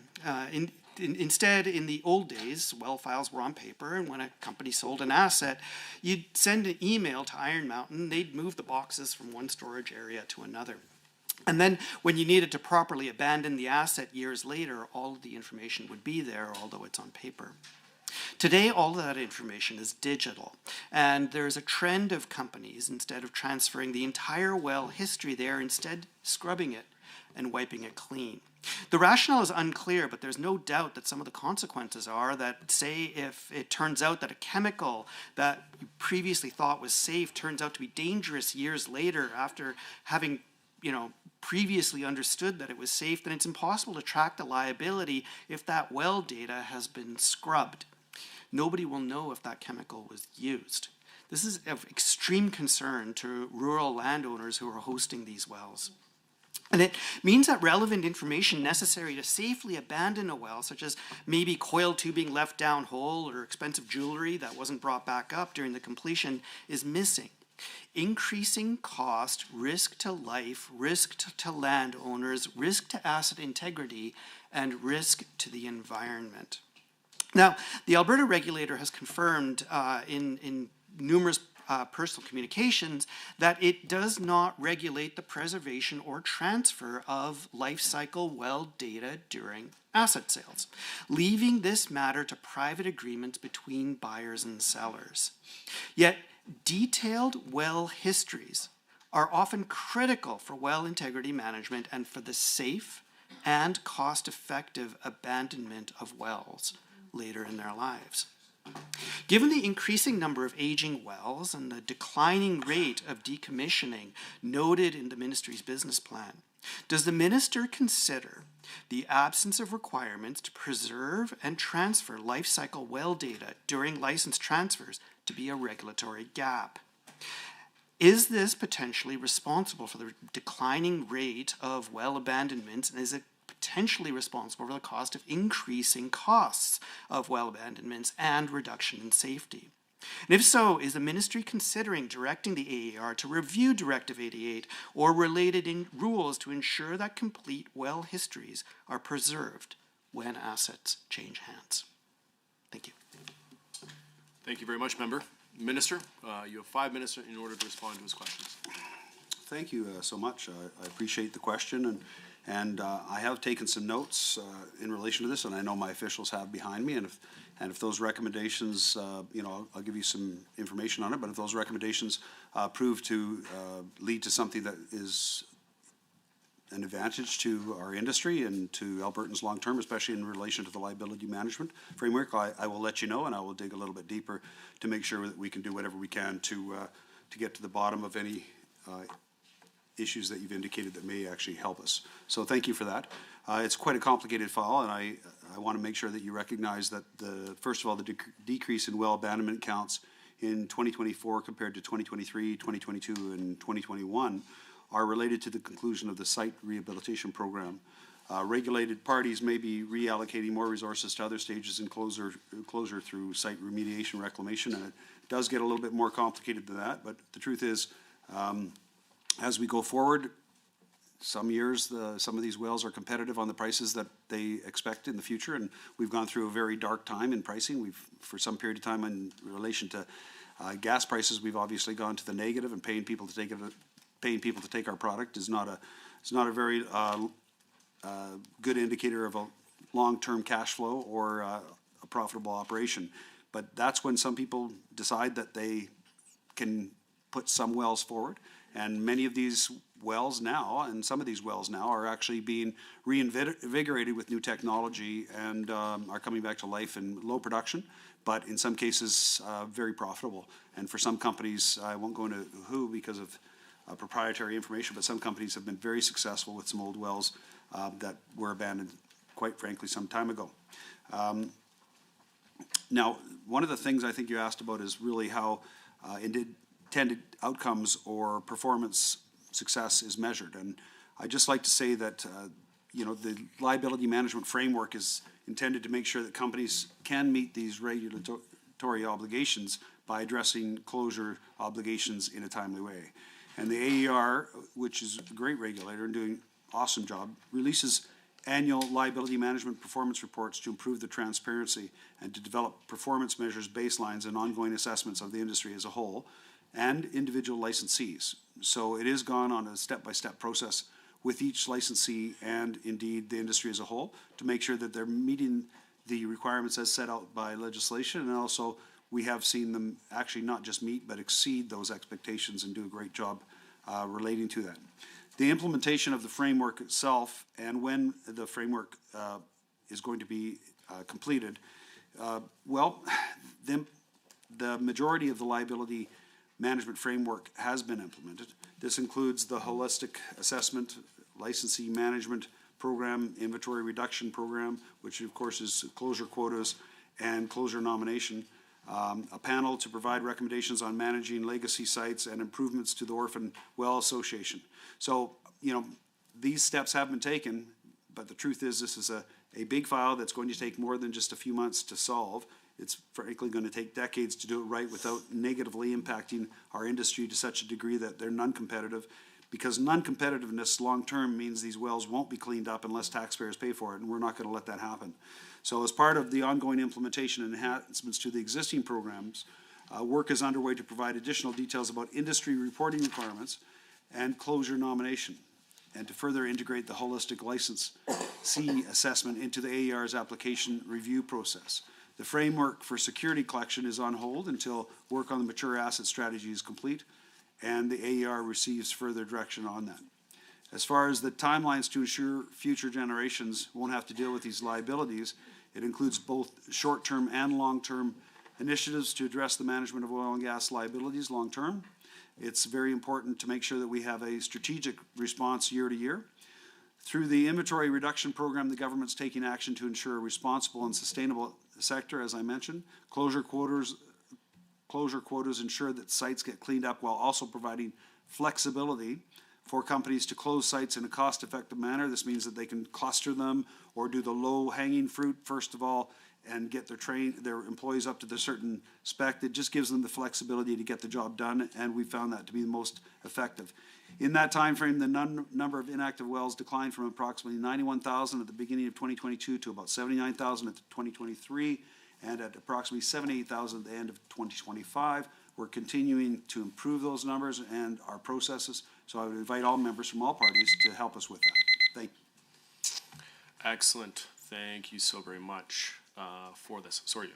Instead, in the old days, well files were on paper, and when a company sold an asset, you'd send an email to Iron Mountain, they'd move the boxes from one storage area to another. And then when you needed to properly abandon the asset years later, all of the information would be there, although it's on paper. Today, all of that information is digital, and there's a trend of companies, instead of transferring the entire well history, they're instead scrubbing it and wiping it clean. The rationale is unclear, but there's no doubt that some of the consequences are that, say, if it turns out that a chemical that you previously thought was safe turns out to be dangerous years later after having previously understood that it was safe, then it's impossible to track the liability if that well data has been scrubbed. Nobody will know if that chemical was used. This is of extreme concern to rural landowners who are hosting these wells. And it means that relevant information necessary to safely abandon a well, such as maybe coil tubing left down hole or expensive jewelry that wasn't brought back up during the completion, is missing. Increasing cost, risk to life, risk to landowners, risk to asset integrity, and risk to the environment. Now, the Alberta regulator has confirmed in numerous personal communications that it does not regulate the preservation or transfer of life cycle well data during asset sales, leaving this matter to private agreements between buyers and sellers. Yet, detailed well histories are often critical for well integrity management and for the safe and cost-effective abandonment of wells later in their lives. Given the increasing number of aging wells and the declining rate of decommissioning noted in the ministry's business plan, does the minister consider the absence of requirements to preserve and transfer life cycle well data during license transfers to be a regulatory gap? Is this potentially responsible for the declining rate of well abandonments, and is it potentially responsible for the cost of increasing costs of well abandonments and reduction in safety? And if so, is the ministry considering directing the AER to review Directive 88 or related rules to ensure that complete well histories are preserved when assets change hands? Thank you. Thank you very much, member. Minister, you have 5 minutes in order to respond to his questions. Thank you so much. I appreciate the question, and I have taken some notes in relation to this, and I know my officials have behind me. And if those recommendations, I'll give you some information on it. But if those recommendations prove to lead to something that is an advantage to our industry and to Albertans long term, especially in relation to the liability management framework, I will let you know, and I will dig a little bit deeper to make sure that we can do whatever we can to get to the bottom of any issues that you've indicated that may actually help us. So thank you for that. It's quite a complicated file, and I want to make sure that you recognize that first of all, the decrease in well abandonment counts in 2024 compared to 2023, 2022, and 2021 are related to the conclusion of the site rehabilitation program. Regulated parties may be reallocating more resources to other stages in closure through site remediation reclamation, and it does get a little bit more complicated than that, but the truth is, as we go forward, some years some of these wells are competitive on the prices that they expect in the future, and we've gone through a very dark time in pricing. We've, for some period of time in relation to gas prices, we've obviously gone to the negative, and paying people to take our product is not a very good indicator of a long-term cash flow or a profitable operation. But that's when some people decide that they can put some wells forward, and many of these wells now, and some of these wells now, are actually being reinvigorated with new technology and are coming back to life in low production, but in some cases very profitable. And for some companies, I won't go into who because of proprietary information, but some companies have been very successful with some old wells that were abandoned, quite frankly, some time ago. Now, one of the things I think you asked about is really how intended outcomes or performance success is measured. And I'd just like to say that, the liability management framework is intended to make sure that companies can meet these regulatory obligations by addressing closure obligations in a timely way. And the AER, which is a great regulator and doing an awesome job, releases annual liability management performance reports to improve the transparency and to develop performance measures, baselines, and ongoing assessments of the industry as a whole and individual licensees. So it is gone on a step-by-step process with each licensee and indeed the industry as a whole to make sure that they're meeting the requirements as set out by legislation, and also we have seen them actually not just meet but exceed those expectations and do a great job relating to that. The implementation of the framework itself and when the framework is going to be completed, the majority of the liability management framework has been implemented. This includes the holistic assessment, licensee management program, inventory reduction program, which of course is closure quotas and closure nomination, a panel to provide recommendations on managing legacy sites and improvements to the Orphan Well Association. So, you know, these steps have been taken, but the truth is this is a big file that's going to take more than just a few months to solve. It's frankly going to take decades to do it right without negatively impacting our industry to such a degree that they're non-competitive, because non-competitiveness long-term means these wells won't be cleaned up unless taxpayers pay for it, and we're not going to let that happen. So as part of the ongoing implementation and enhancements to the existing programs, work is underway to provide additional details about industry reporting requirements and closure nomination, and to further integrate the holistic licensee assessment into the AER's application review process. The framework for security collection is on hold until work on the mature asset strategy is complete and the AER receives further direction on that. As far as the timelines to ensure future generations won't have to deal with these liabilities, it includes both short-term and long-term initiatives to address the management of oil and gas liabilities long-term. It's very important to make sure that we have a strategic response year to year. Through the inventory reduction program, the government's taking action to ensure a responsible and sustainable sector, as I mentioned. Closure quotas ensure that sites get cleaned up while also providing flexibility for companies to close sites in a cost-effective manner. This means that they can cluster them or do the low-hanging fruit first of all and get their employees up to the certain spec. It just gives them the flexibility to get the job done, and we found that to be the most effective. In that time frame, the number of inactive wells declined from approximately 91,000 at the beginning of 2022 to about 79,000 at 2023, and at approximately 78,000 at the end of 2025. We're continuing to improve those numbers and our processes, so I would invite all members from all parties to help us with that. Thank you. Excellent. Thank you so very much for this. Sorry.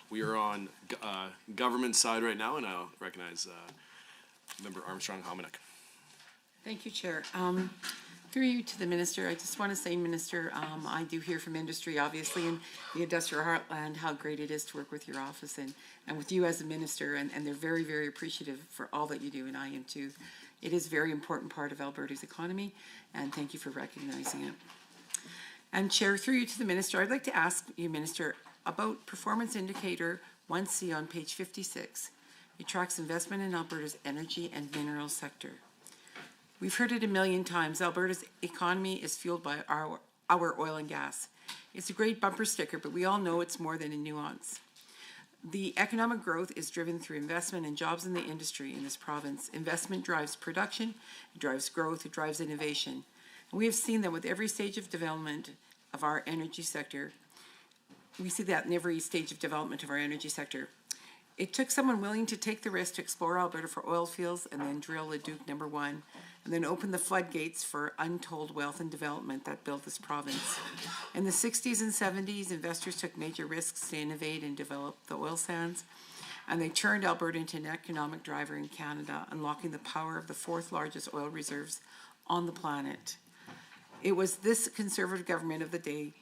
We are on government side right now, and I'll recognize Member Armstrong-Hominick. Thank you, Chair. Through you to the Minister, I just want to say, Minister, I do hear from industry, obviously, in the industrial heartland, how great it is to work with your office and with you as a Minister, and they're very, very appreciative for all that you do, and I am too. It is a very important part of Alberta's economy, and thank you for recognizing it. And Chair, through you to the Minister, I'd like to ask you, Minister, about Performance Indicator 1C on page 56. It tracks investment in Alberta's energy and mineral sector. We've heard it a million times. Alberta's economy is fueled by our oil and gas. It's a great bumper sticker, but we all know it's more than a nuance. The economic growth is driven through investment and jobs in the industry in this province. Investment drives production, it drives growth, it drives innovation. And we have seen that with every stage of development of our energy sector. We see that in every stage of development of our energy sector. It took someone willing to take the risk to explore Alberta for oil fields and then drill Leduc #1, and then open the floodgates for untold wealth and development that built this province. In the 60s and 70s, investors took major risks to innovate and develop the oil sands, and they turned Alberta into an economic driver in Canada, unlocking the power of the 4th largest oil reserves on the planet. It was this Conservative government of the day,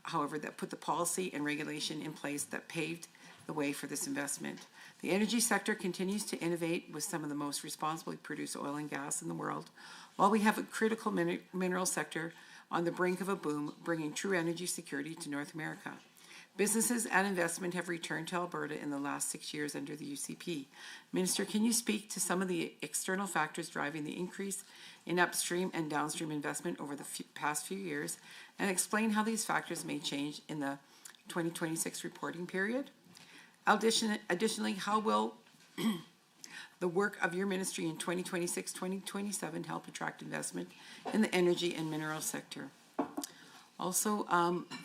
however, that put the policy and regulation in place that paved the way for this investment. The energy sector continues to innovate with some of the most responsibly produced oil and gas in the world, while we have a critical mineral sector on the brink of a boom, bringing true energy security to North America. Businesses and investment have returned to Alberta in the last 6 years under the UCP. Minister, can you speak to some of the external factors driving the increase in upstream and downstream investment over the past few years, and explain how these factors may change in the 2026 reporting period? Additionally, how will the work of your ministry in 2026-2027 help attract investment in the energy and mineral sector? Also,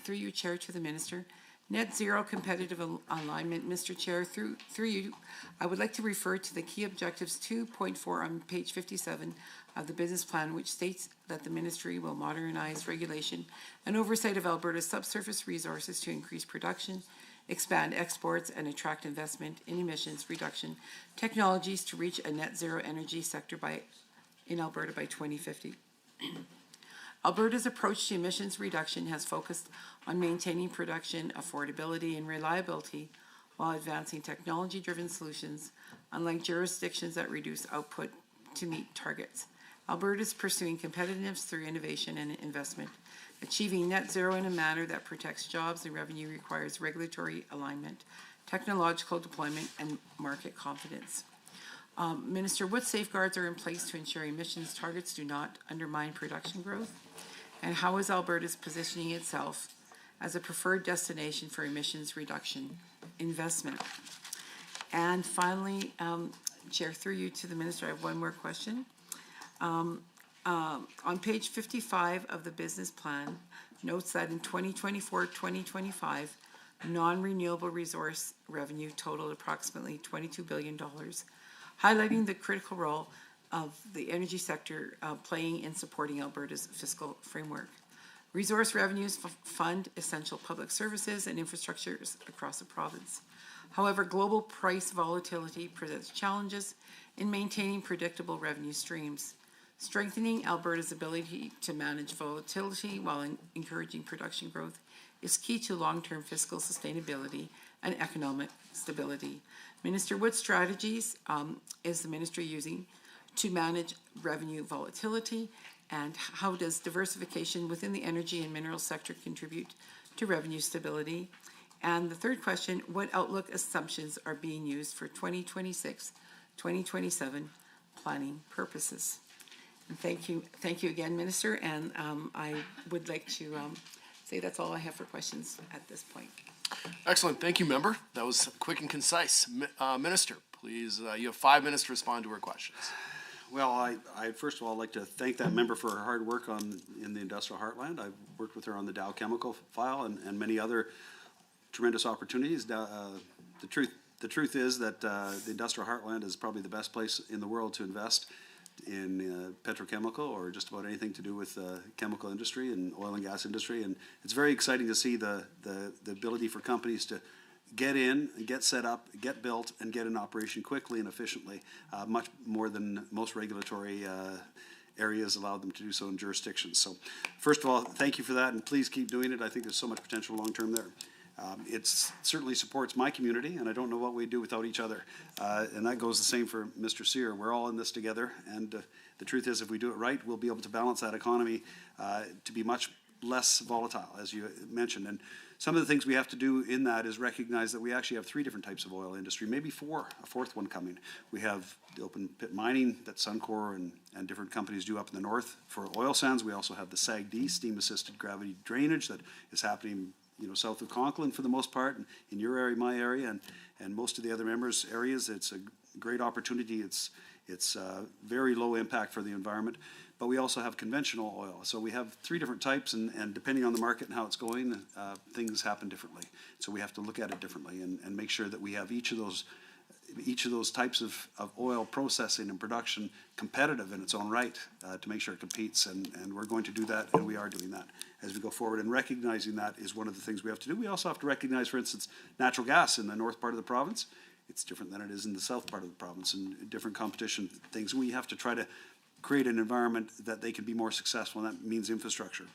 through you, Chair, to the Minister, net zero competitive alignment. Mr. Chair, through you, I would like to refer to the key objectives 2.4 on page 57 of the business plan, which states that the ministry will modernize regulation and oversight of Alberta's subsurface resources to increase production, expand exports, and attract investment in emissions reduction technologies to reach a net zero energy sector in Alberta by 2050. Alberta's approach to emissions reduction has focused on maintaining production, affordability, and reliability, while advancing technology-driven solutions, unlike jurisdictions that reduce output to meet targets. Alberta is pursuing competitiveness through innovation and investment. Achieving net zero in a manner that protects jobs and revenue requires regulatory alignment, technological deployment, and market confidence. Minister, what safeguards are in place to ensure emissions targets do not undermine production growth? And how is Alberta's positioning itself as a preferred destination for emissions reduction investment? And finally, Chair, through you to the Minister, I have one more question. On page 55 of the business plan, notes that in 2024-2025, non-renewable resource revenue totaled approximately $22 billion, highlighting the critical role of the energy sector playing in supporting Alberta's fiscal framework. Resource revenues fund essential public services and infrastructures across the province. However, global price volatility presents challenges in maintaining predictable revenue streams. Strengthening Alberta's ability to manage volatility while encouraging production growth is key to long-term fiscal sustainability and economic stability. Minister, what strategies is the ministry using to manage revenue volatility, and how does diversification within the energy and mineral sector contribute to revenue stability? And the third question, what outlook assumptions are being used for 2026-2027 planning purposes? And thank you again, Minister, and I would like to say that's all I have for questions at this point. Excellent. Thank you, member. That was quick and concise. Minister, please, you have 5 minutes to respond to her questions. Well, I first of all, I'd like to thank that member for her hard work in the industrial heartland. I've worked with her on the Dow Chemical file and many other tremendous opportunities. The truth is that the industrial heartland is probably the best place in the world to invest in petrochemical or just about anything to do with chemical industry and oil and gas industry. And it's very exciting to see the ability for companies to get in, get set up, get built, and get in operation quickly and efficiently, much more than most regulatory areas allow them to do so in jurisdictions. So first of all, thank you for that, and please keep doing it. I think there's so much potential long-term there. It certainly supports my community, and I don't know what we'd do without each other. And that goes the same for Mr. Cyr. We're all in this together, and the truth is if we do it right, we'll be able to balance that economy to be much less volatile, as you mentioned. And some of the things we have to do in that is recognize that we actually have 3 different types of oil industry, maybe 4, a 4th one coming. We have the open pit mining that Suncor and different companies do up in the north for oil sands. We also have the SAGD, steam-assisted gravity drainage, that is happening south of Conklin for the most part, and in your area, my area, and most of the other members' areas. It's a great opportunity. It's very low impact for the environment. But we also have conventional oil. So we have 3 different types, and depending on the market and how it's going, things happen differently. So we have to look at it differently and make sure that we have each of those types of oil processing and production competitive in its own right to make sure it competes. And we're going to do that, and we are doing that as we go forward. And recognizing that is one of the things we have to do. We also have to recognize, for instance, natural gas in the north part of the province. It's different than it is in the south part of the province, and different competition things. We have to try to create an environment that they can be more successful, and that means infrastructure.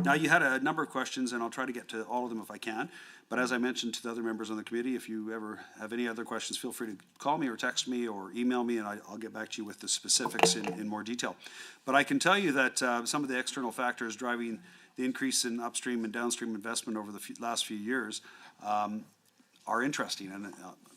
Now, you had a number of questions, and I'll try to get to all of them if I can. But as I mentioned to the other members on the committee, if you ever have any other questions, feel free to call me or text me or email me, and I'll get back to you with the specifics in more detail. But I can tell you that some of the external factors driving the increase in upstream and downstream investment over the last few years are interesting. And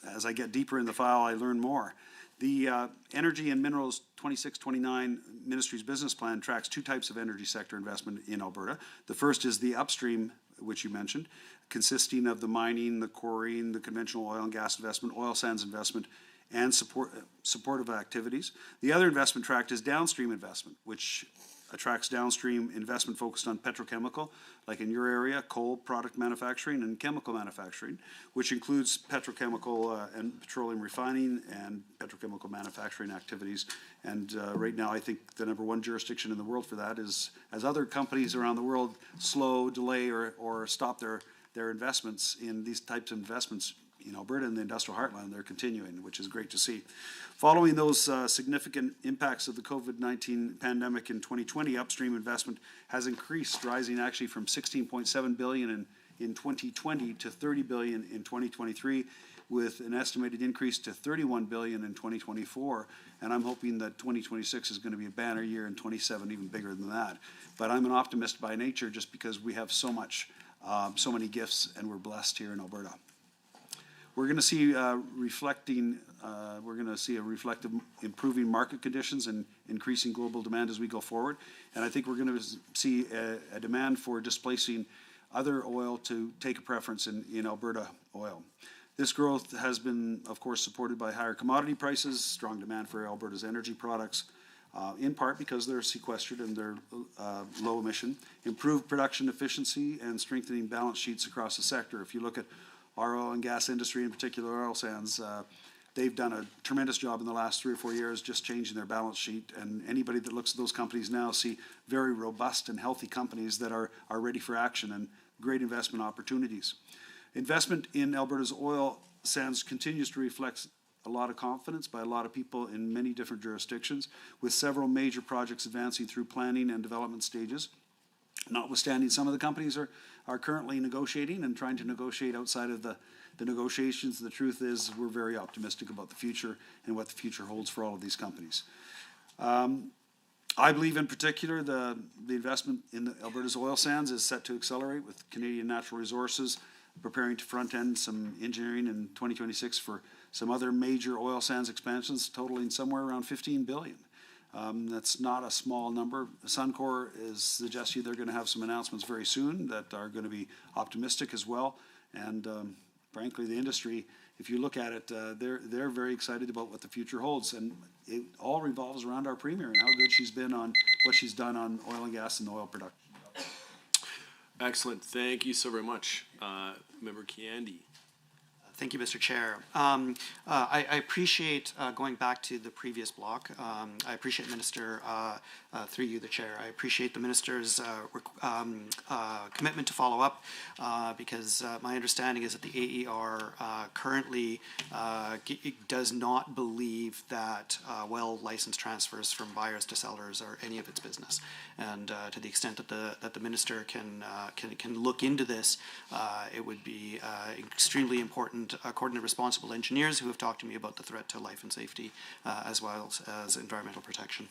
as I get deeper in the file, I learn more. The Energy and Minerals 26-29 Ministry's business plan tracks 2 types of energy sector investment in Alberta. The first is the upstream, which you mentioned, consisting of the mining, the quarrying, the conventional oil and gas investment, oil sands investment, and supportive activities. The other investment track is downstream investment, which attracts downstream investment focused on petrochemical, like in your area, coal product manufacturing and chemical manufacturing, which includes petrochemical and petroleum refining and petrochemical manufacturing activities. And right now, I think the #1 jurisdiction in the world for that is, as other companies around the world slow, delay, or stop their investments in these types of investments, in Alberta and the industrial heartland, they're continuing, which is great to see. Following those significant impacts of the COVID-19 pandemic in 2020, upstream investment has increased, rising actually from $16.7 billion in 2020 to 30 billion in 2023, with an estimated increase to 31 billion in 2024. And I'm hoping that 2026 is going to be a banner year, and 27 even bigger than that. But I'm an optimist by nature, just because we have so many gifts, and we're blessed here in Alberta. We're going to see a reflective improving market conditions and increasing global demand as we go forward. And I think we're going to see a demand for displacing other oil to take a preference in Alberta oil. This growth has been, of course, supported by higher commodity prices, strong demand for Alberta's energy products, in part because they're sequestered and they're low emission, improved production efficiency, and strengthening balance sheets across the sector. If you look at our oil and gas industry, in particular oil sands, they've done a tremendous job in the last 3 or 4 years just changing their balance sheet. And anybody that looks at those companies now see very robust and healthy companies that are ready for action and great investment opportunities. Investment in Alberta's oil sands continues to reflect a lot of confidence by a lot of people in many different jurisdictions, with several major projects advancing through planning and development stages. Notwithstanding, some of the companies are currently negotiating and trying to negotiate outside of the negotiations. The truth is, we're very optimistic about the future and what the future holds for all of these companies. I believe in particular the investment in Alberta's oil sands is set to accelerate, with Canadian Natural Resources preparing to front-end some engineering in 2026 for some other major oil sands expansions totaling somewhere around 15 billion. That's not a small number. Suncor is suggesting they're going to have some announcements very soon that are going to be optimistic as well. And frankly, the industry, if you look at it, they're very excited about what the future holds. And it all revolves around our Premier and how good she's been on what she's done on oil and gas and oil production. Excellent. Thank you so very much. Member Kiandi. Thank you, Mr. Chair. I appreciate going back to the previous block. I appreciate Minister, through you, the Chair. I appreciate the Minister's commitment to follow up, because my understanding is that the AER currently does not believe that well license transfers from buyers to sellers are any of its business. And to the extent that the Minister can look into this, it would be extremely important, according to responsible engineers who have talked to me about the threat to life and safety, as well as environmental protection.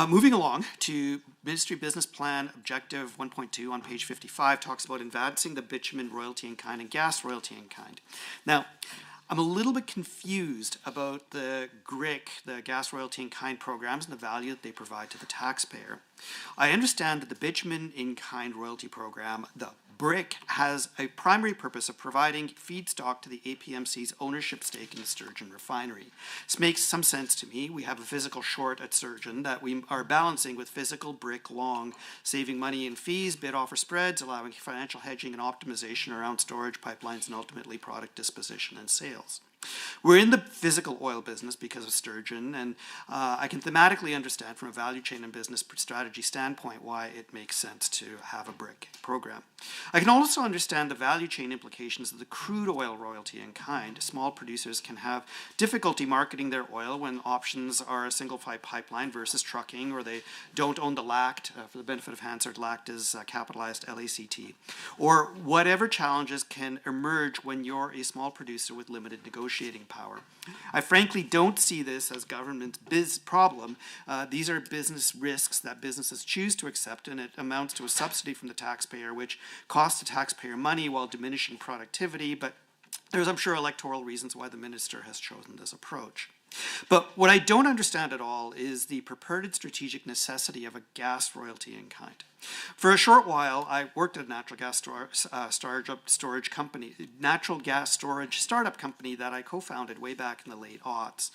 Moving along to Ministry Business Plan Objective 1.2 on page 55 talks about advancing the bitumen royalty in kind and gas royalty in kind. Now, I'm a little bit confused about the GRIC, the gas royalty in kind programs, and the value that they provide to the taxpayer. I understand that the bitumen in kind royalty program, the BRIC, has a primary purpose of providing feedstock to the APMC's ownership stake in the Sturgeon refinery. This makes some sense to me. We have a physical short at Sturgeon that we are balancing with physical BRIC long, saving money in fees, bid offer spreads, allowing financial hedging and optimization around storage pipelines, and ultimately product disposition and sales. We're in the physical oil business because of Sturgeon, and I can thematically understand from a value chain and business strategy standpoint why it makes sense to have a BRIC program. I can also understand the value chain implications of the crude oil royalty in kind. Small producers can have difficulty marketing their oil when options are a single pipeline versus trucking, or they don't own the LACT. For the benefit of Hansard, LACT is capitalized LACT. Or whatever challenges can emerge when you're a small producer with limited negotiating power. I frankly don't see this as government's problem. These are business risks that businesses choose to accept, and it amounts to a subsidy from the taxpayer, which costs the taxpayer money while diminishing productivity. But there's, I'm sure, electoral reasons why the minister has chosen this approach. But what I don't understand at all is the purported strategic necessity of a gas royalty in kind. For a short while, I worked at a natural gas storage company, natural gas storage startup company that I co-founded way back in the late aughts.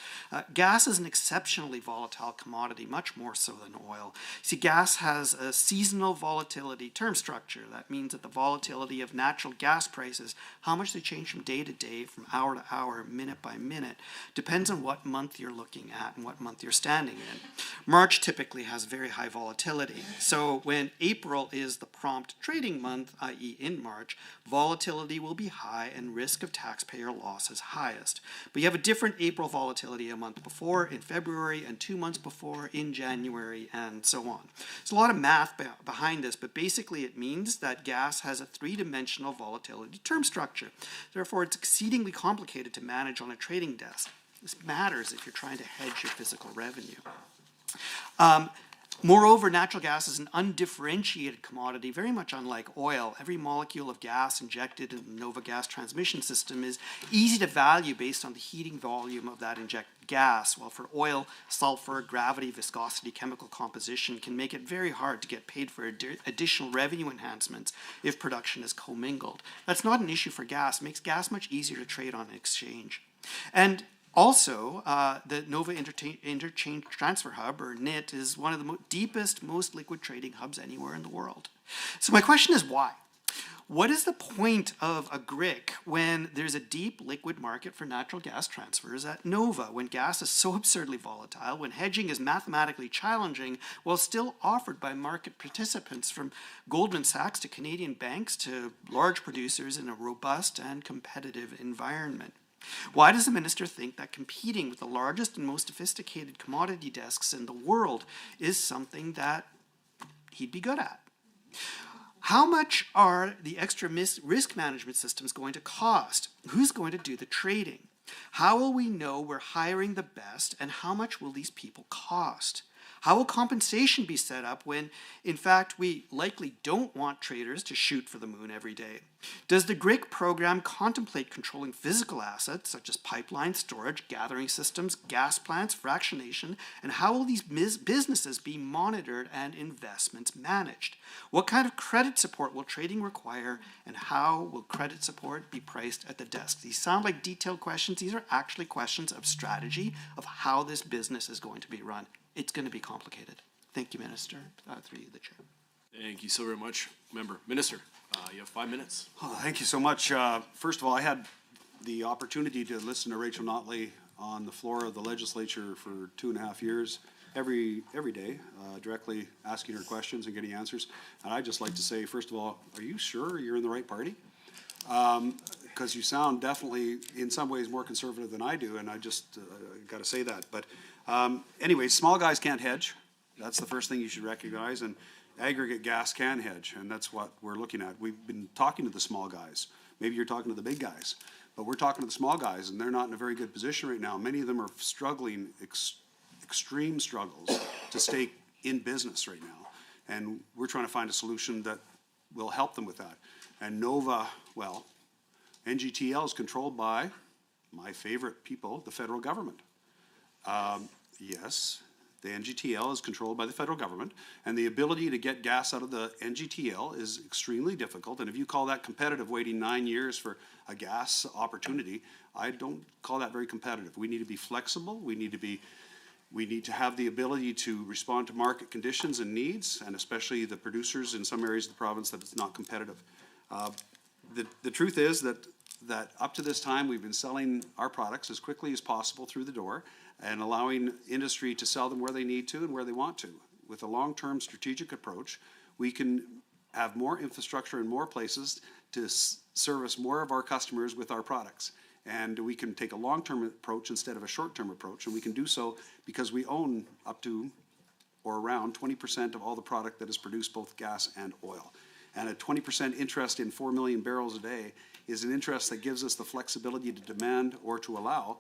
Gas is an exceptionally volatile commodity, much more so than oil. See, gas has a seasonal volatility term structure. That means that the volatility of natural gas prices, how much they change from day to day, from hour to hour, minute by minute, depends on what what month you're looking at and what month you're standing in. March typically has very high volatility. So when April is the prompt trading month, i.e. in March, volatility will be high and risk of taxpayer loss is highest. But you have a different April volatility a month before, in February, and 2 months before, in January, and so on. There's a lot of math behind this, but basically it means that gas has a three-dimensional volatility term structure. Therefore, it's exceedingly complicated to manage on a trading desk. This matters if you're trying to hedge your physical revenue. Moreover, natural gas is an undifferentiated commodity, very much unlike oil. Every molecule of gas injected in the Nova gas transmission system is easy to value based on the heating volume of that injected gas, while for oil, sulfur, gravity, viscosity, chemical composition can make it very hard to get paid for additional revenue enhancements if production is commingled. That's not an issue for gas. It makes gas much easier to trade on an exchange. And also, the Nova Interchange Transfer Hub, or NIT, is one of the deepest, most liquid trading hubs anywhere in the world. So my question is why? What is the point of a GRIC when there's a deep liquid market for natural gas transfers at Nova, when gas is so absurdly volatile, when hedging is mathematically challenging while still offered by market participants from Goldman Sachs to Canadian banks to large producers in a robust and competitive environment? Why does the minister think that competing with the largest and most sophisticated commodity desks in the world is something that he'd be good at? How much are the extra risk management systems going to cost? Who's going to do the trading? How will we know we're hiring the best, and how much will these people cost? How will compensation be set up when, in fact, we likely don't want traders to shoot for the moon every day? Does the GRIC program contemplate controlling physical assets such as pipelines, storage, gathering systems, gas plants, fractionation, and how will these businesses be monitored and investments managed? What kind of credit support will trading require, and how will credit support be priced at the desk? These sound like detailed questions. These are actually questions of strategy of how this business is going to be run. It's going to be complicated. Thank you, Minister, through you, the Chair. Thank you so very much, Member. Minister, you have 5 minutes. Oh, thank you so much. First of all, I had the opportunity to listen to Rachel Notley on the floor of the legislature for 2.5 years, every day, directly asking her questions and getting answers. And I'd just like to say, first of all, are you sure you're in the right party? Because you sound definitely, in some ways, more conservative than I do, and I just got to say that. But anyway, small guys can't hedge. That's the first thing you should recognize. And aggregate gas can hedge, and that's what we're looking at. We've been talking to the small guys. Maybe you're talking to the big guys, but we're talking to the small guys, and they're not in a very good position right now. Many of them are struggling, extreme struggles to stay in business right now. And we're trying to find a solution that will help them with that. And Nova, well, NGTL is controlled by my favorite people, the federal government. Yes, the NGTL is controlled by the federal government, and the ability to get gas out of the NGTL is extremely difficult. And if you call that competitive, waiting 9 years for a gas opportunity, I don't call that very competitive. We need to be flexible. We need to have the ability to respond to market conditions and needs, and especially the producers in some areas of the province that it's not competitive. The truth is that up to this time, we've been selling our products as quickly as possible through the door and allowing industry to sell them where they need to and where they want to. With a long-term strategic approach, we can have more infrastructure in more places to service more of our customers with our products. And we can take a long-term approach instead of a short-term approach, and we can do so because we own up to or around 20% of all the product that is produced, both gas and oil. And a 20% interest in 4 million barrels a day is an interest that gives us the flexibility to demand or to allow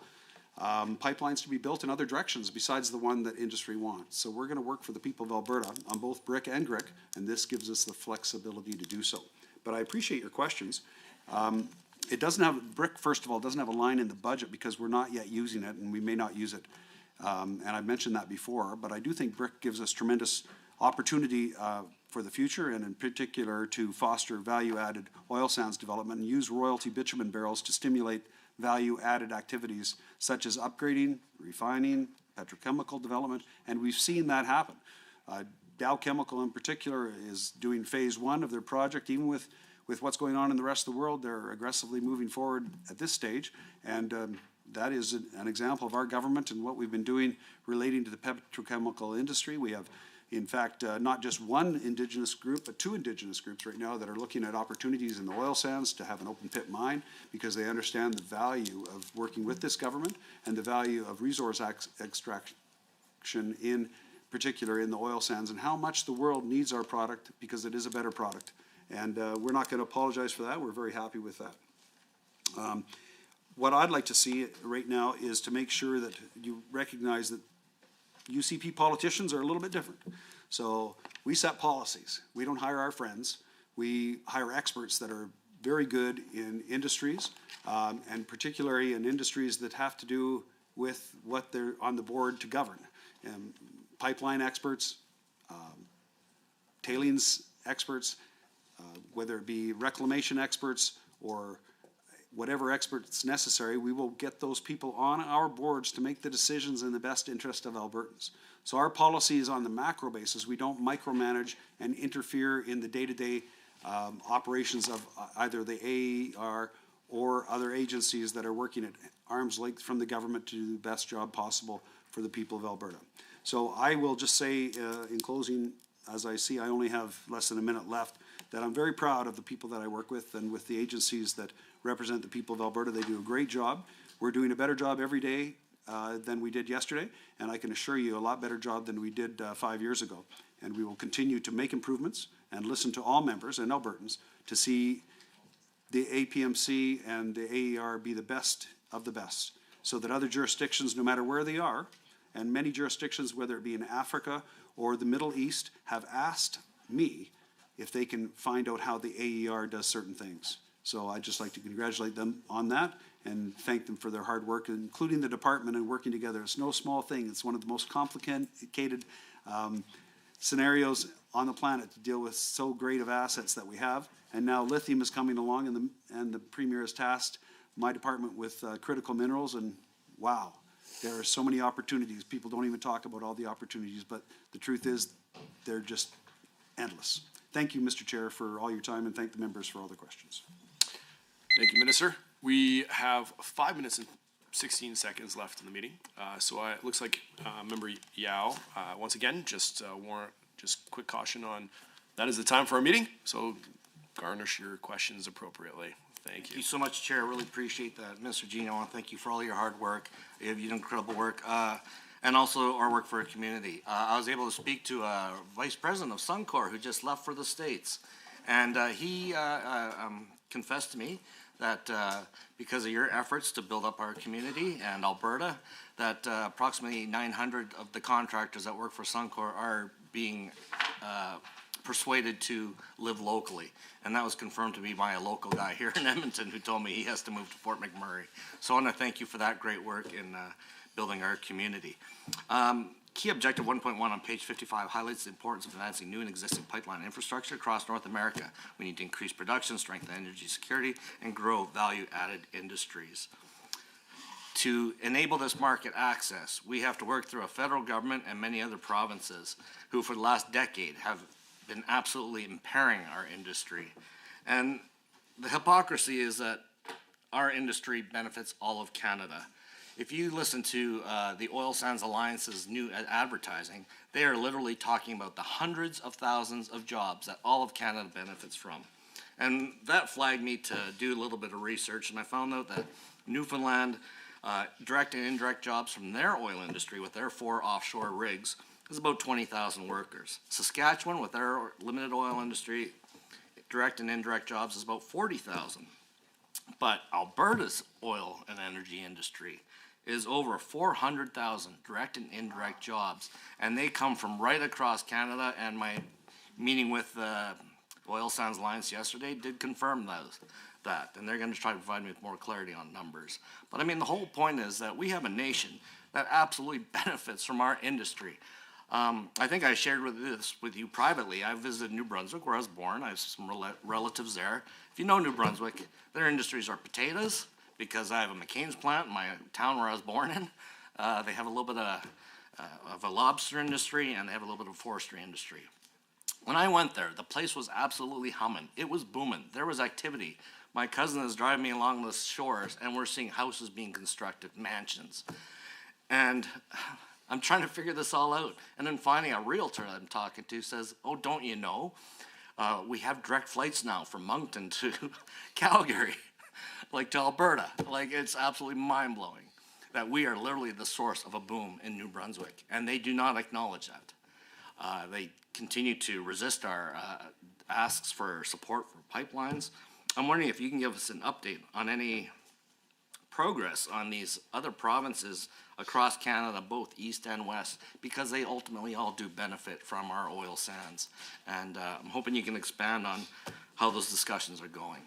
pipelines to be built in other directions besides the one that industry wants. So we're going to work for the people of Alberta on both BRIC and GRIC, and this gives us the flexibility to do so. But I appreciate your questions. It doesn't have, BRIC, first of all, doesn't have a line in the budget because we're not yet using it, and we may not use it. And I've mentioned that before, but I do think BRIC gives us tremendous opportunity for the future, and in particular to foster value-added oil sands development and use royalty bitumen barrels to stimulate value-added activities such as upgrading, refining, petrochemical development, and we've seen that happen. Dow Chemical in particular is doing phase 1 of their project. Even with what's going on in the rest of the world, they're aggressively moving forward at this stage, and that is an example of our government and what we've been doing relating to the petrochemical industry. We have, in fact, not just one Indigenous group, but two Indigenous groups right now that are looking at opportunities in the oil sands to have an open pit mine because they understand the value of working with this government and the value of resource extraction in particular in the oil sands and how much the world needs our product because it is a better product. And we're not going to apologize for that. We're very happy with that. What I'd like to see right now is to make sure that you recognize that UCP politicians are a little bit different. So we set policies. We don't hire our friends. We hire experts that are very good in industries, and particularly in industries that have to do with what they're on the board to govern. Pipeline experts, tailings experts, whether it be reclamation experts or whatever experts necessary, we will get those people on our boards to make the decisions in the best interest of Albertans. So our policy is on the macro basis. We don't micromanage and interfere in the day-to-day operations of either the AER or other agencies that are working at arm's length from the government to do the best job possible for the people of Alberta. So I will just say in closing, as I see I only have less than a minute left, that I'm very proud of the people that I work with and with the agencies that represent the people of Alberta. They do a great job. We're doing a better job every day than we did yesterday, and I can assure you a lot better job than we did 5 years ago. And we will continue to make improvements and listen to all members and Albertans to see the APMC and the AER be the best of the best, so that other jurisdictions, no matter where they are, and many jurisdictions, whether it be in Africa or the Middle East, have asked me if they can find out how the AER does certain things. So I'd just like to congratulate them on that and thank them for their hard work, including the department and working together. It's no small thing. It's one of the most complicated scenarios on the planet to deal with so great of assets that we have. And now lithium is coming along, and the Premier has tasked my department with critical minerals, and wow, there are so many opportunities. People don't even talk about all the opportunities, but the truth is they're just endless. Thank you, Mr. Chair, for all your time, and thank the members for all the questions. Thank you, Minister. We have 5 minutes and 16 seconds left in the meeting. So it looks like Member Yao, once again, just quick caution on that is the time for our meeting. So garnish your questions appropriately. Thank you. Thank you so much, Chair. Really appreciate that. Mr. Jean, I want to thank you for all your hard work. You did incredible work. And also our work for our community. I was able to speak to a vice president of Suncor who just left for the States. And he confessed to me that because of your efforts to build up our community and Alberta, that approximately 900 of the contractors that work for Suncor are being persuaded to live locally. And that was confirmed to me by a local guy here in Edmonton who told me he has to move to Fort McMurray. So I want to thank you for that great work in building our community. Key objective 1.1 on page 55 highlights the importance of advancing new and existing pipeline infrastructure across North America. We need to increase production, strengthen energy security, and grow value-added industries. To enable this market access, we have to work through a federal government and many other provinces who for the last decade have been absolutely impairing our industry. And the hypocrisy is that our industry benefits all of Canada. If you listen to the Oil Sands Alliance's new advertising, they are literally talking about the hundreds of thousands of jobs that all of Canada benefits from. And that flagged me to do a little bit of research, and I found out that Newfoundland, direct and indirect jobs from their oil industry with their 4 offshore rigs is about 20,000 workers. Saskatchewan, with their limited oil industry, direct and indirect jobs is about 40,000. But Alberta's oil and energy industry is over 400,000 direct and indirect jobs, and they come from right across Canada, and my meeting with the Oil Sands Alliance yesterday did confirm that, and they're going to try to provide me with more clarity on numbers. But I mean, the whole point is that we have a nation that absolutely benefits from our industry. I think I shared this with you privately. I visited New Brunswick, where I was born. I have some relatives there. If you know New Brunswick, their industries are potatoes, because I have a McCain's plant in my town where I was born in. They have a little bit of a lobster industry, and they have a little bit of a forestry industry. When I went there, the place was absolutely humming. It was booming. There was activity. My cousin is driving me along the shores, and we're seeing houses being constructed, mansions. And I'm trying to figure this all out. And then finally, a realtor I'm talking to says, oh, don't you know? We have direct flights now from Moncton to Calgary, like to Alberta. Like, it's absolutely mind-blowing that we are literally the source of a boom in New Brunswick, and they do not acknowledge that. They continue to resist our asks for support for pipelines. I'm wondering if you can give us an update on any progress on these other provinces across Canada, both east and west, because they ultimately all do benefit from our oil sands. And I'm hoping you can expand on how those discussions are going.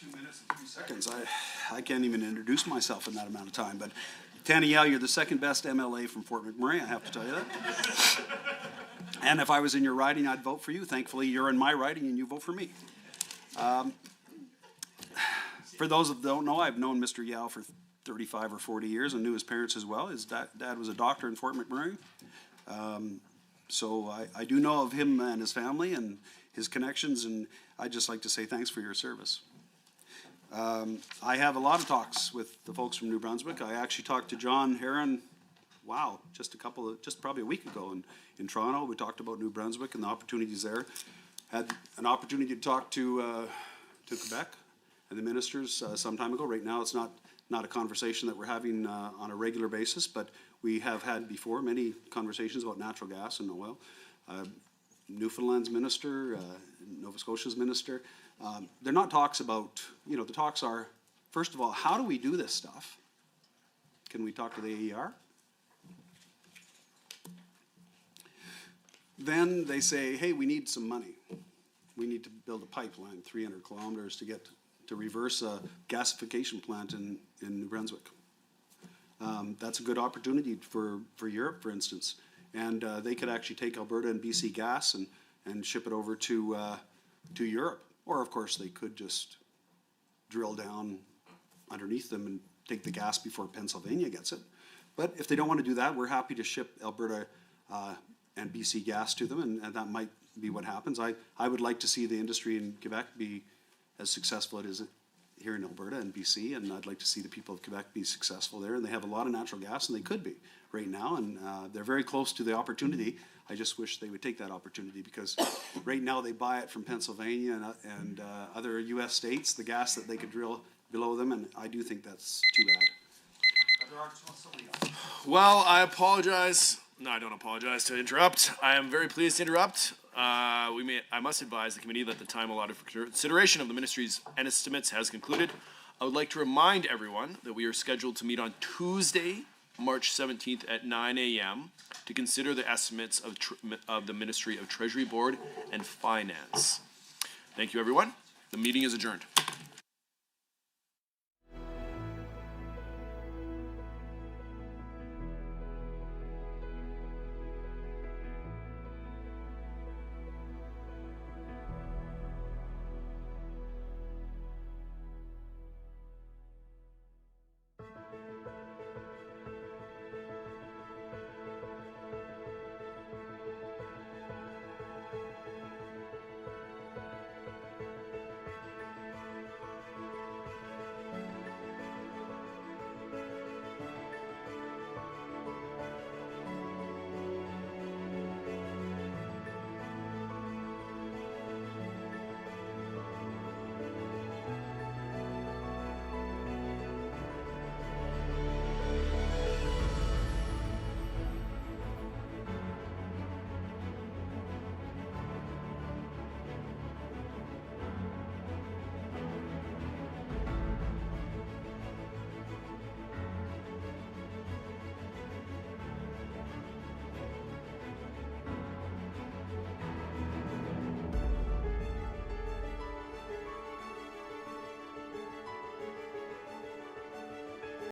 2 minutes and 3 seconds. I can't even introduce myself in that amount of time, but Tanny Yao, you're the second best MLA from Fort McMurray, I have to tell you that. And if I was in your riding, I'd vote for you. Thankfully, you're in my riding and you vote for me. For those that don't know, I've known Mr. Yao for 35 or 40 years and knew his parents as well. His dad was a doctor in Fort McMurray. So I do know of him and his family and his connections, and I'd just like to say thanks for your service. I have a lot of talks with the folks from New Brunswick. I actually talked to John Herron, just probably a week ago in Toronto. We talked about New Brunswick and the opportunities there. Had an opportunity to talk to Quebec and the ministers some time ago. Right now, it's not a conversation that we're having on a regular basis, but we have had before many conversations about natural gas and oil. Newfoundland's minister, Nova Scotia's minister. They're not talks about, the talks are, first of all, how do we do this stuff? Can we talk to the AER? Then they say, hey, we need some money. We need to build a pipeline 300 kilometers to reverse a gasification plant in New Brunswick. That's a good opportunity for Europe, for instance. And they could actually take Alberta and BC gas and ship it over to Europe. Or, of course, they could just drill down underneath them and take the gas before Pennsylvania gets it. But if they don't want to do that, we're happy to ship Alberta and BC gas to them, and that might be what happens. I would like to see the industry in Quebec be as successful as it is here in Alberta and BC, and I'd like to see the people of Quebec be successful there. And they have a lot of natural gas, and they could be right now, and they're very close to the opportunity. I just wish they would take that opportunity, because right now they buy it from Pennsylvania and other U.S. states, the gas that they could drill below them, and I do think that's too bad. Well, I apologize. No, I don't apologize to interrupt. I am very pleased to interrupt. I must advise the committee that the time allotted for consideration of the ministry's estimates has concluded. I would like to remind everyone that we are scheduled to meet on Tuesday, March 17th at 9 a.m. to consider the estimates of the Ministry of Treasury Board and Finance. Thank you, everyone. The meeting is adjourned.